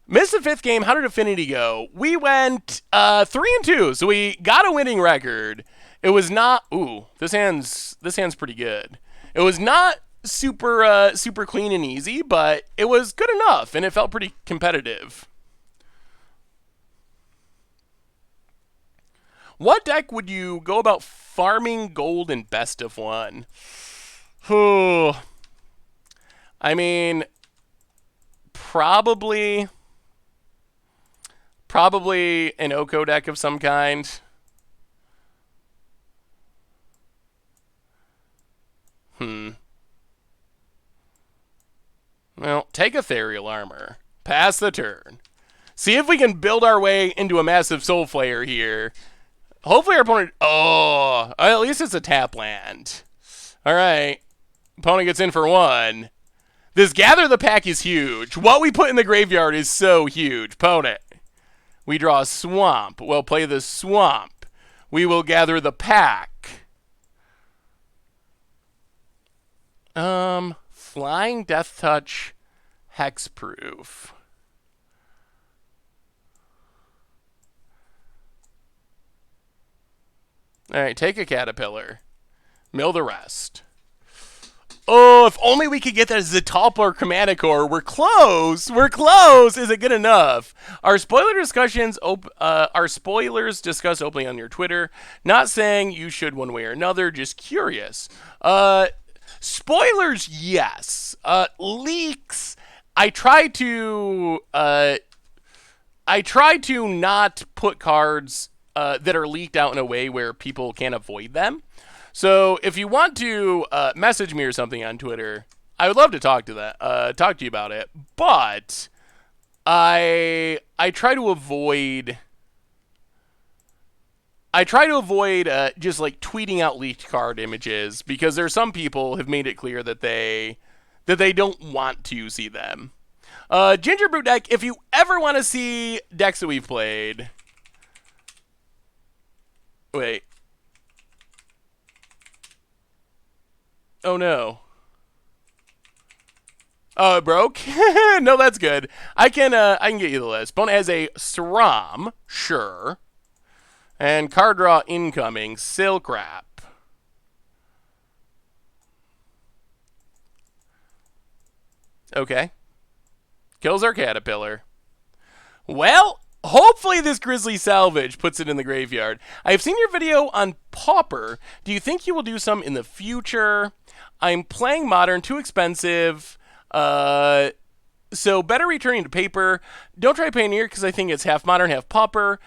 Missed the 5th game. How did Affinity go? We went 3-2, so we got a winning record. It was not... Ooh, this hand's pretty good. It was not super clean and easy, but it was good enough, and it felt pretty competitive. What deck would you go about farming gold in best of 1? I mean, probably an Oko deck of some kind. Well, take Ethereal Armor. Pass the turn. See if we can build our way into a massive Soulflayer here. Hopefully our opponent... Oh, at least it's a tap land. All right. Opponent gets in for 1. This Gather the Pack is huge. What we put in the graveyard is so huge. Opponent. We draw a Swamp. We'll play the Swamp. We will gather the pack. Flying Death Touch, Hexproof. Alright, take a Caterpillar. Mill the rest. Oh, if only we could get that Zetalpa or Chromatic Ore. We're close. We're close. Is it good enough? Our spoilers discussed openly on your Twitter. Not saying you should one way or another. Just curious. Spoilers, yes. Leaks. I try to not put cards that are leaked out in a way where people can't avoid them. So if you want to message me or something on Twitter, I would love to talk to you about it. But I try to avoid just like tweeting out leaked card images, because there's some people have made it clear that they don't want to see them. Gingerbrute deck, if you ever want to see decks that we've played. Wait. Oh no. Oh, it broke? No, that's good. I can get you the list. Opponent has a Sram, sure. And card draw incoming, Silk Wrap. Okay. Kills our Caterpillar. Well, hopefully this Grizzly Salvage puts it in the graveyard. I've seen your video on Pauper. Do you think you will do some in the future? I'm playing Modern, too expensive. So better returning to paper. Don't try Pioneer because I think it's half Modern, half Pauper.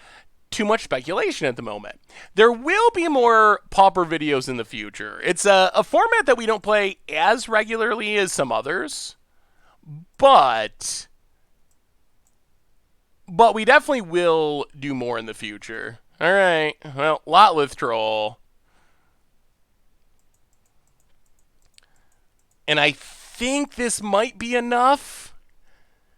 Too much speculation at the moment. There will be more Pauper videos in the future. It's a format that we don't play as regularly as some others, but we definitely will do more in the future. All right. Well, Lotlith Troll. And I think this might be enough.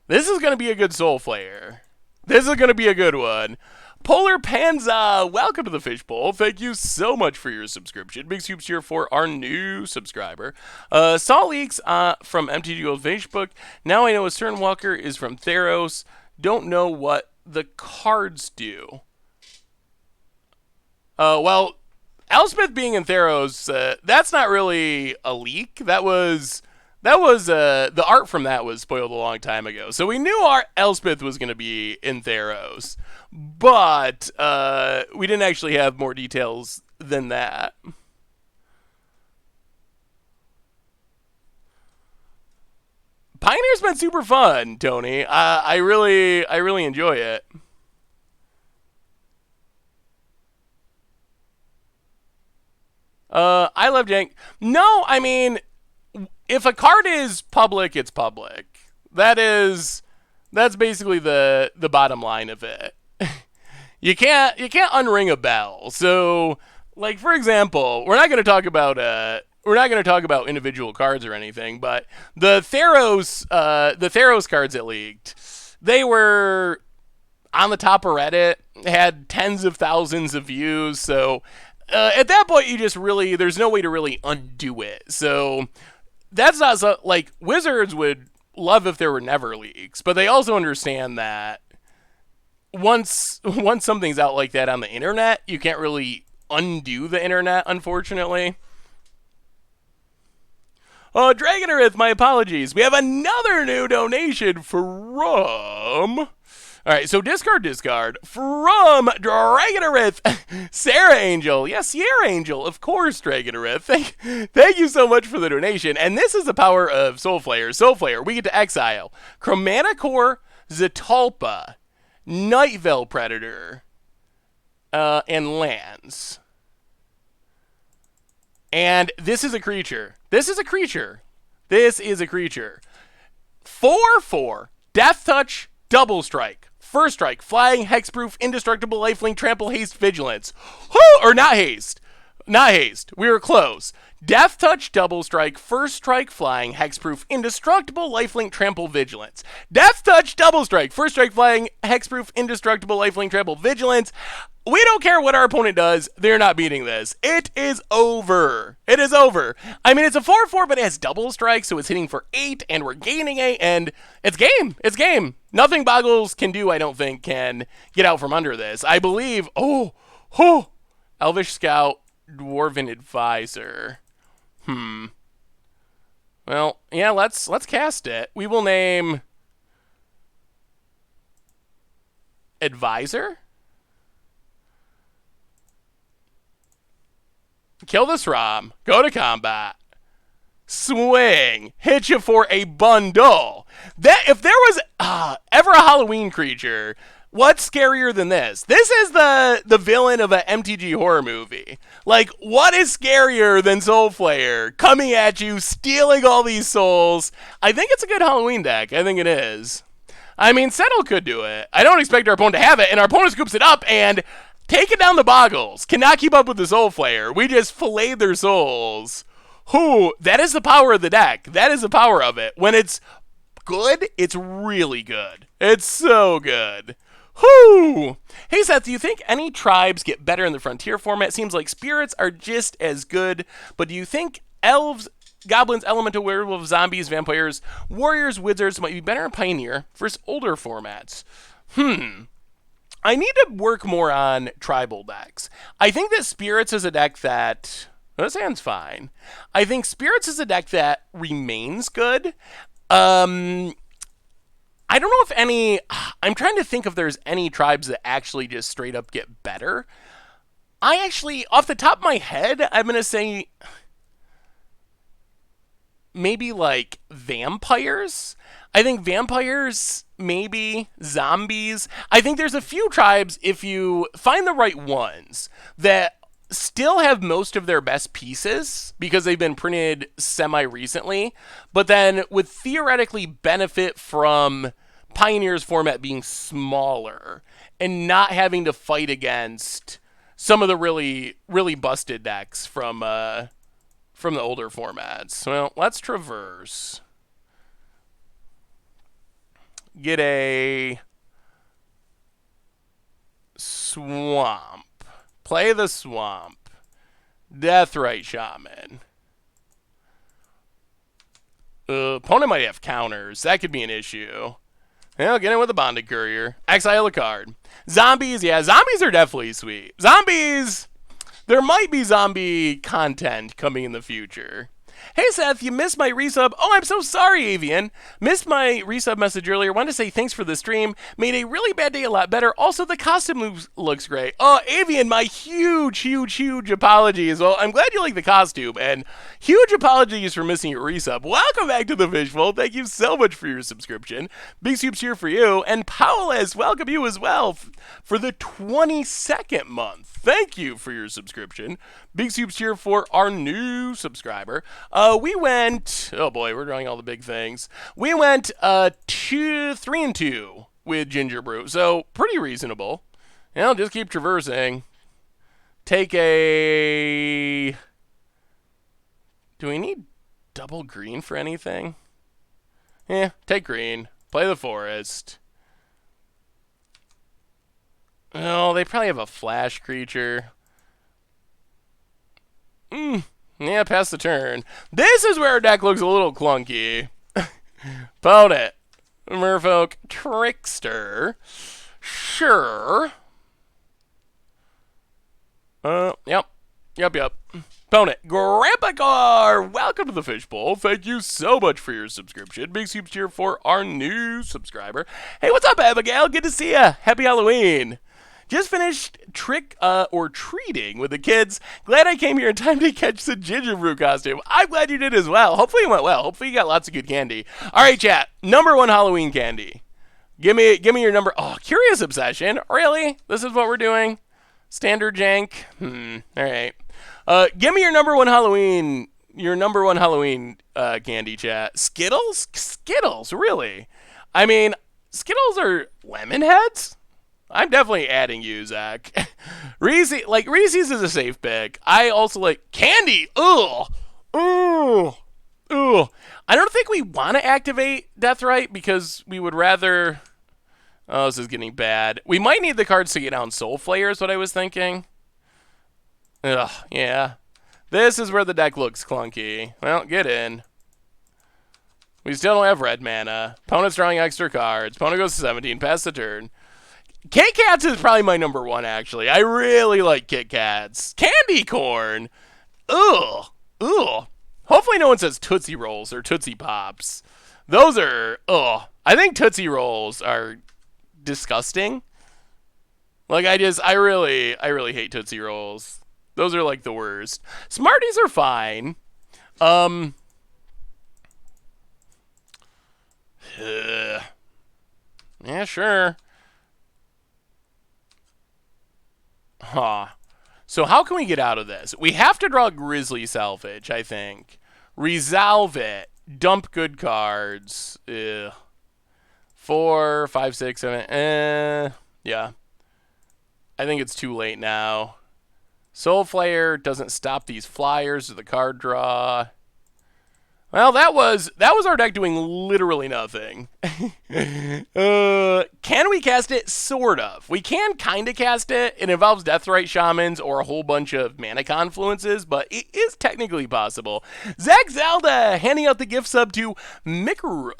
This is going to be a good Soulflayer. This is going to be a good one. Polar Panza, welcome to the Fishbowl. Thank you so much for your subscription. Big soups here for our new subscriber. Saw leaks from MTGGoldfish book. Now I know a certain Walker is from Theros. Don't know what the cards do. Well, Elspeth being in Theros, that's not really a leak. That was that was the art from that was spoiled a long time ago. So we knew our Elspeth was going to be in Theros, but we didn't actually have more details than that. Pioneer's been super fun, Tony. I really enjoy it. I love Jank. No, I mean, if a card is public, it's public. That's basically the bottom line of it. You can't unring a bell. So, like for example, we're not going to talk about individual cards or anything, but the Theros cards that leaked, they were on the top of Reddit, had tens of thousands of views. So at that point, there's no way to really undo it. So that's not so, like Wizards would love if there were never leaks, but they also understand that once something's out like that on the internet, you can't really undo the internet, unfortunately. Oh, Dragonarith, my apologies. We have another new donation from... All right, so discard from Dragonarith, Sarah Angel. Yes, Sierra Angel, of course, Dragonarith. Thank you so much for the donation. And this is the power of Soulflayer. Soulflayer, we get to exile Chromatic Zetalpa, Night Veil Predator, and lands. And this is a creature. 4/4, Death Touch, Double Strike. First strike, flying, hexproof, indestructible, lifelink, trample, haste, vigilance. Whoo! Or not haste. Not haste. We were close. Death Touch, Double Strike, First Strike, Flying, Hexproof, Indestructible, Lifelink, Trample, Vigilance. Death Touch, Double Strike, First Strike, Flying, Hexproof, Indestructible, Lifelink, Trample, Vigilance. We don't care what our opponent does. They're not beating this. It is over. It is over. I mean, it's a 4/4, but it has Double Strike, so it's hitting for 8, and we're gaining 8, and it's game. It's game. Nothing Boggles can do, I don't think, can get out from under this. I believe, Elvish Scout, Dwarven Advisor. Well, yeah, let's cast it. We will name Advisor. Kill this Rom. Go to combat. Swing. Hit you for a bundle. That if there was ever a Halloween creature, what's scarier than this? This is the villain of an MTG horror movie. Like, what is scarier than Soulflayer coming at you, stealing all these souls? I think it's a good Halloween deck. I think it is. I mean, Settle could do it. I don't expect our opponent to have it, and our opponent scoops it up and taking down the Boggles. Cannot keep up with the Soulflayer. We just filleted their souls. That is the power of the deck. That is the power of it. When it's good, it's really good. It's so good. Hey, Seth, do you think any tribes get better in the Frontier format? Seems like spirits are just as good, but do you think elves, goblins, elemental, werewolves, zombies, vampires, warriors, wizards might be better in Pioneer versus older formats? I need to work more on tribal decks. I think that Spirits is a deck that... This hand's fine. I think Spirits is a deck that remains good. I don't know if any... I'm trying to think if there's any tribes that actually just straight up get better. I actually, off the top of my head, I'm going to say... maybe like vampires. I think vampires, maybe zombies. I think there's a few tribes, if you find the right ones, that still have most of their best pieces because they've been printed semi-recently, but then would theoretically benefit from Pioneer's format being smaller and not having to fight against some of the really, really busted decks from the older formats. Well, let's traverse. Get a swamp. Play the swamp. Deathrite Shaman. Opponent might have counters. That could be an issue. Yeah, get in with a Bonded Courier. Exile a card. Zombies, yeah, zombies are definitely sweet. Zombies... There might be zombie content coming in the future. Hey Seth, you missed my resub. Oh, I'm so sorry, Avian. Missed my resub message earlier. Wanted to say thanks for the stream. Made a really bad day a lot better. Also, the costume looks great. Oh, Avian, my huge apologies. Well, I'm glad you like the costume, and huge apologies for missing your resub. Welcome back to the Fishbowl. Thank you so much for your subscription. Big soups here for you. And Paolas, welcome you as well for the 22nd month. Thank you for your subscription. Big soups here for our new subscriber. We went, oh boy, we're drawing all the big things. We went 3-2 with Gingerbrute, so pretty reasonable. You know, just keep traversing. Take a, do we need double green for anything? Yeah, take green. Play the forest. Oh, they probably have a flash creature. Yeah, pass the turn. This is where our deck looks a little clunky. Opponent. Merfolk Trickster. Sure. Yep. Opponent. Grandpa Gar. Welcome to the Fishbowl. Thank you so much for your subscription. Big soups here for our new subscriber. Hey, what's up, Abigail? Good to see ya. Happy Halloween. Just finished treating with the kids. Glad I came here in time to catch the Gingerbrute costume. I'm glad you did as well. Hopefully it went well. Hopefully you got lots of good candy. All right, chat. #1 Halloween candy. Give me your number. Oh, Curious Obsession. Really? This is what we're doing? Standard jank? All right. Give me your #1 Halloween. Your #1 Halloween candy, chat. Skittles? Skittles, really? I mean, Skittles are lemon heads? I'm definitely adding you, Zach. Reese's is a safe pick. I also like candy. Ugh. I don't think we want to activate Deathrite because we would rather. Oh, this is getting bad. We might need the cards to get down Soulflayer is what I was thinking. Ugh, yeah. This is where the deck looks clunky. Well, get in. We still don't have red mana. Opponent's drawing extra cards. Opponent goes to 17. Pass the turn. Kit Kats is probably my #1, actually. I really like Kit Kats. Candy corn. Ugh. Hopefully no one says Tootsie Rolls or Tootsie Pops. Those are, I think Tootsie Rolls are disgusting. Like, I really hate Tootsie Rolls. Those are, like, the worst. Smarties are fine. Yeah, sure. So how can we get out of this? We have to draw Grizzly Salvage, I think. Resolve it. Dump good cards. 4, 5, 6, 7. Yeah. I think it's too late now. Soulflayer doesn't stop these flyers or the card draw. Well, that was our deck doing literally nothing. Can we cast it? Sort of. We can kind of cast it. It involves Deathrite Shamans or a whole bunch of mana confluences, but it is technically possible. Zach Zelda handing out the gift sub to Mictru.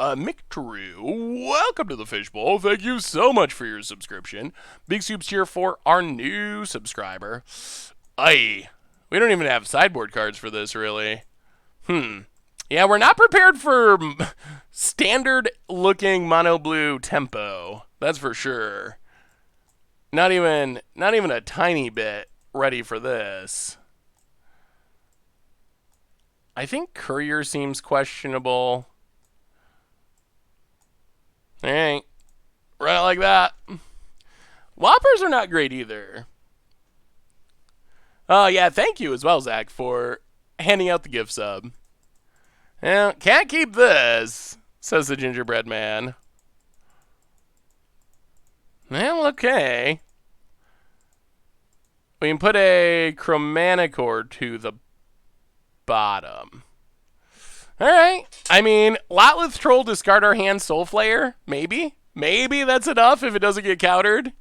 Welcome to the Fishbowl. Thank you so much for your subscription. Big soups here for our new subscriber. We don't even have sideboard cards for this, really. Yeah, we're not prepared for standard-looking mono blue tempo. That's for sure. Not even a tiny bit ready for this. I think Courier seems questionable. All right, right like that. Whoppers are not great either. Oh yeah, thank you as well, Zach, for handing out the gift sub. Yeah, can't keep this, says the gingerbread man. Well, okay. We can put a Chromanicor to the bottom. Alright. I mean, Lotleth Troll, discard our hand, Soulflayer? Maybe? Maybe that's enough if it doesn't get countered.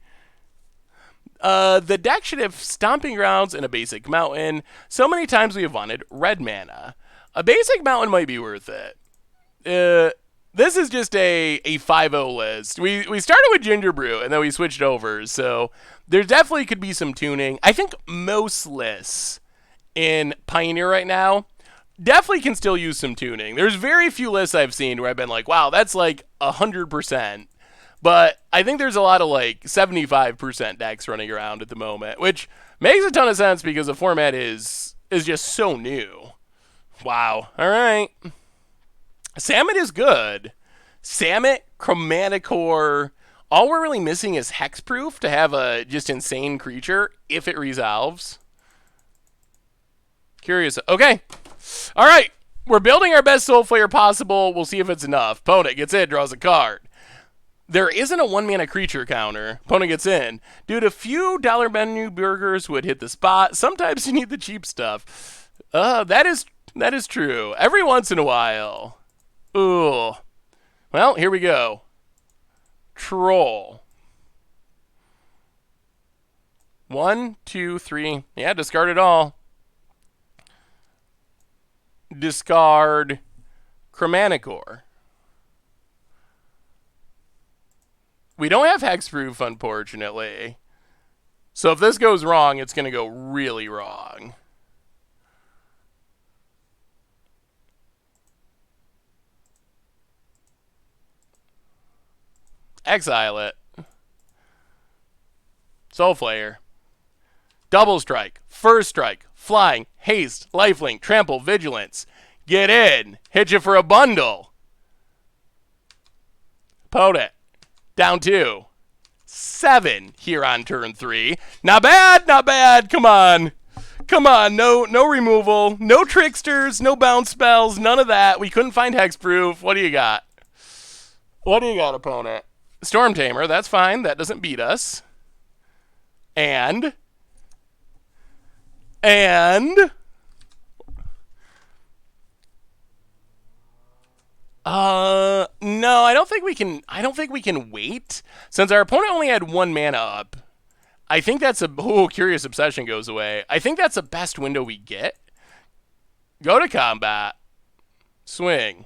The deck should have Stomping Grounds and a basic mountain. So many times we have wanted red mana. A basic mountain might be worth it. This is just a 5-0 list. We started with Gingerbrute, and then we switched over, so there definitely could be some tuning. I think most lists in Pioneer right now definitely can still use some tuning. There's very few lists I've seen where I've been like, wow, that's like 100%. But I think there's a lot of like 75% decks running around at the moment, which makes a ton of sense because the format is just so new. Wow. All right. Samet is good. Samet, Chromaticore. All we're really missing is Hexproof to have a just insane creature if it resolves. Curious. Okay. All right. We're building our best Soulflayer possible. We'll see if it's enough. Opponent gets in, draws a card. There isn't a 1-mana creature counter. Opponent gets in. Dude, a few dollar menu burgers would hit the spot. Sometimes you need the cheap stuff. That is true. Every once in a while. Ooh. Well, here we go. Troll. 1, 2, 3. Yeah, discard it all. Discard Chromaticore. We don't have Hexproof, unfortunately. So if this goes wrong, it's going to go really wrong. Exile it. Soulflayer. Double strike. First strike. Flying. Haste. Lifelink. Trample. Vigilance. Get in. Hit you for a bundle. Opponent. Down 2. 7 here on turn 3. Not bad. Not bad. Come on. Come on. No removal. No tricksters. No bounce spells. None of that. We couldn't find Hexproof. What do you got? What do you got, opponent? Storm Tamer. That's fine. That doesn't beat us. And no, I don't think we can wait. Since our opponent only had 1 mana up, I think that's Curious Obsession goes away. I think that's the best window we get. Go to combat. Swing.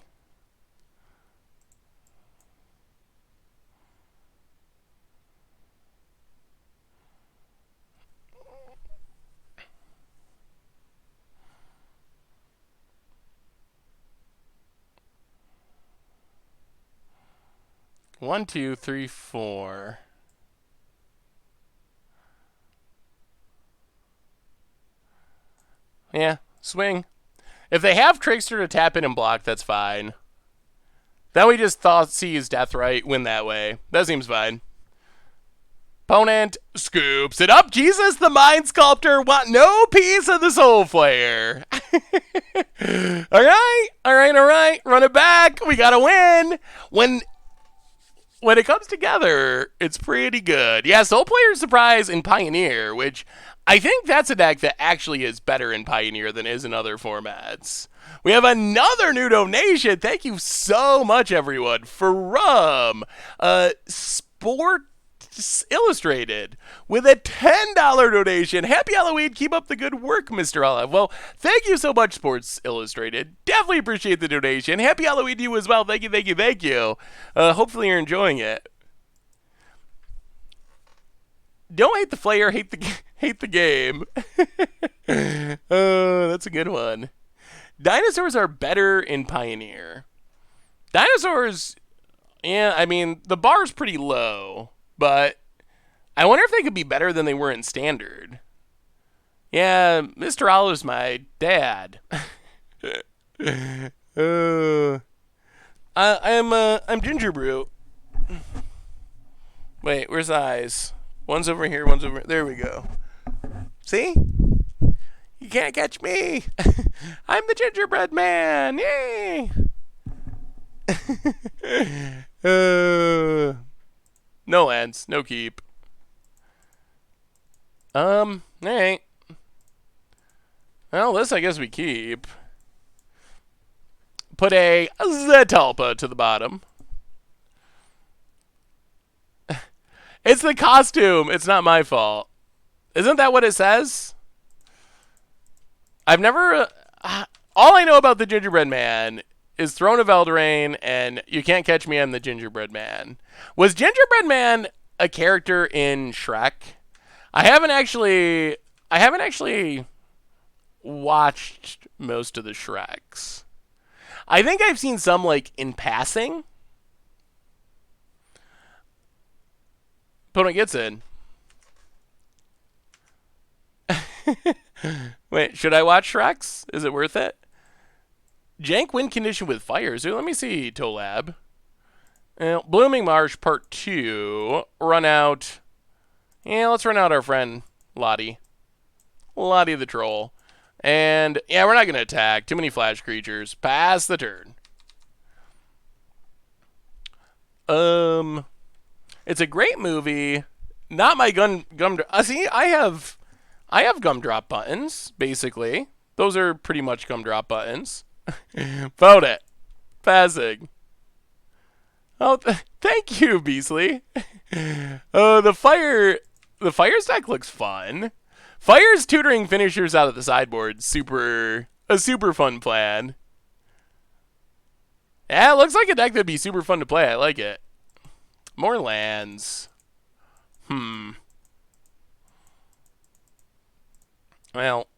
One, two, three, 4. Yeah, swing. If they have Trickster to tap in and block, that's fine. Then we just seize Deathrite, win that way. That seems fine. Opponent scoops it up. Jesus, the Mind Sculptor want no piece of the Soulflayer. All right. Run it back. We got to win. When it comes together, it's pretty good. Yeah, Soulflayer Surprise in Pioneer, which I think that's a deck that actually is better in Pioneer than is in other formats. We have another new donation. Thank you so much, everyone, from Sports Illustrated with a $10 donation. Happy Halloween. Keep up the good work, Mr. Olive. Well, thank you so much, Sports Illustrated. Definitely appreciate the donation. Happy Halloween to you as well. Thank you. Hopefully you're enjoying it. Don't hate the Flayer, hate the game. That's a good one. Dinosaurs are better in Pioneer. Dinosaurs, yeah, I mean, the bar's pretty low, but I wonder if they could be better than they were in Standard. Yeah, Mr. Olive's my dad. I'm Gingerbrute. Wait, where's the eyes? One's over here, one's over here. There we go. See? You can't catch me. I'm the gingerbread man. Yay! No ends, no keep. Alright. Well, this I guess we keep. Put a Zetalpa to the bottom. It's the costume. It's not my fault. Isn't that what it says? I've never... all I know about the Gingerbread Man is Throne of Eldraine and You Can't Catch Me, I'm the Gingerbread Man. Was Gingerbread Man a character in Shrek? I haven't actually watched most of the Shreks. I think I've seen some, like, in passing. Opponent gets in. Wait, should I watch Shreks? Is it worth it? Jank win condition with fires. Let me see, Tolab. Blooming Marsh Part 2. Run out. Yeah, let's run out our friend Lottie. Lottie the Troll. And, yeah, we're not going to attack. Too many flash creatures. Pass the turn. It's a great movie. Not my see, I have gumdrop buttons, basically. Those are pretty much gumdrop buttons. Vote it. Passing. Oh, thank you, Beasley. The Fires deck looks fun. Fire's tutoring finishers out of the sideboard. A super fun plan. Yeah, it looks like a deck that'd be super fun to play. I like it. More lands. Well.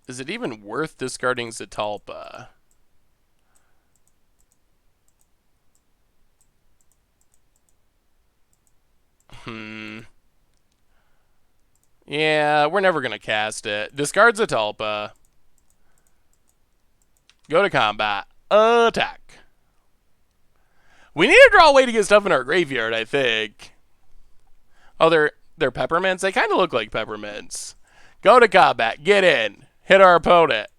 Is it even worth discarding Zatalpa? Yeah, we're never going to cast it. Discard Zatalpa. Go to combat. Attack. We need to draw a way to get stuff in our graveyard, I think. Oh, they're peppermints? They kind of look like peppermints. Go to combat. Get in. Hit our opponent.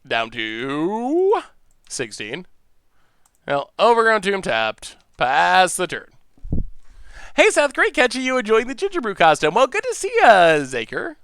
Down to 16. Well, Overgrown Tomb tapped. Pass the turn. Hey, Seth, great catching you enjoying the Gingerbrute costume. Well, good to see you, Zaker.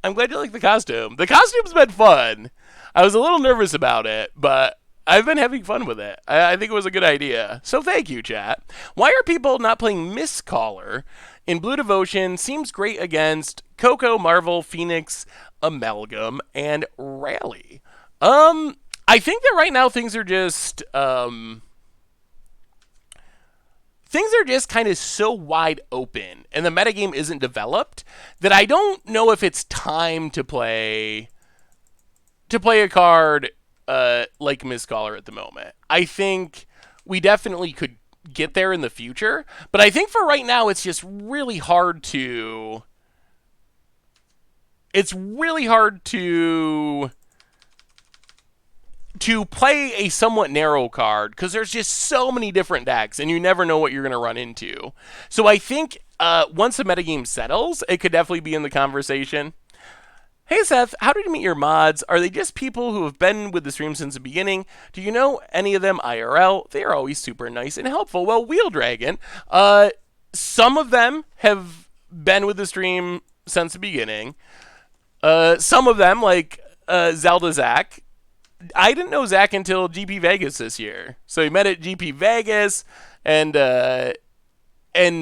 I'm glad you like the costume. The costume's been fun. I was a little nervous about it, but I've been having fun with it. I think it was a good idea. So thank you, chat. Why are people not playing Mistcaller in Blue Devotion? Seems great against Coco, Marvel, Phoenix, Amalgam, and Rally. I think that right now things are just kind of so wide open, and the metagame isn't developed, that I don't know if it's time to play a card like Mistcaller at the moment. I think we definitely could get there in the future, but I think for right now it's just really hard to... to play a somewhat narrow card, because there's just so many different decks, and you never know what you're going to run into. So I think once the metagame settles, it could definitely be in the conversation. Hey Seth, how did you meet your mods? Are they just people who have been with the stream since the beginning? Do you know any of them IRL? They are always super nice and helpful. Well, Wheel Dragon, some of them have been with the stream since the beginning. Some of them, like Zelda Zach, I didn't know Zach until GP Vegas this year. So he met at GP Vegas, and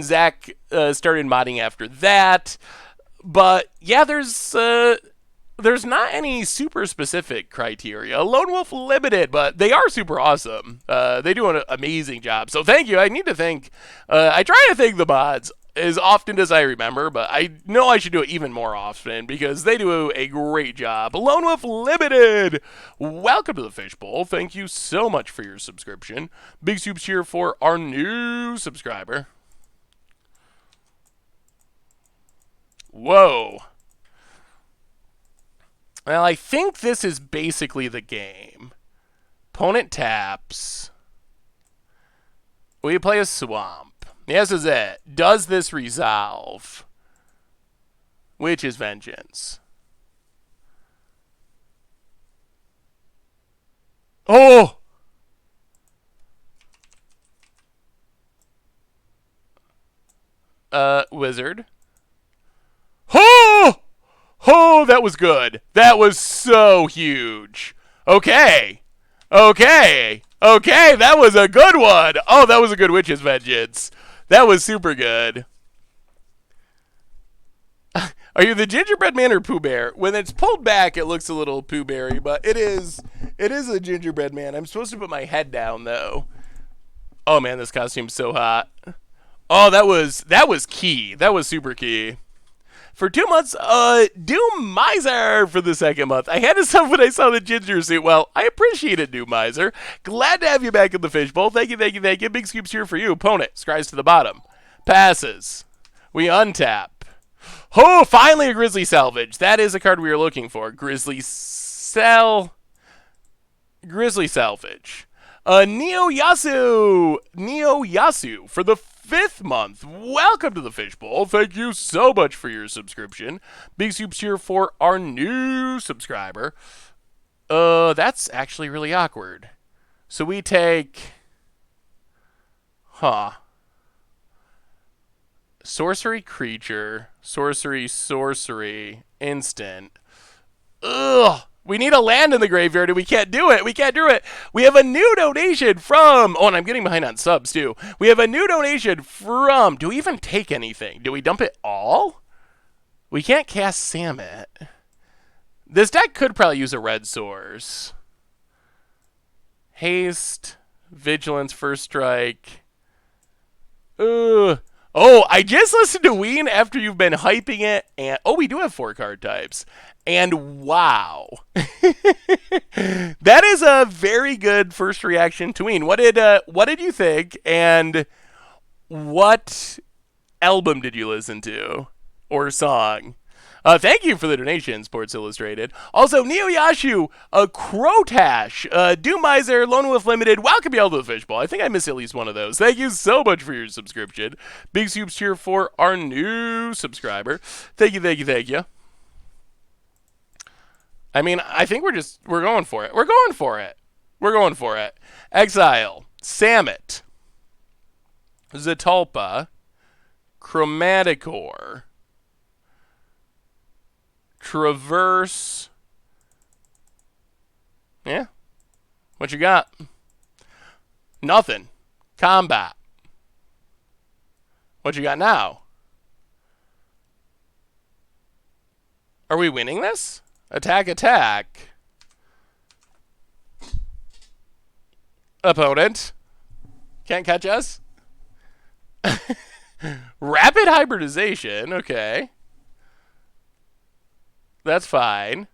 Zach started modding after that. But yeah, there's not any super specific criteria. Lone Wolf Limited, but they are super awesome. They do an amazing job. So thank you. I need to thank. I try to thank the mods as often as I remember, but I know I should do it even more often because they do a great job. Lone Wolf Limited, welcome to the Fishbowl. Thank you so much for your subscription. Big soups here for our new subscriber. Whoa. Well, I think this is basically the game. Opponent taps. We play a swamp. This is it. Does this resolve? Which is vengeance. Oh! Wizard. Oh! Oh, that was good. That was so huge. Okay. Okay. Okay, that was a good one. Oh, that was a good Witch's Vengeance. That was super good. Are you the gingerbread man or Pooh Bear? When it's pulled back, it looks a little Pooh Berry, but it is It is a gingerbread man. I'm supposed to put my head down though. Oh man, this costume's so hot. Oh, that was key. That was super key. For 2 months, Doom Miser for the second month. I had to stop when I saw the ginger suit. Well, I appreciate it, Doom Miser. Glad to have you back in the fishbowl. Thank you, thank you, thank you. Big scoops here for you. Opponent, scries to the bottom. Passes. We untap. Oh, finally a Grizzly Salvage. That is a card we were looking for. Grizzly Salvage. Neo Yasu for the 5th month. Welcome to the Fishbowl. Thank you so much for your subscription. Big soups here for our new subscriber. That's actually really awkward. So we take... Sorcery creature. Sorcery. Instant. Ugh. We need a land in the graveyard, and we can't do it. We can't do it. We have a new donation from... Oh, and I'm getting behind on subs, too. We have a new donation from... Do we even take anything? Do we dump it all? We can't cast Samet. This deck could probably use a red source. Haste. Vigilance, first strike. Ugh. Oh, I just listened to Ween after you've been hyping it, and oh, we do have 4 card types. And wow. That is a very good first reaction to Ween. What did you think, and what album did you listen to or song? Thank you for the donation, Sports Illustrated. Also, Neo Yashu, Crotash, Doom Miser, Lone Wolf Limited, welcome you all to the Fishbowl. I think I missed at least one of those. Thank you so much for your subscription. Big soups here for our new subscriber. Thank you, thank you, thank you. I mean, I think we're going for it. We're going for it. We're going for it. Exile, Samet, Zetalpa, Chromaticor, Traverse. Yeah. What you got? Nothing. Combat. What you got now? Are we winning this? Attack, attack. Opponent. Can't catch us? Rapid hybridization. Okay. That's fine.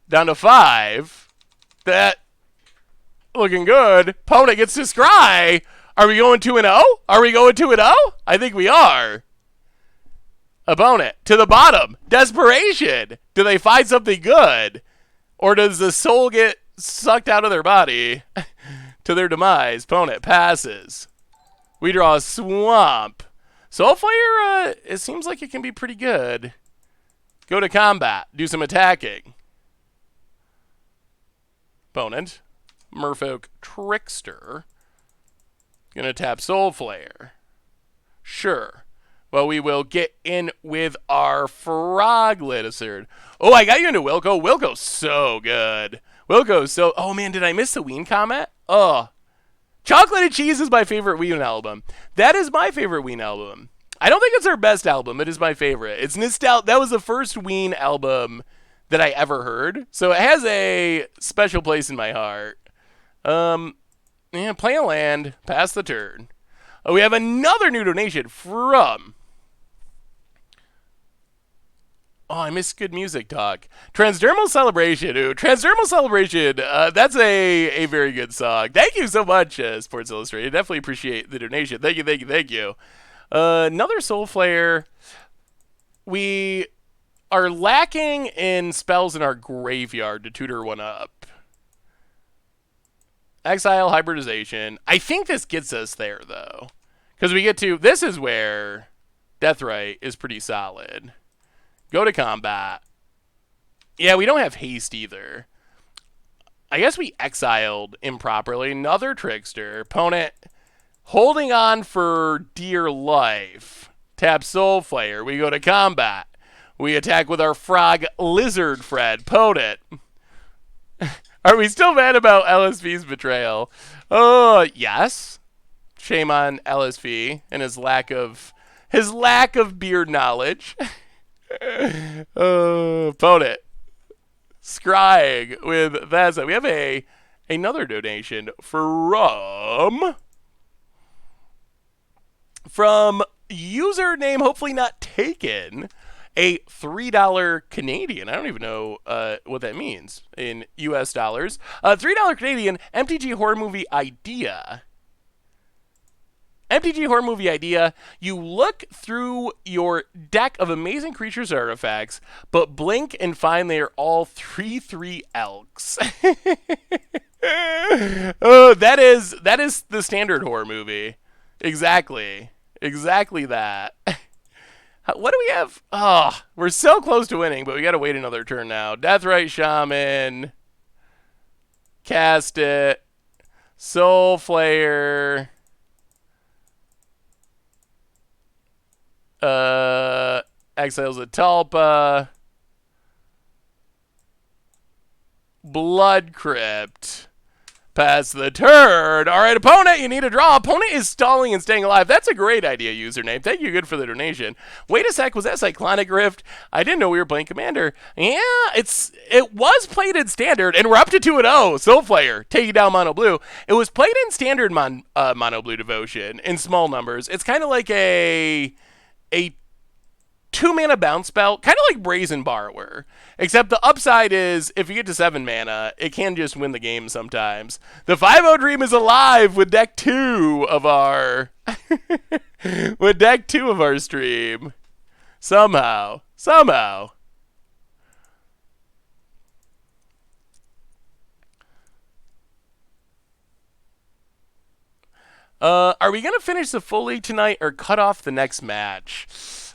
Down to 5. That looking good. Opponent gets to scry. Are we going 2-0? Are we going 2-0? I think we are. Opponent to the bottom. Desperation. Do they find something good? Or does the soul get sucked out of their body to their demise? Opponent passes. We draw a swamp. Soulflayer, it seems like it can be pretty good. Go to combat. Do some attacking. Opponent. Merfolk Trickster. Gonna tap Soulflayer. Sure. Well, we will get in with our Frog Lizard. Oh, I got you into Wilco. Wilco's so good. Wilco's so... Oh, man, did I miss the Ween comment? Oh. Chocolate and Cheese is my favorite Ween album. That is my favorite Ween album. I don't think it's our best album. It is my favorite. It's nostalgic. That was the first Ween album that I ever heard. So it has a special place in my heart. Yeah, play a land. Pass the turn. Oh, we have another new donation from... Oh, I miss good music talk. Transdermal Celebration. Ooh, Transdermal Celebration. That's a very good song. Thank you so much, Sports Illustrated. Definitely appreciate the donation. Thank you, thank you, thank you. Another Soulflayer. We are lacking in spells in our graveyard to tutor one up. Exile, Hybridization. I think this gets us there, though. Because we get to... This is where Deathrite is pretty solid. Go to combat. Yeah, we don't have haste either. I guess we exiled improperly. Another Trickster. Opponent holding on for dear life. Tap Soulflayer. We go to combat. We attack with our Frog Lizard Fred. Opponent. Are we still mad about LSV's betrayal? Oh, yes. Shame on LSV and his lack of beard knowledge. Opponent. Scrying with that. So we have another donation from username hopefully not taken, a $3 Canadian. I don't even know what that means in US dollars. $3 Canadian MTG horror movie idea. MTG horror movie idea. You look through your deck of amazing creatures artifacts, but blink and find they are all 3/3 elks. Oh, that is the standard horror movie. Exactly that. What do we have? Oh, we're so close to winning, but we got to wait another turn now. Deathrite Shaman. Cast it. Soulflayer. Exiles a Talpa. Blood Crypt. Pass the turn. All right, opponent, you need a draw. Opponent is stalling and staying alive. That's a great idea, username. Thank you, good for the donation. Wait a sec, was that Cyclonic Rift? I didn't know we were playing Commander. Yeah, it was played in Standard, and we're up to 2-0. Soulflayer, taking down Mono Blue. It was played in Standard Mono Blue Devotion in small numbers. It's kind of like a 2-mana bounce spell, kind of like Brazen Borrower. Except the upside is, if you get to 7 mana, it can just win the game sometimes. The 5-0 Dream is alive with deck 2 of our... with deck 2 of our stream. Somehow. Are we going to finish the full league tonight or cut off the next match?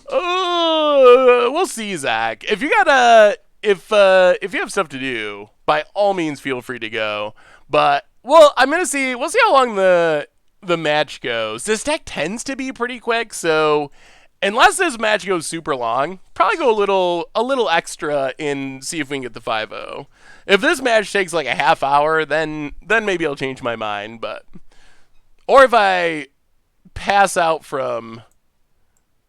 We'll see, Zach. If you got if you have stuff to do, by all means, feel free to go. But we'll see how long the match goes. This deck tends to be pretty quick, so unless this match goes super long, probably go a little extra and see if we can get the 5-0. If this match takes like a half hour, then maybe I'll change my mind. Or if I pass out from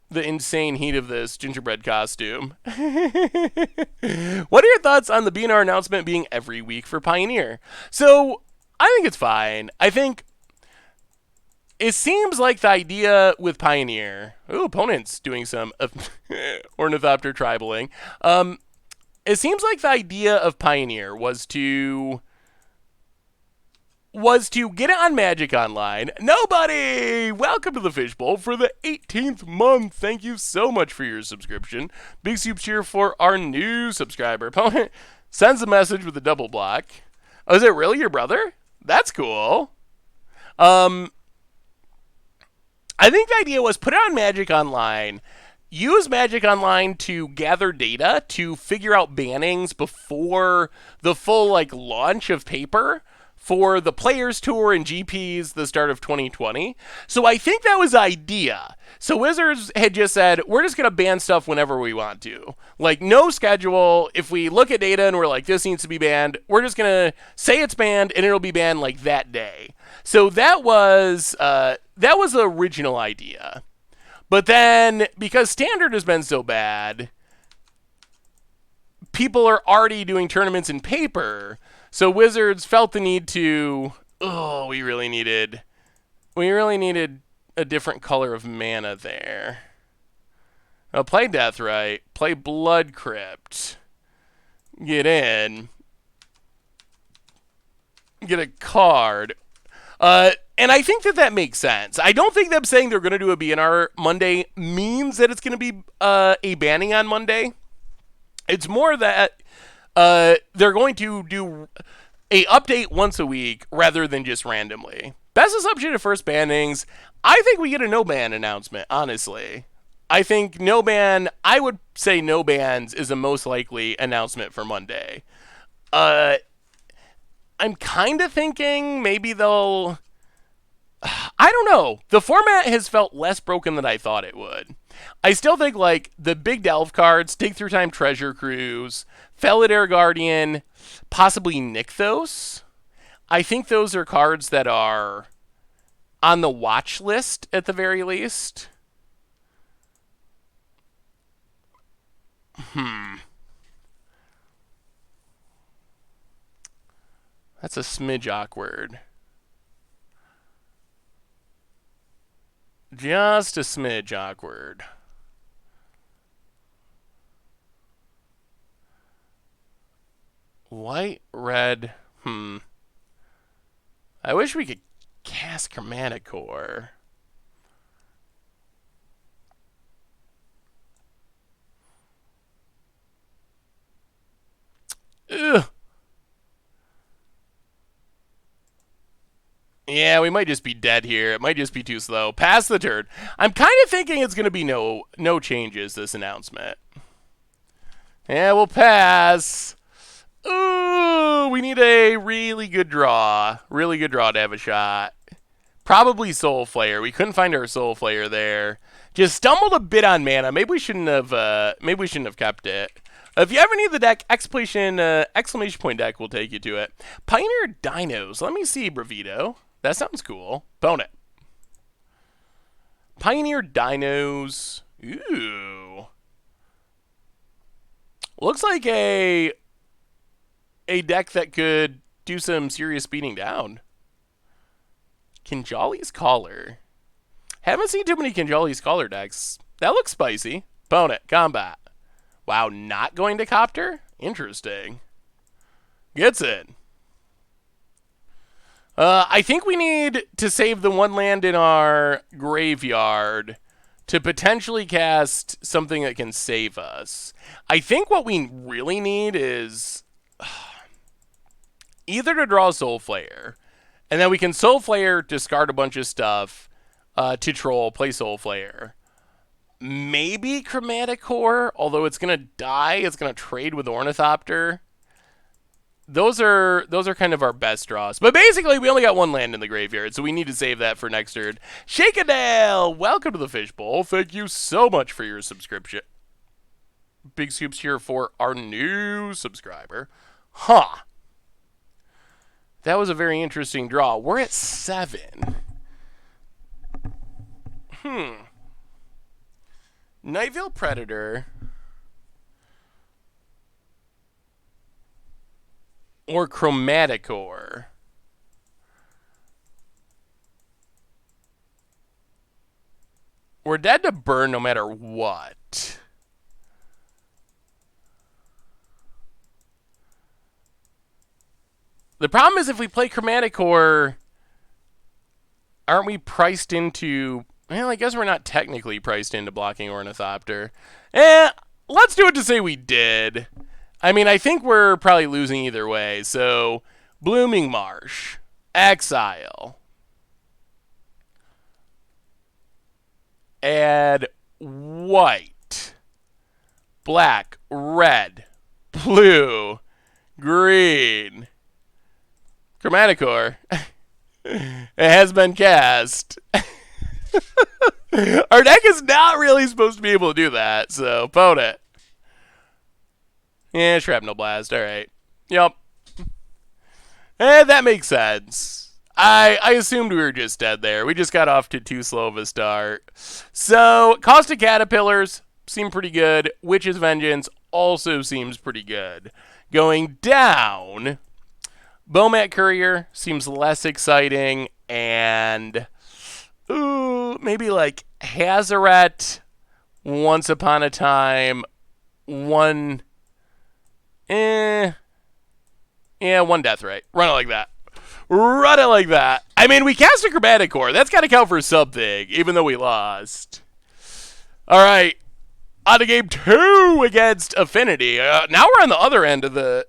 the insane heat of this gingerbread costume. What are your thoughts on the BNR announcement being every week for Pioneer? So, I think it's fine. I think it seems like the idea with Pioneer... Ooh, opponent's doing some Ornithopter tribaling. It seems like the idea of Pioneer was to get it on Magic Online. Nobody! Welcome to the Fishbowl for the 18th month. Thank you so much for your subscription. Big soup cheer for our new subscriber. Opponent sends a message with a double block. Oh, is it really your brother? That's cool. I think the idea was put it on Magic Online. Use Magic Online to gather data to figure out bannings before the full launch of paper for the Players Tour and GPs the start of 2020. So I think that was the idea. So Wizards had just said, we're just going to ban stuff whenever we want to. No schedule. If we look at data and we're like, this needs to be banned, we're just going to say it's banned and it'll be banned that day. So that was the original idea. But then, because Standard has been so bad, people are already doing tournaments in paper. So Wizards felt the need to, we really needed a different color of mana there. Play Deathrite, play Blood Crypt, get in, get a card. And I think that makes sense. I don't think them saying they're going to do a BNR Monday means that it's going to be a banning on Monday. It's more that they're going to do a update once a week rather than just randomly. Best assumption of first bannings. I think we get a no ban announcement, honestly. I think no ban, I would say no bans is the most likely announcement for Monday. I'm kind of thinking maybe they'll... I don't know. The format has felt less broken than I thought it would. I still think the big Delve cards, Dig Through Time Treasure Cruise, Felidar Guardian, possibly Nykthos. I think those are cards that are on the watch list at the very least. That's a smidge awkward. Just a smidge awkward. White, red, I wish we could cast Chromatic Core. Ugh. Yeah, we might just be dead here. It might just be too slow. Pass the turn. I'm kind of thinking it's going to be no changes, this announcement. Yeah, we'll pass. Ooh, we need a really good draw. Really good draw to have a shot. Probably Soulflayer. We couldn't find our Soulflayer there. Just stumbled a bit on mana. Maybe we shouldn't have kept it. If you ever need the deck, exclamation point deck will take you to it. Pioneer Dinos. Let me see, Bravito. That sounds cool. Bone it. Pioneer Dinos. Ooh. Looks like a deck that could do some serious beating down. Kinjali's Caller. Haven't seen too many Kinjali's Caller decks. That looks spicy. Bone it. Combat. Wow, not going to Copter? Interesting. Gets it. I think we need to save the one land in our graveyard to potentially cast something that can save us. I think what we really need is either to draw Soulflayer, and then we can Soulflayer, discard a bunch of stuff to troll, play Soulflayer. Maybe Chromatic Core, although it's going to die. It's going to trade with Ornithopter. Those are kind of our best draws. But basically, we only got one land in the graveyard, so we need to save that for next turn. Shake-a-Dale! Welcome to the Fishbowl. Thank you so much for your subscription. Big scoops here for our new subscriber. Huh. That was a very interesting draw. We're at 7. Nightvale Predator. Or Chromatic Core. We're dead to burn no matter what. The problem is if we play Chromatic Core, aren't we priced into... Well, I guess we're not technically priced into blocking Ornithopter. Let's do it to say we did. I mean, I think we're probably losing either way. So, Blooming Marsh. Exile. Add white. Black. Red. Blue. Green. Chromatic Core. It has been cast. Our deck is not really supposed to be able to do that, so opponent. it. Yeah, Shrapnel Blast, alright. Yep. That makes sense. I assumed we were just dead there. We just got off to too slow of a start. So, Caustic Caterpillars seem pretty good. Witch's Vengeance also seems pretty good. Going down, Bomat Courier seems less exciting, and maybe like Hazaret, Once Upon a Time, one Death Ray. Run it like that. Run it like that. I mean, we cast a Chromatic Core. That's got to count for something, even though we lost. All right. On to game 2 against Affinity. Now we're on the other end of the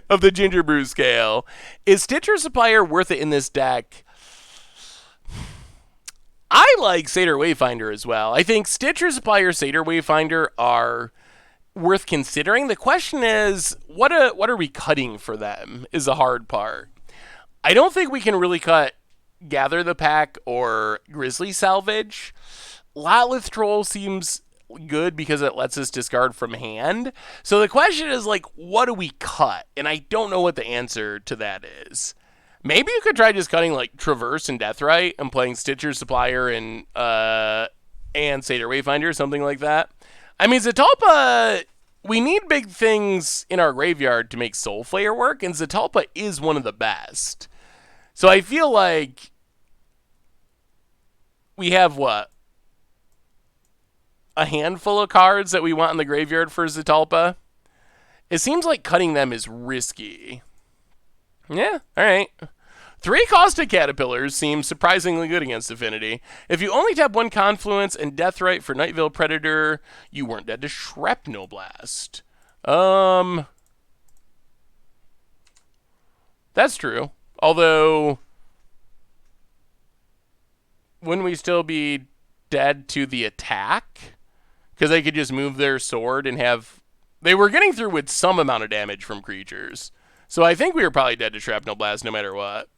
of the Gingerbrute scale. Is Stitcher Supplier worth it in this deck? I like Satyr Wayfinder as well. I think Stitcher Supplier, Satyr Wayfinder are worth considering. The question is, what are we cutting for them is the hard part. I don't think we can really cut Gather the Pack or Grizzly Salvage. Lotlith Troll seems good because it lets us discard from hand. So the question is, like, what do we cut? And I don't know what the answer to that is. Maybe you could try just cutting, like, Traverse and Deathrite and playing Stitcher Supplier and Satyr Wayfinder, something like that. I mean, Zatalpa we need big things in our graveyard to make Soulflayer work, and Zetalpa is one of the best. So I feel like we have what? A handful of cards that we want in the graveyard for Zetalpa. It seems like cutting them is risky. Yeah, alright. 3 Caustic Caterpillars seems surprisingly good against Affinity. If you only tap 1 Confluence and Deathrite for Nightvale Predator, you weren't dead to Shrapnel Blast. That's true. Although, wouldn't we still be dead to the attack? Because they could just move their sword and have... They were getting through with some amount of damage from creatures. So I think we were probably dead to Shrapnel Blast no matter what.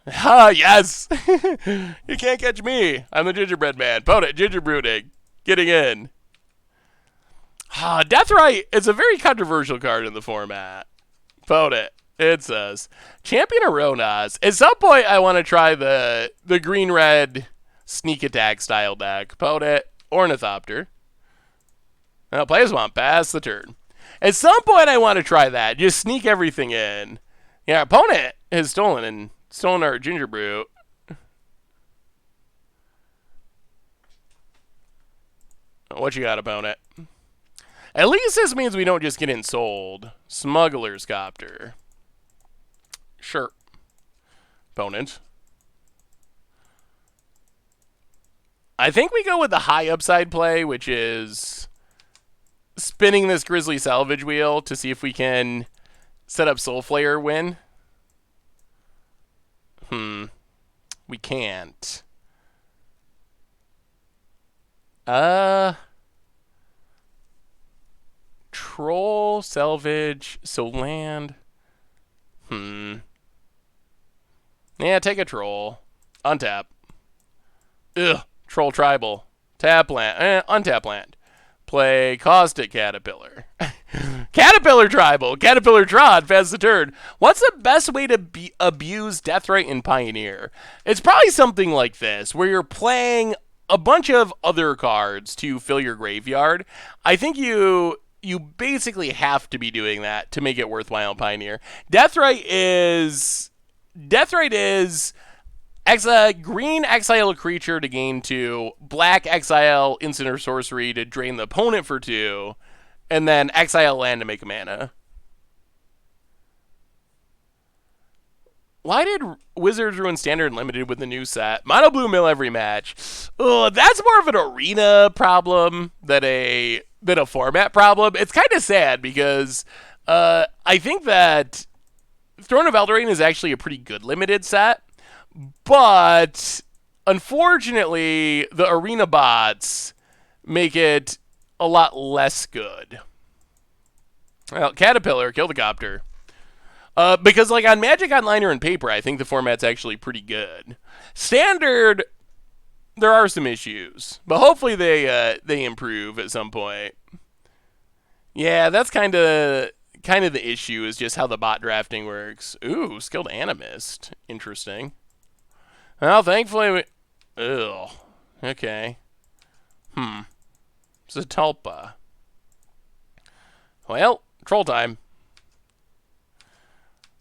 Ah, yes! You can't catch me. I'm the Gingerbread Man. Opponent, Gingerbruting. Getting in. Ah, Deathrite is a very controversial card in the format. Opponent. It says, Champion Aronas. At some point, I want to try the green-red sneak attack style deck. Opponent, Ornithopter. Now, players want pass the turn. At some point, I want to try that. Just sneak everything in. Yeah, opponent has stolen our Gingerbrute. What you got, opponent? At least this means we don't just get ensouled. Smuggler's Copter. Sure. Opponent. I think we go with the high upside play, which is spinning this Grizzly Salvage Wheel to see if we can set up Soulflayer win. We can't. Troll, salvage, so land. Yeah, take a troll. Untap. Ugh. Troll tribal. Tap land. Untap land. Play Caustic Caterpillar. Caterpillar tribal. Caterpillar Trod. Pass the turn. What's the best way to abuse Deathrite in Pioneer? It's probably something like this, where you're playing a bunch of other cards to fill your graveyard. I think you basically have to be doing that to make it worthwhile in Pioneer. Deathrite is green exile a creature to gain 2, black exile instant or sorcery to drain the opponent for 2, and then exile land to make a mana. Why did Wizards ruin Standard and Limited with the new set? Mono blue mill every match. Oh, that's more of an arena problem than a format problem. It's kind of sad because I think that Throne of Eldraine is actually a pretty good limited set, but unfortunately, the arena bots make it a lot less good. Well, Caterpillar, kill the Copter. Because like on Magic Online or in paper, I think the format's actually pretty good. Standard, there are some issues, but hopefully they improve at some point. Yeah, that's kind of the issue, is just how the bot drafting works. Ooh, Skilled Animist. Interesting. Well, thankfully ugh. Okay. Zetalpa. Well, troll time.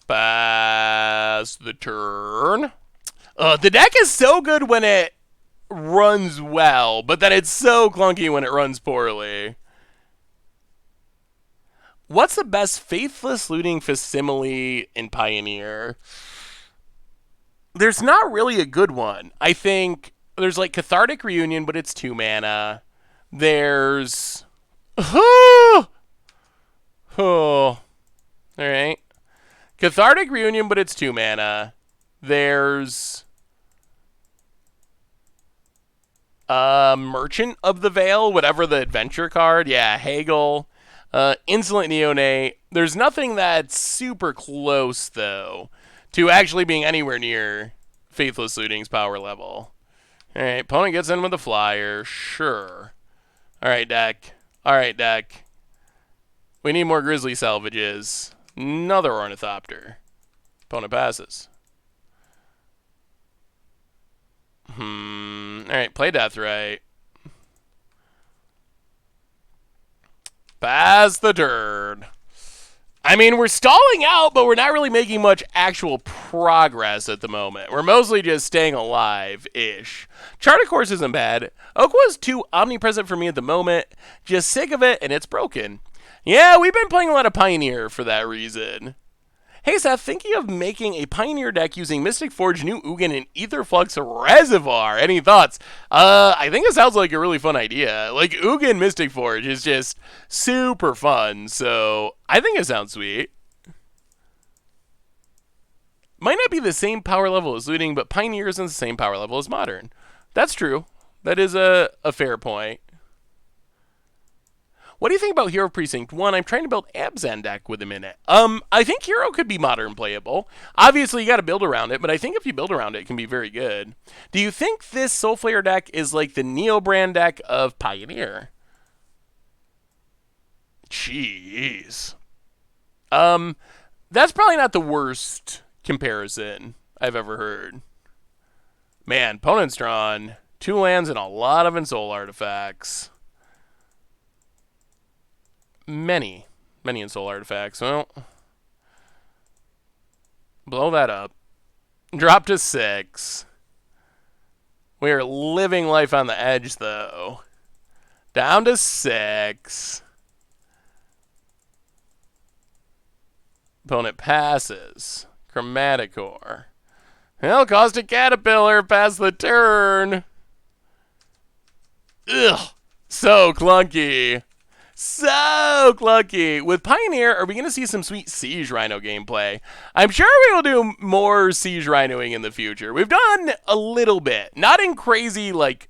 Pass the turn. The deck is so good when it runs well, but then it's so clunky when it runs poorly. What's the best Faithless Looting Facsimile in Pioneer? There's not really a good one. I think there's like Cathartic Reunion, but it's 2 mana. There's... Alright. Cathartic Reunion, but it's 2 mana. There's... Merchant of the Veil, whatever the adventure card. Yeah, Hagel. Insolent Neonate. There's nothing that's super close, though, to actually being anywhere near Faithless Looting's power level. Alright, opponent gets in with the flyer. Sure. Alright, deck. Alright, deck. We need more Grizzly Salvages. Another Ornithopter. Opponent passes. Alright, play Deathrite. Pass the turn. I mean, we're stalling out, but we're not really making much actual progress at the moment. We're mostly just staying alive-ish. Chart, of course, isn't bad. Okwa's too omnipresent for me at the moment. Just sick of it, and it's broken. Yeah, we've been playing a lot of Pioneer for that reason. Hey Seth, thinking of making a Pioneer deck using Mystic Forge, New Ugin, and Aetherflux Reservoir. Any thoughts? I think it sounds like a really fun idea. Like, Ugin Mystic Forge is just super fun, so I think it sounds sweet. Might not be the same power level as Looting, but Pioneer isn't the same power level as Modern. That's true. That is a fair point. What do you think about Hero Precinct 1? I'm trying to build Abzan deck with him in it. I think Hero could be modern playable. Obviously, you got to build around it, but I think if you build around it, it can be very good. Do you think this Soulflayer deck is like the Neo brand deck of Pioneer? Jeez. That's probably not the worst comparison I've ever heard. Man, opponent's drawn 2 lands and a lot of Ensoul artifacts. Many Ensoul artifacts. Well, blow that up. Drop to 6. We are living life on the edge, though. Down to 6. Opponent passes. Chromaticore. Hell, Caustic Caterpillar. Pass the turn. Ugh. So clunky. So clunky. With Pioneer, are we going to see some sweet Siege Rhino gameplay? I'm sure we will do more Siege Rhinoing in the future. We've done a little bit. Not in crazy, like,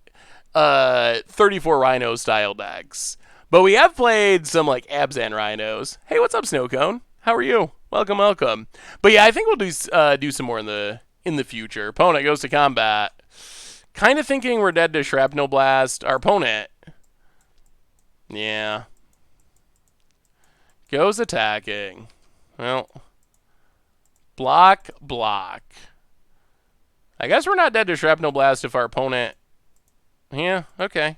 34 Rhino style decks. But we have played some, like, Abzan Rhinos. Hey, what's up, Snowcone? How are you? Welcome, welcome. But yeah, I think we'll do some more in the future. Opponent goes to combat. Kind of thinking we're dead to Shrapnel Blast. Our opponent... yeah. Goes attacking. Well. Block. I guess we're not dead to Shrapnel Blast if our opponent... yeah, okay.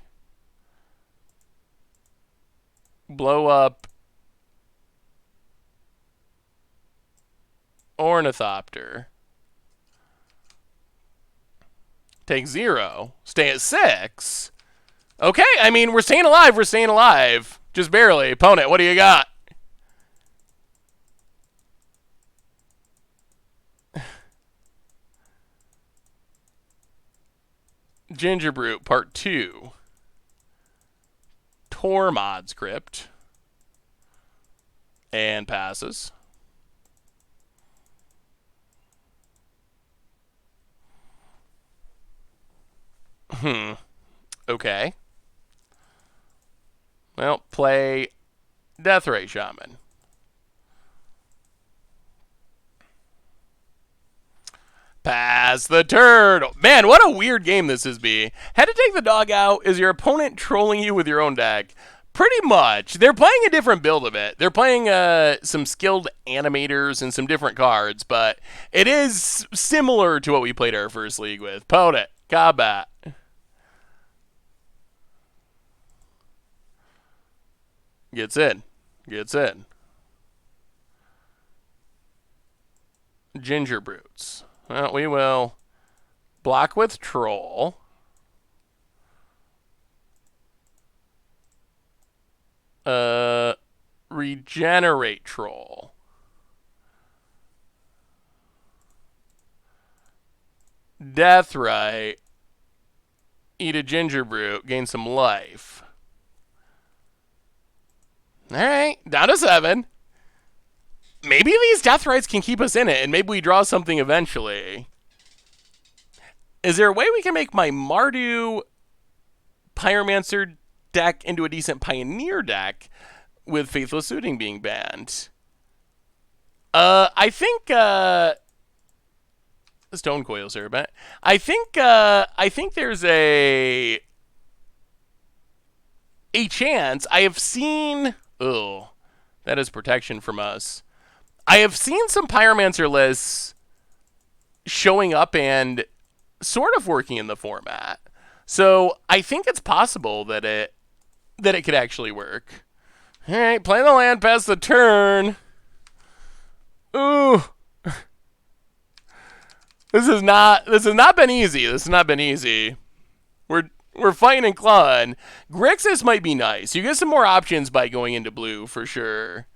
Blow up. Ornithopter. Take 0. Stay at 6. Okay, I mean, we're staying alive. Just barely. Opponent, what do you got? Gingerbrute, Part 2. Tormod's Crypt. And passes. Okay. Well, play Deathray Shaman. Pass the turn. Man, what a weird game this is, B. Had to take the dog out. Is your opponent trolling you with your own deck? Pretty much. They're playing a different build of it. They're playing some skilled animators and some different cards, but it is similar to what we played our first league with. Opponent, combat. Gets in. Gingerbrutes. Well, we will block with Troll. Regenerate Troll. Deathrite. Eat a Gingerbrute. Gain some life. Alright, down to 7. Maybe these Deathrites can keep us in it, and maybe we draw something eventually. Is there a way we can make my Mardu Pyromancer deck into a decent Pioneer deck with Faithless Suiting being banned? I think Stone Coil Cerebet. I think there's a chance. I have seen... oh, that is protection from us. I have seen some Pyromancer lists showing up and sort of working in the format. So I think it's possible that it could actually work. All right, play the land, pass the turn. Ooh. This has not been easy. This has not been easy. We're fighting and clawing. Grixis might be nice. You get some more options by going into blue for sure.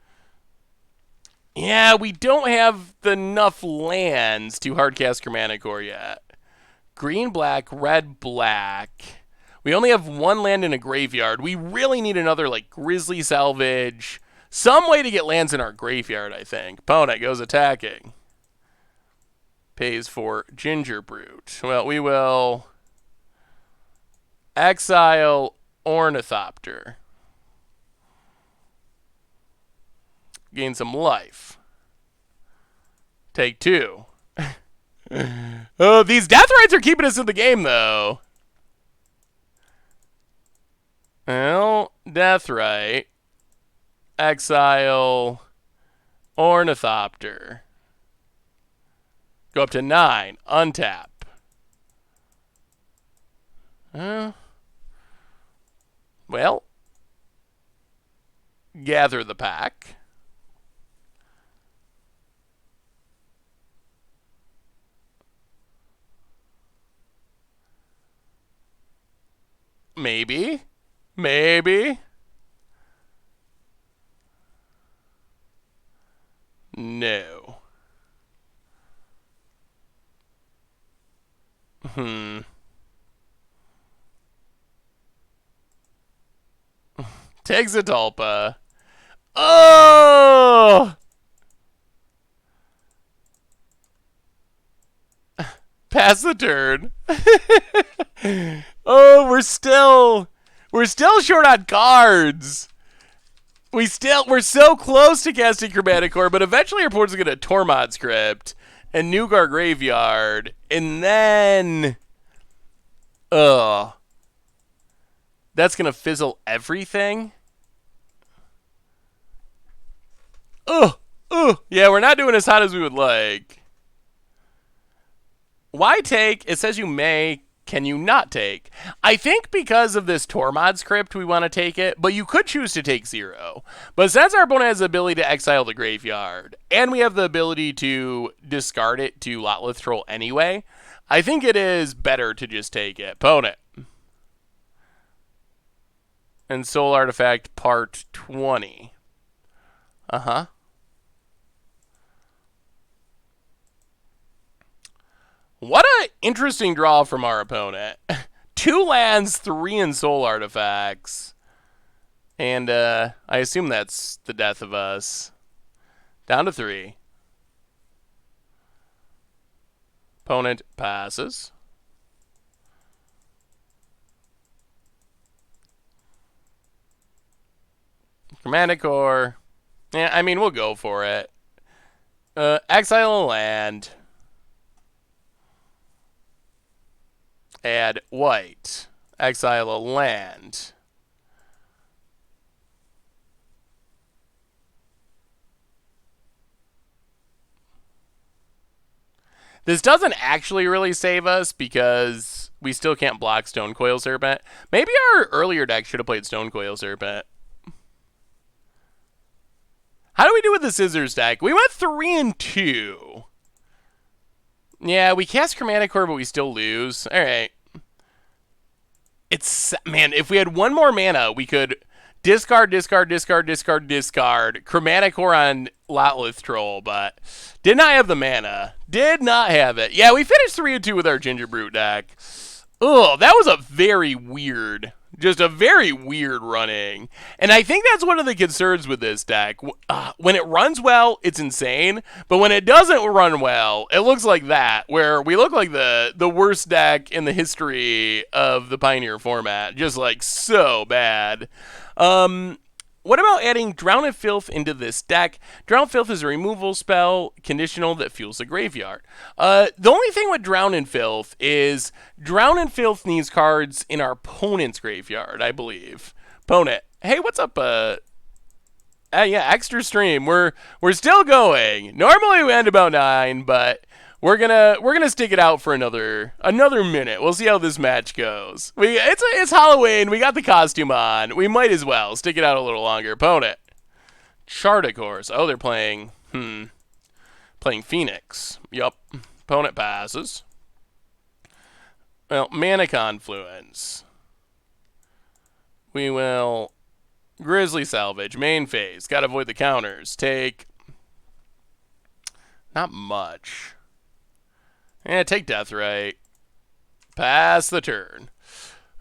Yeah, we don't have enough lands to hardcast Chromaticor yet. Green, black, red, black. We only have one land in a graveyard. We really need another, like, Grizzly Salvage. Some way to get lands in our graveyard, I think. Opponent goes attacking. Pays for Gingerbrute. Well, we will exile Ornithopter. Gain some life. Take 2. Oh, these death rights are keeping us in the game, though. Well, death right. Exile Ornithopter. Go up to 9. Untap. Well. Gather the pack. Maybe. Maybe. No. Takes a tulpa. Oh! Pass the turn. Oh, we're still short on cards. We're so close to casting Chromaticor, but eventually our opponent's going to Tormod Script and nuke our graveyard, and then, that's going to fizzle everything. Yeah, we're not doing as hot as we would like. Why take? It says you may. Can you not take? I think because of this Tormod script, we want to take it, but you could choose to take 0. But since our opponent has the ability to exile the graveyard, and we have the ability to discard it to Lotleth Troll anyway, I think it is better to just take it. Opponent. And Soul Artifact Part 20. Uh-huh. What an interesting draw from our opponent. 2 lands, 3 in Soul Artifacts. And I assume that's the death of us. Down to 3. Opponent passes. Chromaticor. Yeah, I mean, we'll go for it. Exile a land. Add white. Exile a land. This doesn't actually really save us because we still can't block Stonecoil Serpent. Maybe our earlier deck should have played Stonecoil Serpent. How do we do with the Scissors deck? We went 3 and 2. Yeah, we cast Chromaticor, but we still lose. All right. Man, if we had 1 more mana, we could discard, Chromaticor on Lotleth Troll, but did not have the mana. Did not have it. Yeah, we finished 3 and 2 with our Gingerbrute deck. Ugh, that was a very weird running. And I think that's one of the concerns with this deck. When it runs well, it's insane. But when it doesn't run well, it looks like that, where we look like the worst deck in the history of the Pioneer format. Just like so bad. What about adding Drown in Filth into this deck? Drown in Filth is a removal spell, conditional, that fuels the graveyard. The only thing with Drown in Filth is Drown in Filth needs cards in our opponent's graveyard, I believe. Opponent. Hey, what's up? Yeah, extra stream. We're still going. Normally we end about 9, but We're gonna stick it out for another minute. We'll see how this match goes. It's Halloween. We got the costume on. We might as well stick it out a little longer. Opponent, Chart, of course. Oh, they're playing Phoenix. Yup. Opponent passes. Well, Mana Confluence. We will Grizzly Salvage. Main phase. Gotta avoid the counters. Take not much. Take Deathrite. Pass the turn.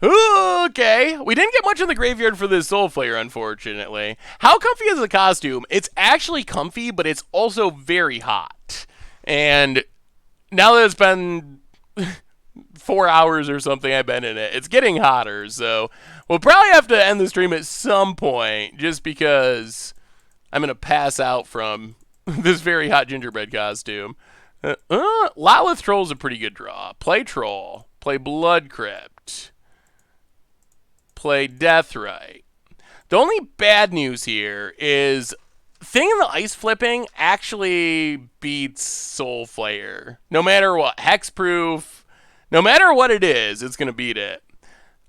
Okay. We didn't get much in the graveyard for this Soulflayer, unfortunately. How comfy is the costume? It's actually comfy, but it's also very hot. And now that it's been 4 hours or something I've been in it, it's getting hotter. So we'll probably have to end the stream at some point just because I'm going to pass out from this very hot gingerbread costume. Lolith Troll's a pretty good draw. Play Troll. Play Blood Crypt. Play Deathrite. The only bad news here is Thing in the Ice flipping actually beats Soulflayer. No matter what. Hexproof. No matter what it is, it's going to beat it.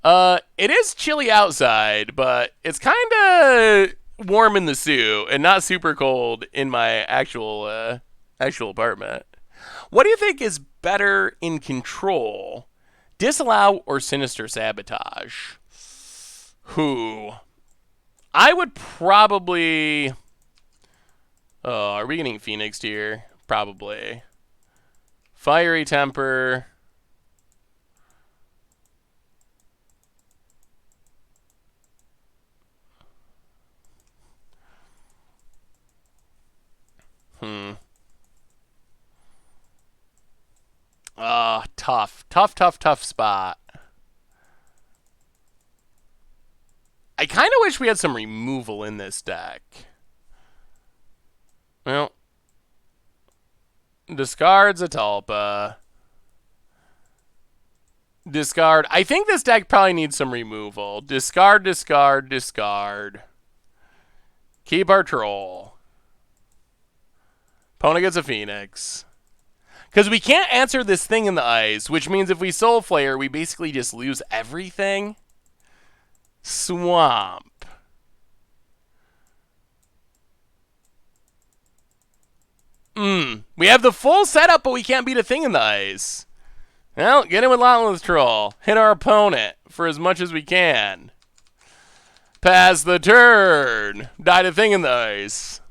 It is chilly outside, but it's kind of warm in the suit and not super cold in my actual apartment. What do you think is better in Control? Disallow or Sinister Sabotage? I would probably... Oh, are we getting Phoenixed here? Probably. Fiery Temper. Tough spot. I kind of wish we had some removal in this deck. Well, discards a Talpa. Discard. I think this deck probably needs some removal. Discard. Keep our Troll. Opponent gets a Phoenix. Because we can't answer this Thing in the Ice, which means if we Soulflayer, we basically just lose everything. Swamp. We have the full setup, but we can't beat a Thing in the Ice. Well, get in with Lolith Troll. Hit our opponent for as much as we can. Pass the turn. Die to Thing in the Ice.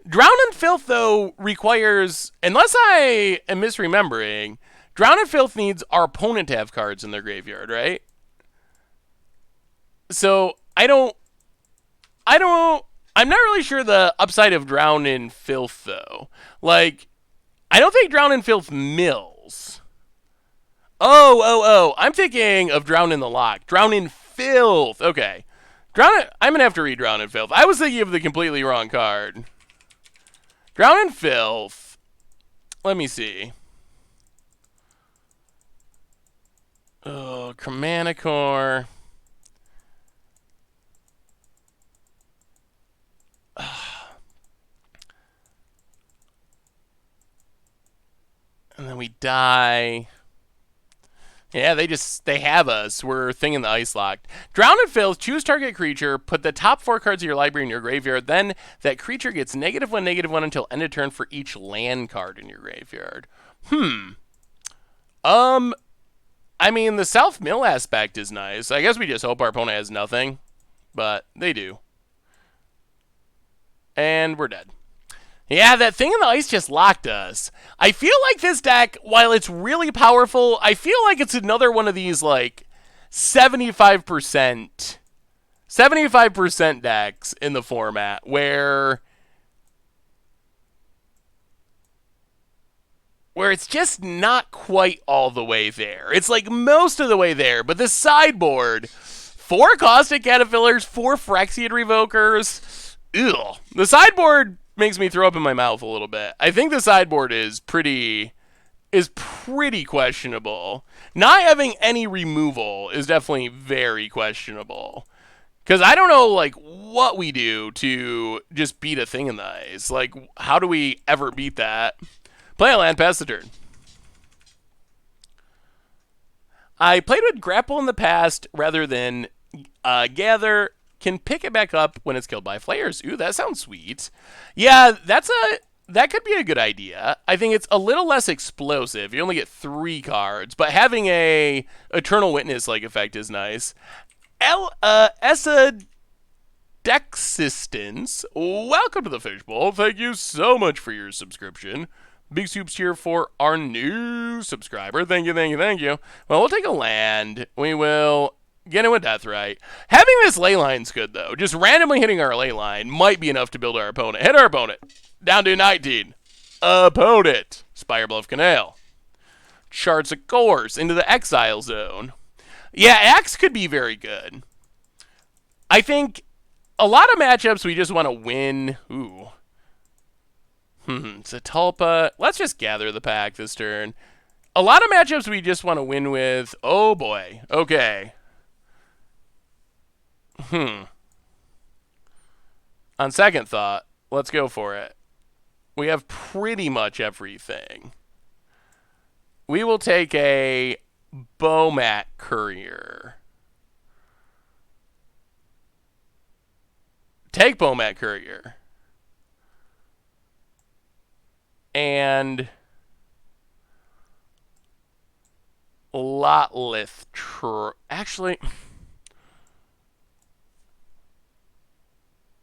Drown in Filth, though, requires, unless I am misremembering, Drown in Filth needs our opponent to have cards in their graveyard, right? So, I'm not really sure the upside of Drown in Filth, though. Like, I don't think Drown in Filth mills. Oh, I'm thinking of Drown in the Lock. Drown in Filth. Okay. I'm going to have to read Drown in Filth. I was thinking of the completely wrong card. Drown in Filth. Let me see. Oh, Chromanicore. And then we die. Yeah, they have us. We're Thing in the Ice locked. Drown in Filth, choose target creature, put the top 4 cards of your library in your graveyard, then that creature gets -1/-1 until end of turn for each land card in your graveyard. I mean, the South Mill aspect is nice. I guess we just hope our opponent has nothing, but they do. And we're dead. Yeah, that Thing in the Ice just locked us. I feel like this deck, while it's really powerful, I feel like it's another one of these, like, 75% decks in the format where it's just not quite all the way there. It's like most of the way there, but this sideboard, 4 Caustic Caterpillars, 4 Phyrexian Revokers, ew. The sideboard makes me throw up in my mouth a little bit. I think the sideboard is pretty questionable. Not having any removal is definitely very questionable. Because I don't know, like, what we do to just beat a Thing in the Ice. Like, how do we ever beat that? Play a land, pass the turn. I played with Grapple in the past rather than Gather. Can pick it back up when it's killed by flayers. Ooh, that sounds sweet. Yeah, that could be a good idea. I think it's a little less explosive. You only get 3 cards, but having a Eternal Witness-like effect is nice. Dexistence, welcome to the Fishbowl. Thank you so much for your subscription. Big soups here for our new subscriber. Thank you, thank you, thank you. Well, we'll take a land. We will get in with Deathrite. Having this ley line's good, though. Just randomly hitting our ley line might be enough to build our opponent. Hit our opponent. Down to 19. Opponent. Spirebluff Canal. Charts a course into the exile zone. Yeah, Axe could be very good. I think a lot of matchups we just want to win. Ooh. Zatalpa. Let's just gather the pack this turn. A lot of matchups we just want to win with. Oh boy. Okay. On second thought, let's go for it. We have pretty much everything. We will take a Bomat Courier. Take Bomat Courier. And Lotlith actually,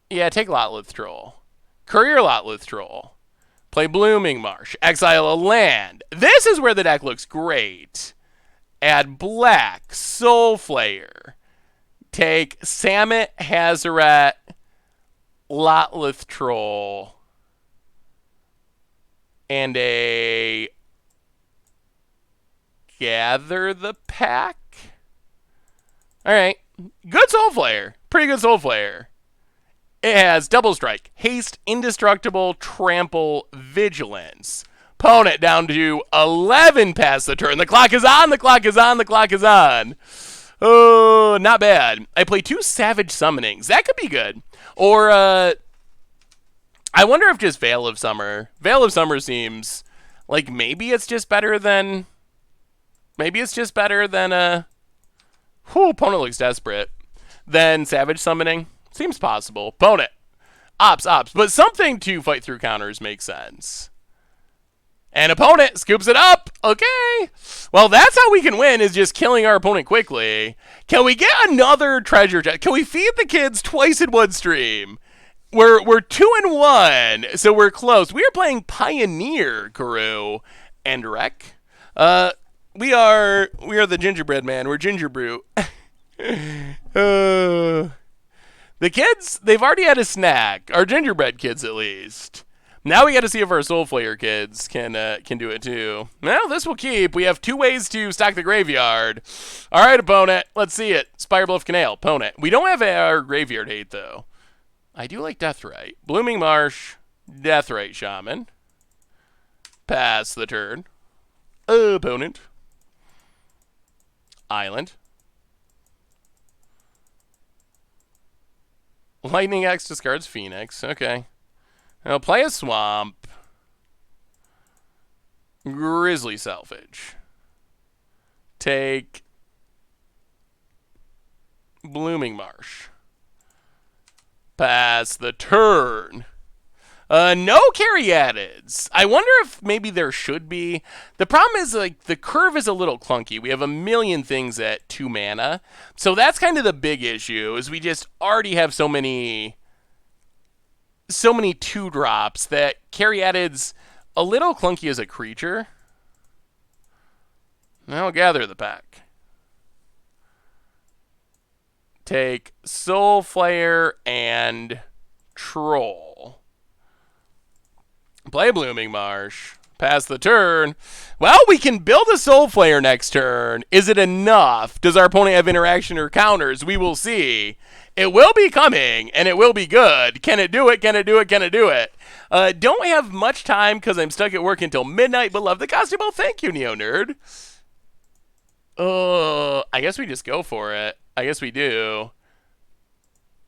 yeah, take Lotlith Troll. Courier Lotlith Troll. Play Blooming Marsh. Exile a land. This is where the deck looks great. Add black. Soulflayer. Take Samet, Hazaret, Lotlith Troll, and a Gather the Pack. All right. Good Soulflayer. Pretty good Soulflayer. It has double strike, haste, indestructible, trample, vigilance. Opponent down to 11 past the turn. The clock is on, the clock is on, the clock is on. Oh, not bad. I play 2 Savage Summonings. That could be good. Or, I wonder if just Veil of Summer. Veil of Summer seems like maybe it's just better than... opponent looks desperate. Then Savage Summoning. Seems possible. Opponent. Ops. But something to fight through counters makes sense. And opponent scoops it up. Okay. Well, that's how we can win, is just killing our opponent quickly. Can we get another treasure chest? Can we feed the kids twice in one stream? We're 2-1, so we're close. We are playing Pioneer, Guru, and Rek. We are the Gingerbread Man. We're Gingerbrute. The kids, they've already had a snack. Our gingerbread kids, at least. Now we got to see if our Soulflayer kids can do it too. Well, this will keep. We have 2 ways to stock the graveyard. All right, opponent. Let's see it. Spirebluff Canal, opponent. We don't have our graveyard hate, though. I do like Deathrite. Blooming Marsh, Deathrite Shaman. Pass the turn. Opponent. Island. Lightning Axe discards Phoenix. Okay. Now play a Swamp. Grizzly Salvage. Take Blooming Marsh. Pass the turn. No Caryatids. I wonder if maybe there should be. The problem is, like, the curve is a little clunky. We have a million things at 2 mana. So that's kind of the big issue, is we just already have so many 2-drops that Caryatids a little clunky as a creature. Now gather the pack. Take Soulflayer and Troll. Play Blooming Marsh. Pass the turn. Well, we can build a Soulflayer next turn. Is it enough? Does our opponent have interaction or counters? We will see. It will be coming, and it will be good. Can it do it? Can it do it? Can it do it? Don't have much time because I'm stuck at work until midnight, but love the costume. Oh, thank you, Neo Nerd. I guess we just go for it. I guess we do.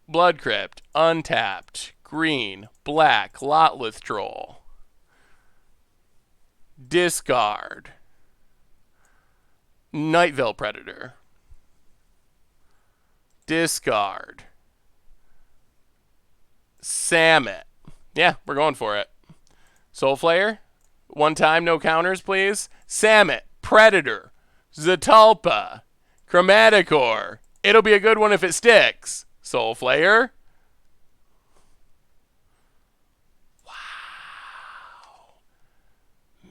Blood Crypt, untapped, green, black, Lotlith Troll. Discard. Night Veil Predator. Discard. Samet. Yeah, we're going for it. Soulflayer. One time, no counters, please. Samet. Predator. Zatalpa. Chromaticore. It'll be a good one if it sticks. Soulflayer. Wow.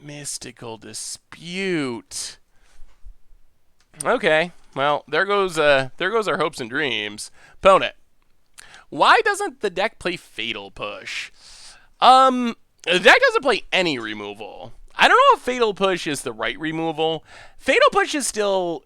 Mystical Dispute. Okay, well, there goes our hopes and dreams. Opponent. Why doesn't the deck play Fatal Push? The deck doesn't play any removal. I don't know if Fatal Push is the right removal. Fatal Push is still,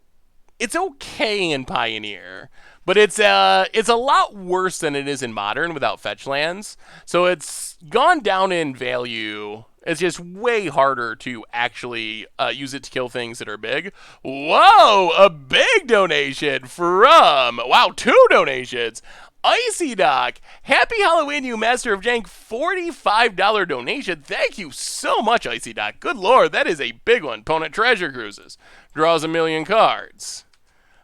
it's okay in Pioneer, but it's a lot worse than it is in Modern without fetch lands. So it's gone down in value. It's just way harder to actually use it to kill things that are big. Whoa, a big donation from, wow, 2 donations. Icy Doc, happy Halloween, you master of jank. $45 donation. Thank you so much, Icy Doc. Good lord, that is a big one. Opponent treasure cruises. Draws a million cards.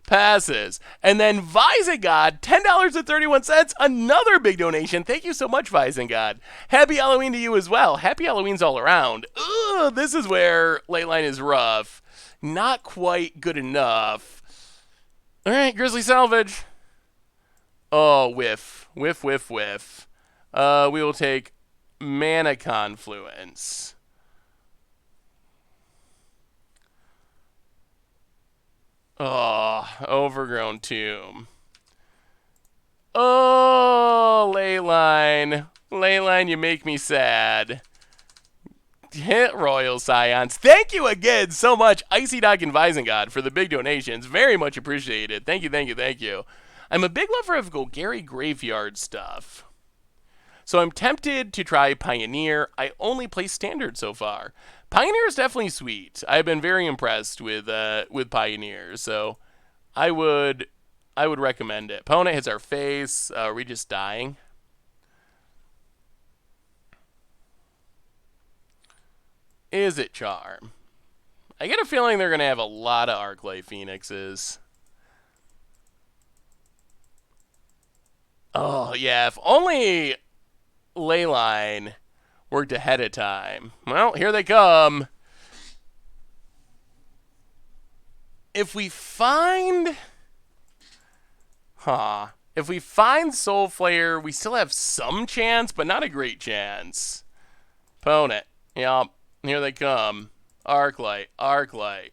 Passes. And then Visengod, $10.31. Another big donation. Thank you so much, Visengod. Happy Halloween to you as well. Happy Halloween's all around. Ugh, this is where late line is rough. Not quite good enough. All right, Grizzly Salvage. Oh, whiff. Whiff, whiff, whiff. We will take Mana Confluence. Oh, Overgrown Tomb. Oh, Leyline. Leyline, you make me sad. Hit Royal Scions. Thank you again so much, Icy Dog and Visengod, for the big donations. Very much appreciated. Thank you, thank you, thank you. I'm a big lover of Golgari Graveyard stuff. So I'm tempted to try Pioneer. I only play Standard so far. Pioneer is definitely sweet. I've been very impressed with Pioneer, so I would recommend it. Opponent hits our face. Are we just dying? Is it Charm? I get a feeling they're going to have a lot of Arclight Phoenixes. Oh, yeah, if only Leyline worked ahead of time. Well, here they come. If we find... If we find Soulflayer, we still have some chance, but not a great chance. Opponent. Yup, here they come. Arclight, Arclight.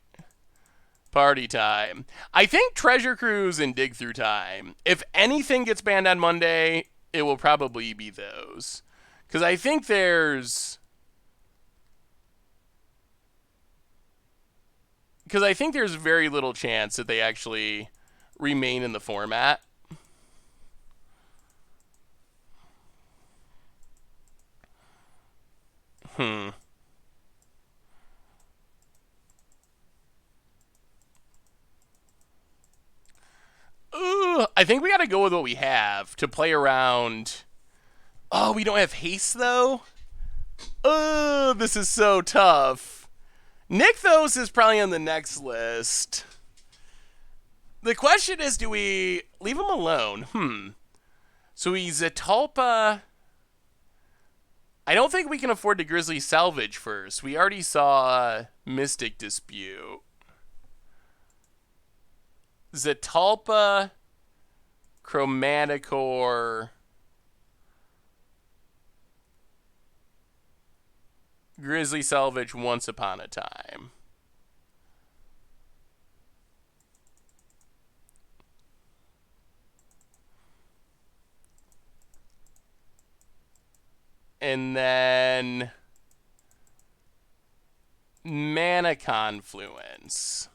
Party time. I think Treasure Cruise and Dig Through Time. If anything gets banned on Monday, it will probably be those. Because I think there's... very little chance that they actually remain in the format. Ooh, I think we gotta go with what we have to play around. Oh, we don't have haste, though? Oh, this is so tough. Nykthos is probably on the next list. The question is, do we leave him alone? So he's a Zatalpa. I don't think we can afford to Grizzly Salvage first. We already saw Mystic Dispute. Zatalpa, Chromaticore, Grizzly Salvage Once Upon a Time. And then Mana Confluence.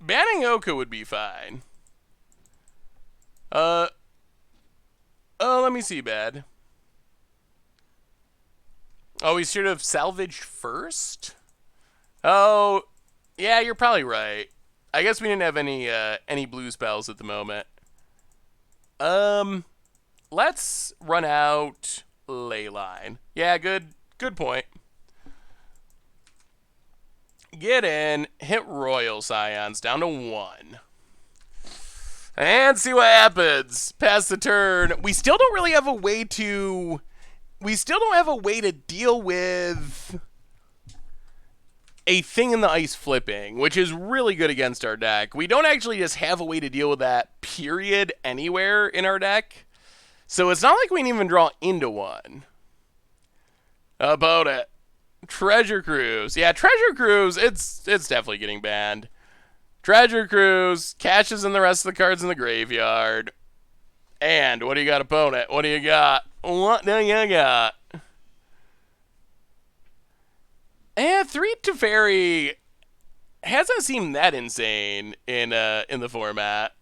Banning Oka would be fine. Oh, let me see, bad. Oh, we should have salvaged first? Oh, yeah, you're probably right. I guess we didn't have any blue spells at the moment. Let's run out Leyline. Yeah, good point. Get in, hit Royal Scions down to 1. And see what happens. Pass the turn. We still don't really have a way to... We still don't have a way to deal with a thing in the ice flipping, which is really good against our deck. We don't actually just have a way to deal with that, period, anywhere in our deck. So it's not like we can even draw into one. About it. Treasure Cruise. Yeah, Treasure Cruise, it's definitely getting banned. Treasure Cruise cashes in the rest of the cards in the graveyard. And what do you got, opponent? What do you got? What do you got? And 3 Teferi hasn't seemed that insane in the format.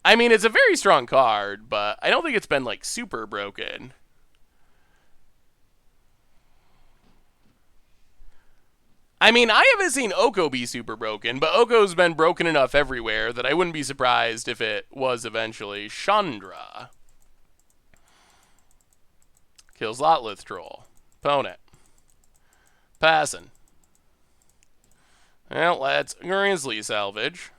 I mean, it's a very strong card, but I don't think it's been, like, super broken. I mean, I haven't seen Oko be super broken, but Oko's been broken enough everywhere that I wouldn't be surprised if it was eventually. Chandra. Kills Lotlith Troll. Opponent. Passing. Well, let's Grizzly salvage.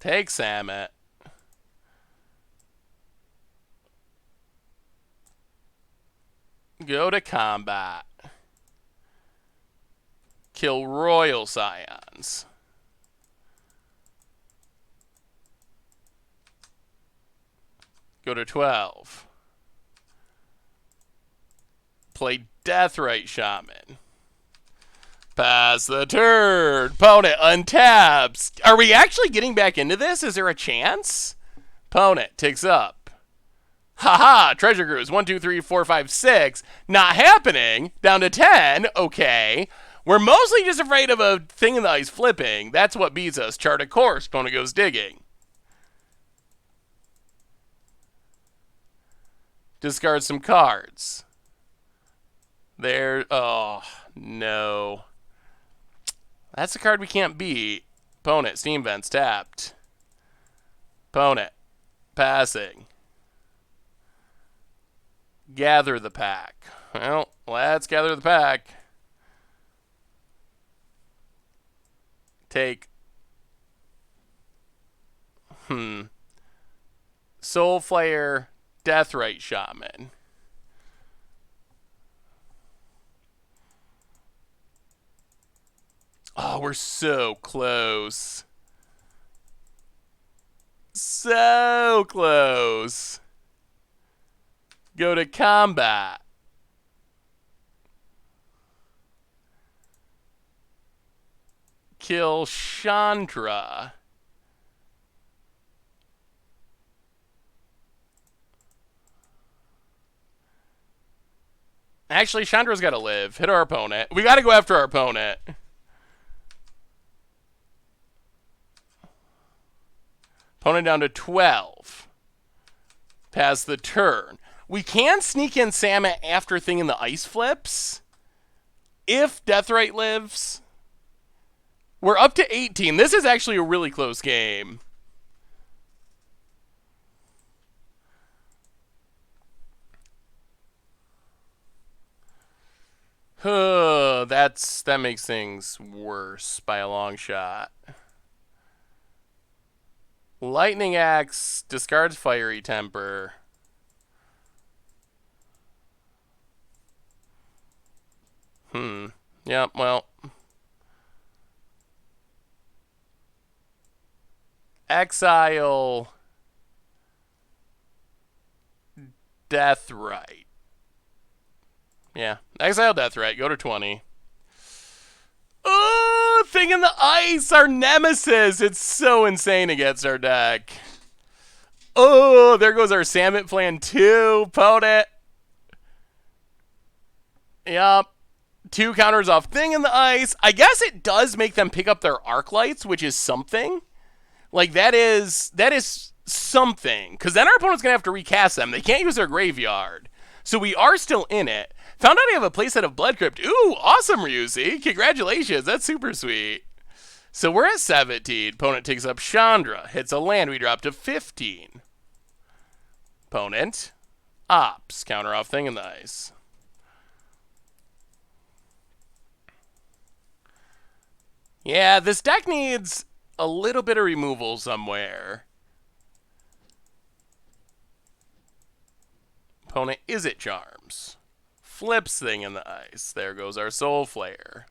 Take Samet. Go to combat. Kill Royal Scions. Go to 12. Play Deathrite Shaman. Pass the turn. Opponent untaps. Are we actually getting back into this? Is there a chance? Opponent ticks up. Haha, Treasure Cruise. 1, 2, 3, 4, 5, 6. Not happening. Down to 10. Okay. We're mostly just afraid of a thing in the ice flipping. That's what beats us. Chart a course. Opponent goes digging. Discard some cards. There. Oh, no. That's a card we can't beat. Opponent. Steam Vents tapped. Opponent. Passing. Gather the pack. Well, let's gather the pack. Take. Soulflayer, Deathrite Shaman. Oh, we're so close. So close. Go to combat. Kill Chandra. Actually, Chandra's got to live. Hit our opponent. We got to go after our opponent. Opponent down to 12. Pass the turn. We can sneak in Samet after thing in the ice flips. If Deathrite lives. We're up to 18. This is actually a really close game. That makes things worse by a long shot. Lightning Axe discards Fiery Temper. Yeah, well. Exile. Deathrite. Yeah, exile Deathrite. Go to 20. Oh, thing in the ice, our nemesis. It's so insane against our deck. Oh, there goes our Samet plan too. Opponent. Yup. 2 counters off thing in the ice. I guess it does make them pick up their arc lights, which is something. Like, that is something. Because then our opponent's going to have to recast them. They can't use their graveyard. So we are still in it. Found out I have a playset of Blood Crypt. Ooh, awesome, Ryuzi. Congratulations. That's super sweet. So we're at 17. Opponent takes up Chandra. Hits a land. We drop to 15. Opponent ops. Counter off Thing in the Ice. Yeah, this deck needs a little bit of removal somewhere. Opponent Izzet Charms. Flips Thing in the Ice. There goes our Soulflayer.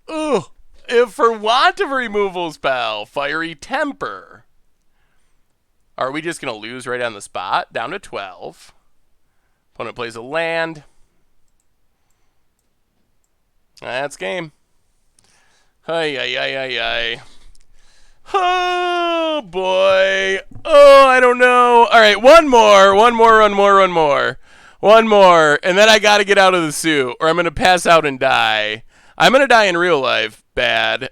Ugh. If for want of a removal spell, Fiery Temper. Are we just going to lose right on the spot? Down to 12. Opponent plays a land. That's game. Ay, ay, ay, ay, ay. Oh, boy. Oh, I don't know. All right, one more. One more. And then I got to get out of the suit, or I'm going to pass out and die. I'm going to die in real life. Bad.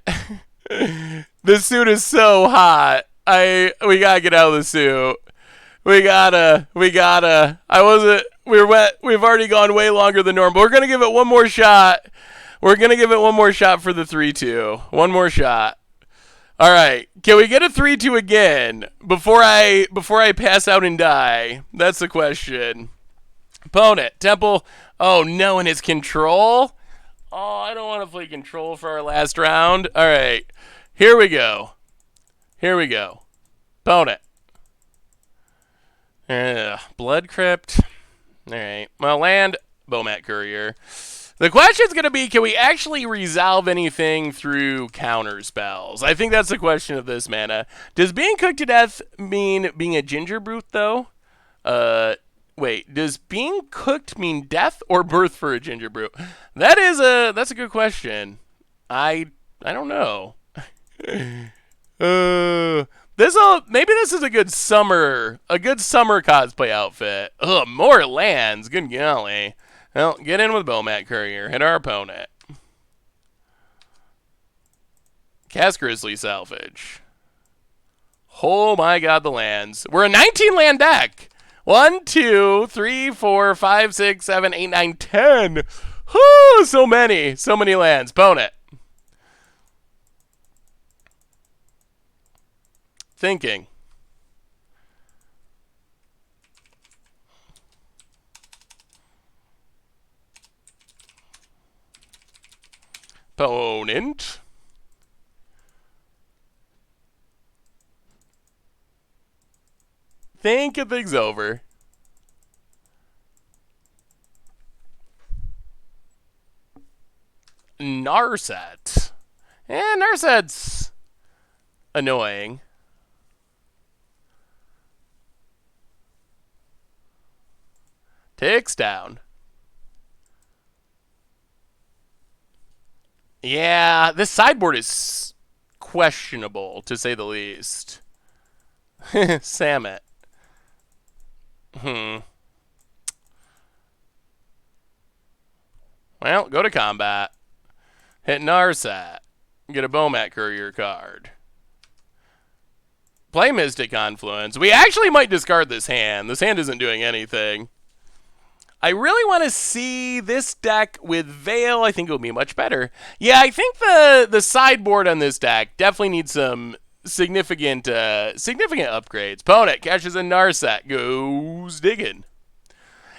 This suit is so hot. We got to get out of the suit. We gotta. We've already gone way longer than normal. We're going to give it one more shot. We're going to give it one more shot for the 3-2. One more shot. All right. Can we get a 3-2 again before I pass out and die? That's the question. Opponent, Temple. Oh, no, and his control? Oh, I don't want to play control for our last round. All right. Here we go. Opponent. Blood Crypt. All right. Well, land. Bomat Courier. The question's going to be, can we actually resolve anything through counter spells? I think that's the question of this mana. Does being cooked to death mean being a Gingerbrute, though? Wait, does being cooked mean death or birth for a Gingerbrute? That's a good question. I don't know. Maybe this is a good summer cosplay outfit. Ugh, more lands. Good golly. Well, get in with Bomat Courier. Hit our opponent. Cast Grizzly Salvage. Oh my god, the lands. We're a 19 land deck. 1, 2, 3, 4, 5, 6, 7, 8, 9, 10. Whoo, so many lands. Opponent. Thinking. Opponent. Thinking things over. Narset. Narset's annoying. Takes down. Yeah, this sideboard is questionable, to say the least. Samet. Well, go to combat. Hit Narset. Get a Bomat Courier card. Play Mystic Confluence. We actually might discard this hand. This hand isn't doing anything. I really want to see this deck with Veil. I think it will be much better. Yeah, I think the sideboard on this deck definitely needs some significant upgrades. Opponent catches a Narset. Goes digging.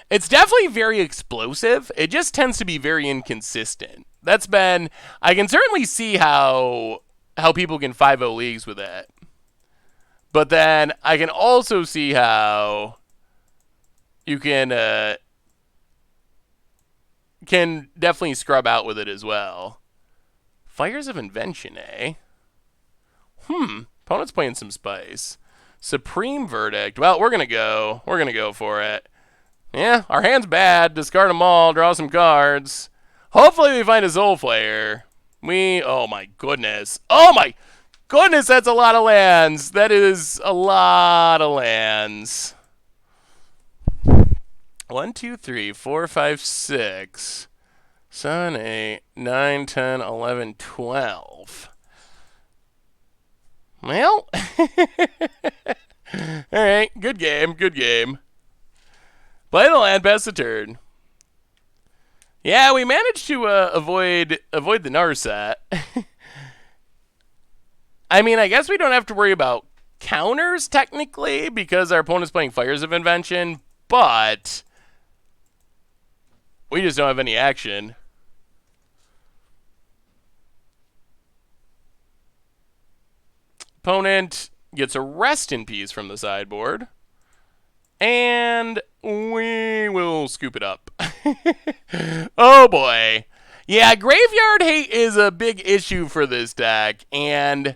It's definitely very explosive. It just tends to be very inconsistent. I can certainly see how people can 5-0 leagues with it. But then I can also see how you can definitely scrub out with it as well. Fires of Invention, eh? Opponent's playing some spice. Supreme Verdict. Well, we're gonna go for it. Yeah, our hand's bad. Discard them all. Draw some cards. Hopefully we find a Soulflayer. Oh my goodness. Oh my goodness, that's a lot of lands. That is a lot of lands. 1, 2, 3, 4, 5, 6, 7, 8, 9, 10, 11, 12. Well, all right, good game, good game. Play the land, pass the turn. Yeah, we managed to avoid the Narset. I mean, I guess we don't have to worry about counters technically because our opponent's playing Fires of Invention, but we just don't have any action. Opponent gets a Rest in Peace from the sideboard. And we will scoop it up. Oh boy. Yeah, Graveyard Hate is a big issue for this deck, and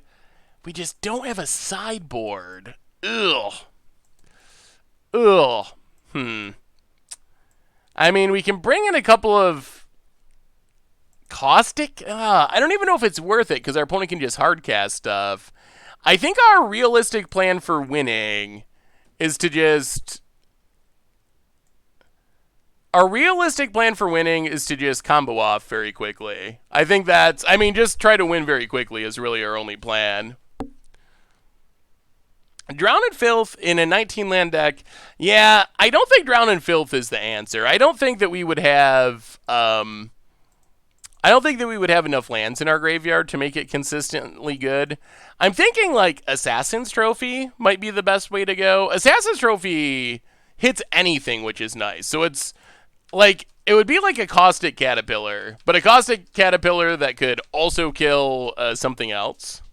we just don't have a sideboard. Ugh. Ugh. I mean, we can bring in a couple of Caustic. I don't even know if it's worth it, because our opponent can just hardcast stuff. I think our realistic plan for winning is to just... Our realistic plan for winning is to just combo off very quickly. I think that's... I mean, just try to win very quickly is really our only plan. Drown in Filth in a 19-land deck. Yeah, I don't think Drown in Filth is the answer. I don't think that we would have... I don't think that we would have enough lands in our graveyard to make it consistently good. I'm thinking, like, Assassin's Trophy might be the best way to go. Assassin's Trophy hits anything, which is nice. So it's, like, it would be like a Caustic Caterpillar, but a Caustic Caterpillar that could also kill something else.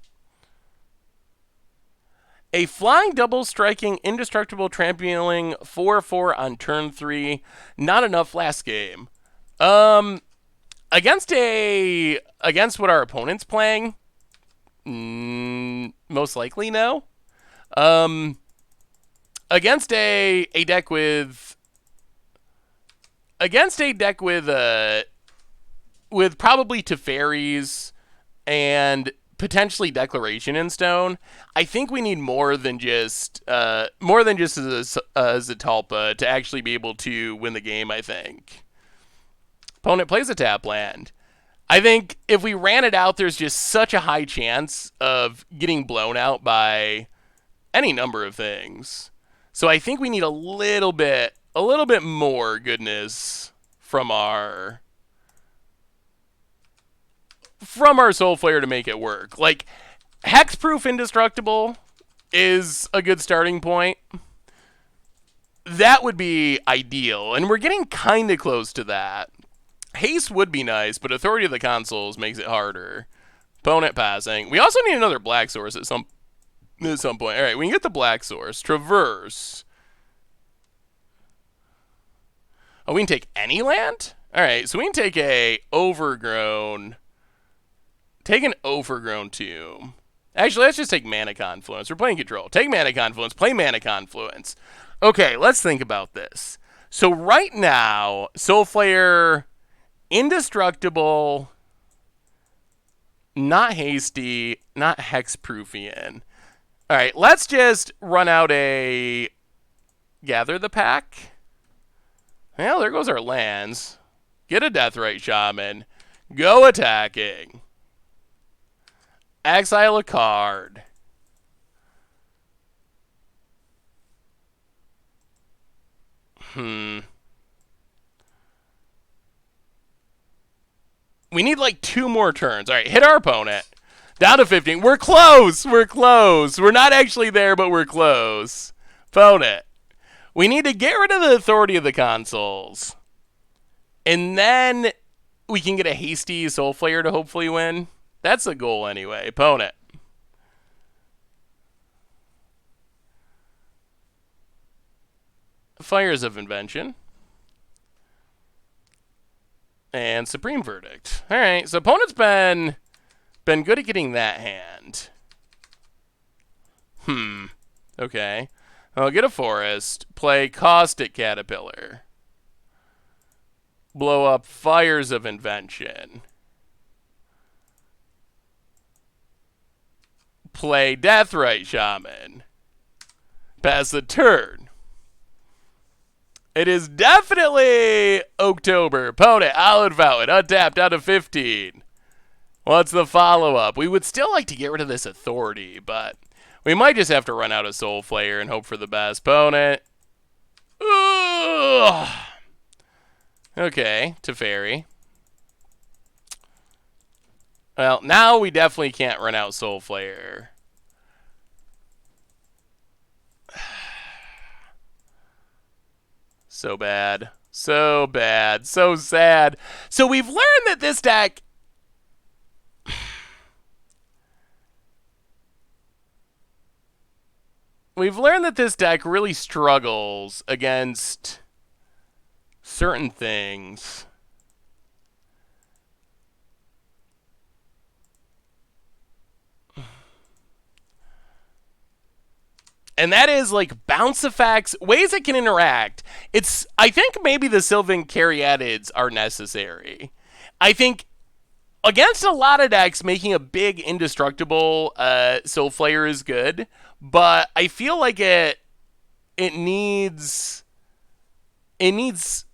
A flying, double striking, indestructible trampling 4/4 on turn 3. Not enough last game. Against what our opponent's playing, most likely no. Against a deck with probably Teferis and potentially Declaration in Stone, I think we need more than just a Zatalpa to actually be able to win the game, I think. Opponent plays a tap land. I think if we ran it out, there's just such a high chance of getting blown out by any number of things. So I think we need a little bit more goodness from our Soulflayer to make it work. Like, Hexproof Indestructible is a good starting point. That would be ideal, and we're getting kind of close to that. Haste would be nice, but Authority of the Consuls makes it harder. Opponent passing. We also need another black source at some point. All right, we can get the black source. Traverse. Oh, we can take any land? All right, so we can take an overgrown tomb. Actually, let's just take Mana Confluence. We're playing control. Take Mana Confluence. Play Mana Confluence. Okay, let's think about this. So right now, Soulflayer... Indestructible, not hasty, not hexproofian. All right, let's just run out a Gather the Pack. Well, there goes our lands. Get a Deathrite Shaman. Go attacking. Exile a card. We need like 2 more turns. All right, hit our opponent. Down to 15. We're close. We're close. We're not actually there, but we're close. Opponent. We need to get rid of the Authority of the Consuls. And then we can get a hasty Soulflayer to hopefully win. That's the goal anyway. Opponent. Fires of Invention. And Supreme Verdict. All right, so opponent's been good at getting that hand. Okay. I'll get a forest. Play Caustic Caterpillar. Blow up Fires of Invention. Play Deathrite Shaman. Pass the turn. It is definitely October. Opponent, Hallowed Fountain, untapped, down to 15. What's the follow-up? We would still like to get rid of this authority, but we might just have to run out of Soulflayer and hope for the best. Opponent. Ugh. Okay, Teferi. Well, now we definitely can't run out Soulflayer. So bad. So bad. So sad. So we've learned that this deck... We've learned that this deck really struggles against certain things. And that is like bounce effects, ways it can interact. I think maybe the Sylvan Caryatids are necessary. I think against a lot of decks, making a big indestructible Soulflayer is good, but I feel like it needs hexproof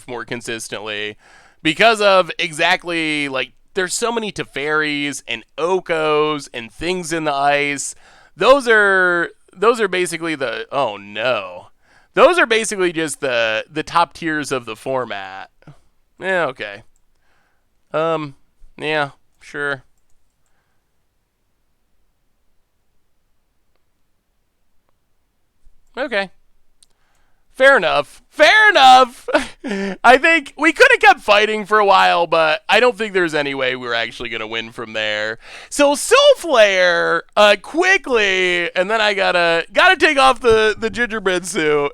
more consistently because of exactly like there's so many Teferis and Okos and things in the ice. Those are basically the those are basically just the top tiers of the format. Yeah, okay. Yeah, sure. Okay. Fair enough. Fair enough. I think we could have kept fighting for a while, but I don't think there's any way we're actually going to win from there. So Soulflayer, quickly, and then I gotta take off the gingerbread suit.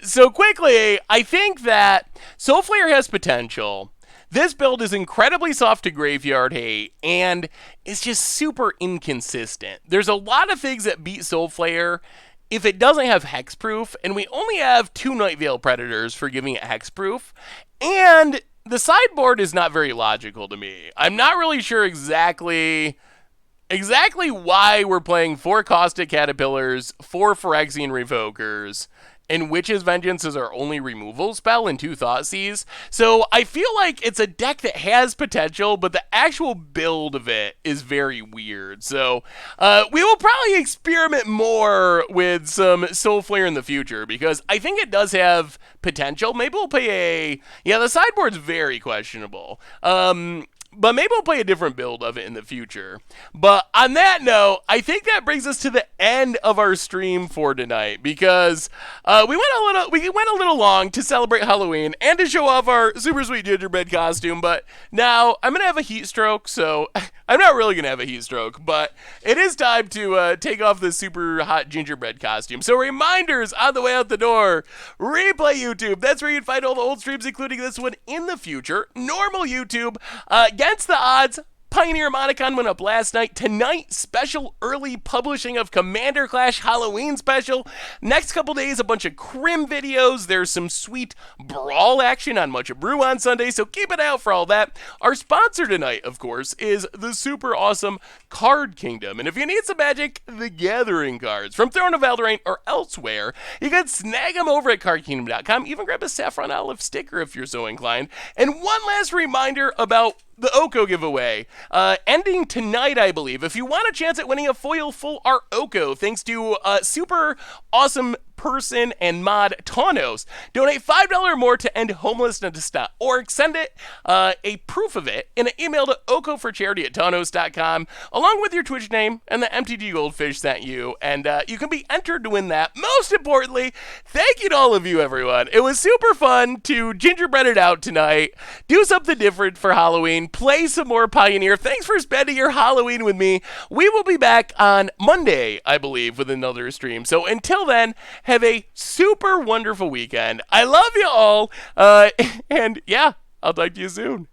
So quickly, I think that Soulflayer has potential. This build is incredibly soft to graveyard hate, and it's just super inconsistent. There's a lot of things that beat Soulflayer if it doesn't have hexproof, and we only have 2 Nightveil Predators for giving it hexproof, and the sideboard is not very logical to me. I'm not really sure exactly why we're playing 4 Caustic Caterpillars, 4 Phyrexian Revokers, and Witch's Vengeance is our only removal spell and 2 Thoughtseize. So I feel like it's a deck that has potential, but the actual build of it is very weird. So we will probably experiment more with some Soulflayer in the future because I think it does have potential. Maybe we'll play the sideboard's very questionable. But maybe we'll play a different build of it in the future. But on that note, I think that brings us to the end of our stream for tonight because we went a little long to celebrate Halloween and to show off our super sweet gingerbread costume. But now I'm gonna have a heat stroke, so I'm not really gonna have a heat stroke. But it is time to take off this super hot gingerbread costume. So reminders on the way out the door: Replay YouTube. That's where you'd find all the old streams, including this one in the future. Normal YouTube. Against the odds, Pioneer Monicon went up last night. Tonight, special early publishing of Commander Clash Halloween special. Next couple days, a bunch of Crim videos. There's some sweet Brawl action on Much Brew on Sunday, so keep an eye out for all that. Our sponsor tonight, of course, is the super awesome Card Kingdom. And if you need some Magic the Gathering cards from Throne of Eldraine or elsewhere, you can snag them over at cardkingdom.com. Even grab a Saffron Olive sticker if you're so inclined. And one last reminder about the Oko giveaway, ending tonight, I believe. If you want a chance at winning a foil full art Oko, thanks to super awesome person and mod Taunos, donate $5 or more to end homelessness.org. Send it a proof of it in an email to okoforcharity@taunos.com, along with your Twitch name and the MTGGoldfish sent you, and you can be entered to win that. Most importantly, thank you to all of you, everyone. It was super fun to gingerbread it out tonight, do something different for Halloween, play some more Pioneer. Thanks for spending your Halloween with me. We will be back on Monday, I believe, with another stream. So until then, have a super wonderful weekend. I love you all. And yeah, I'll talk to you soon.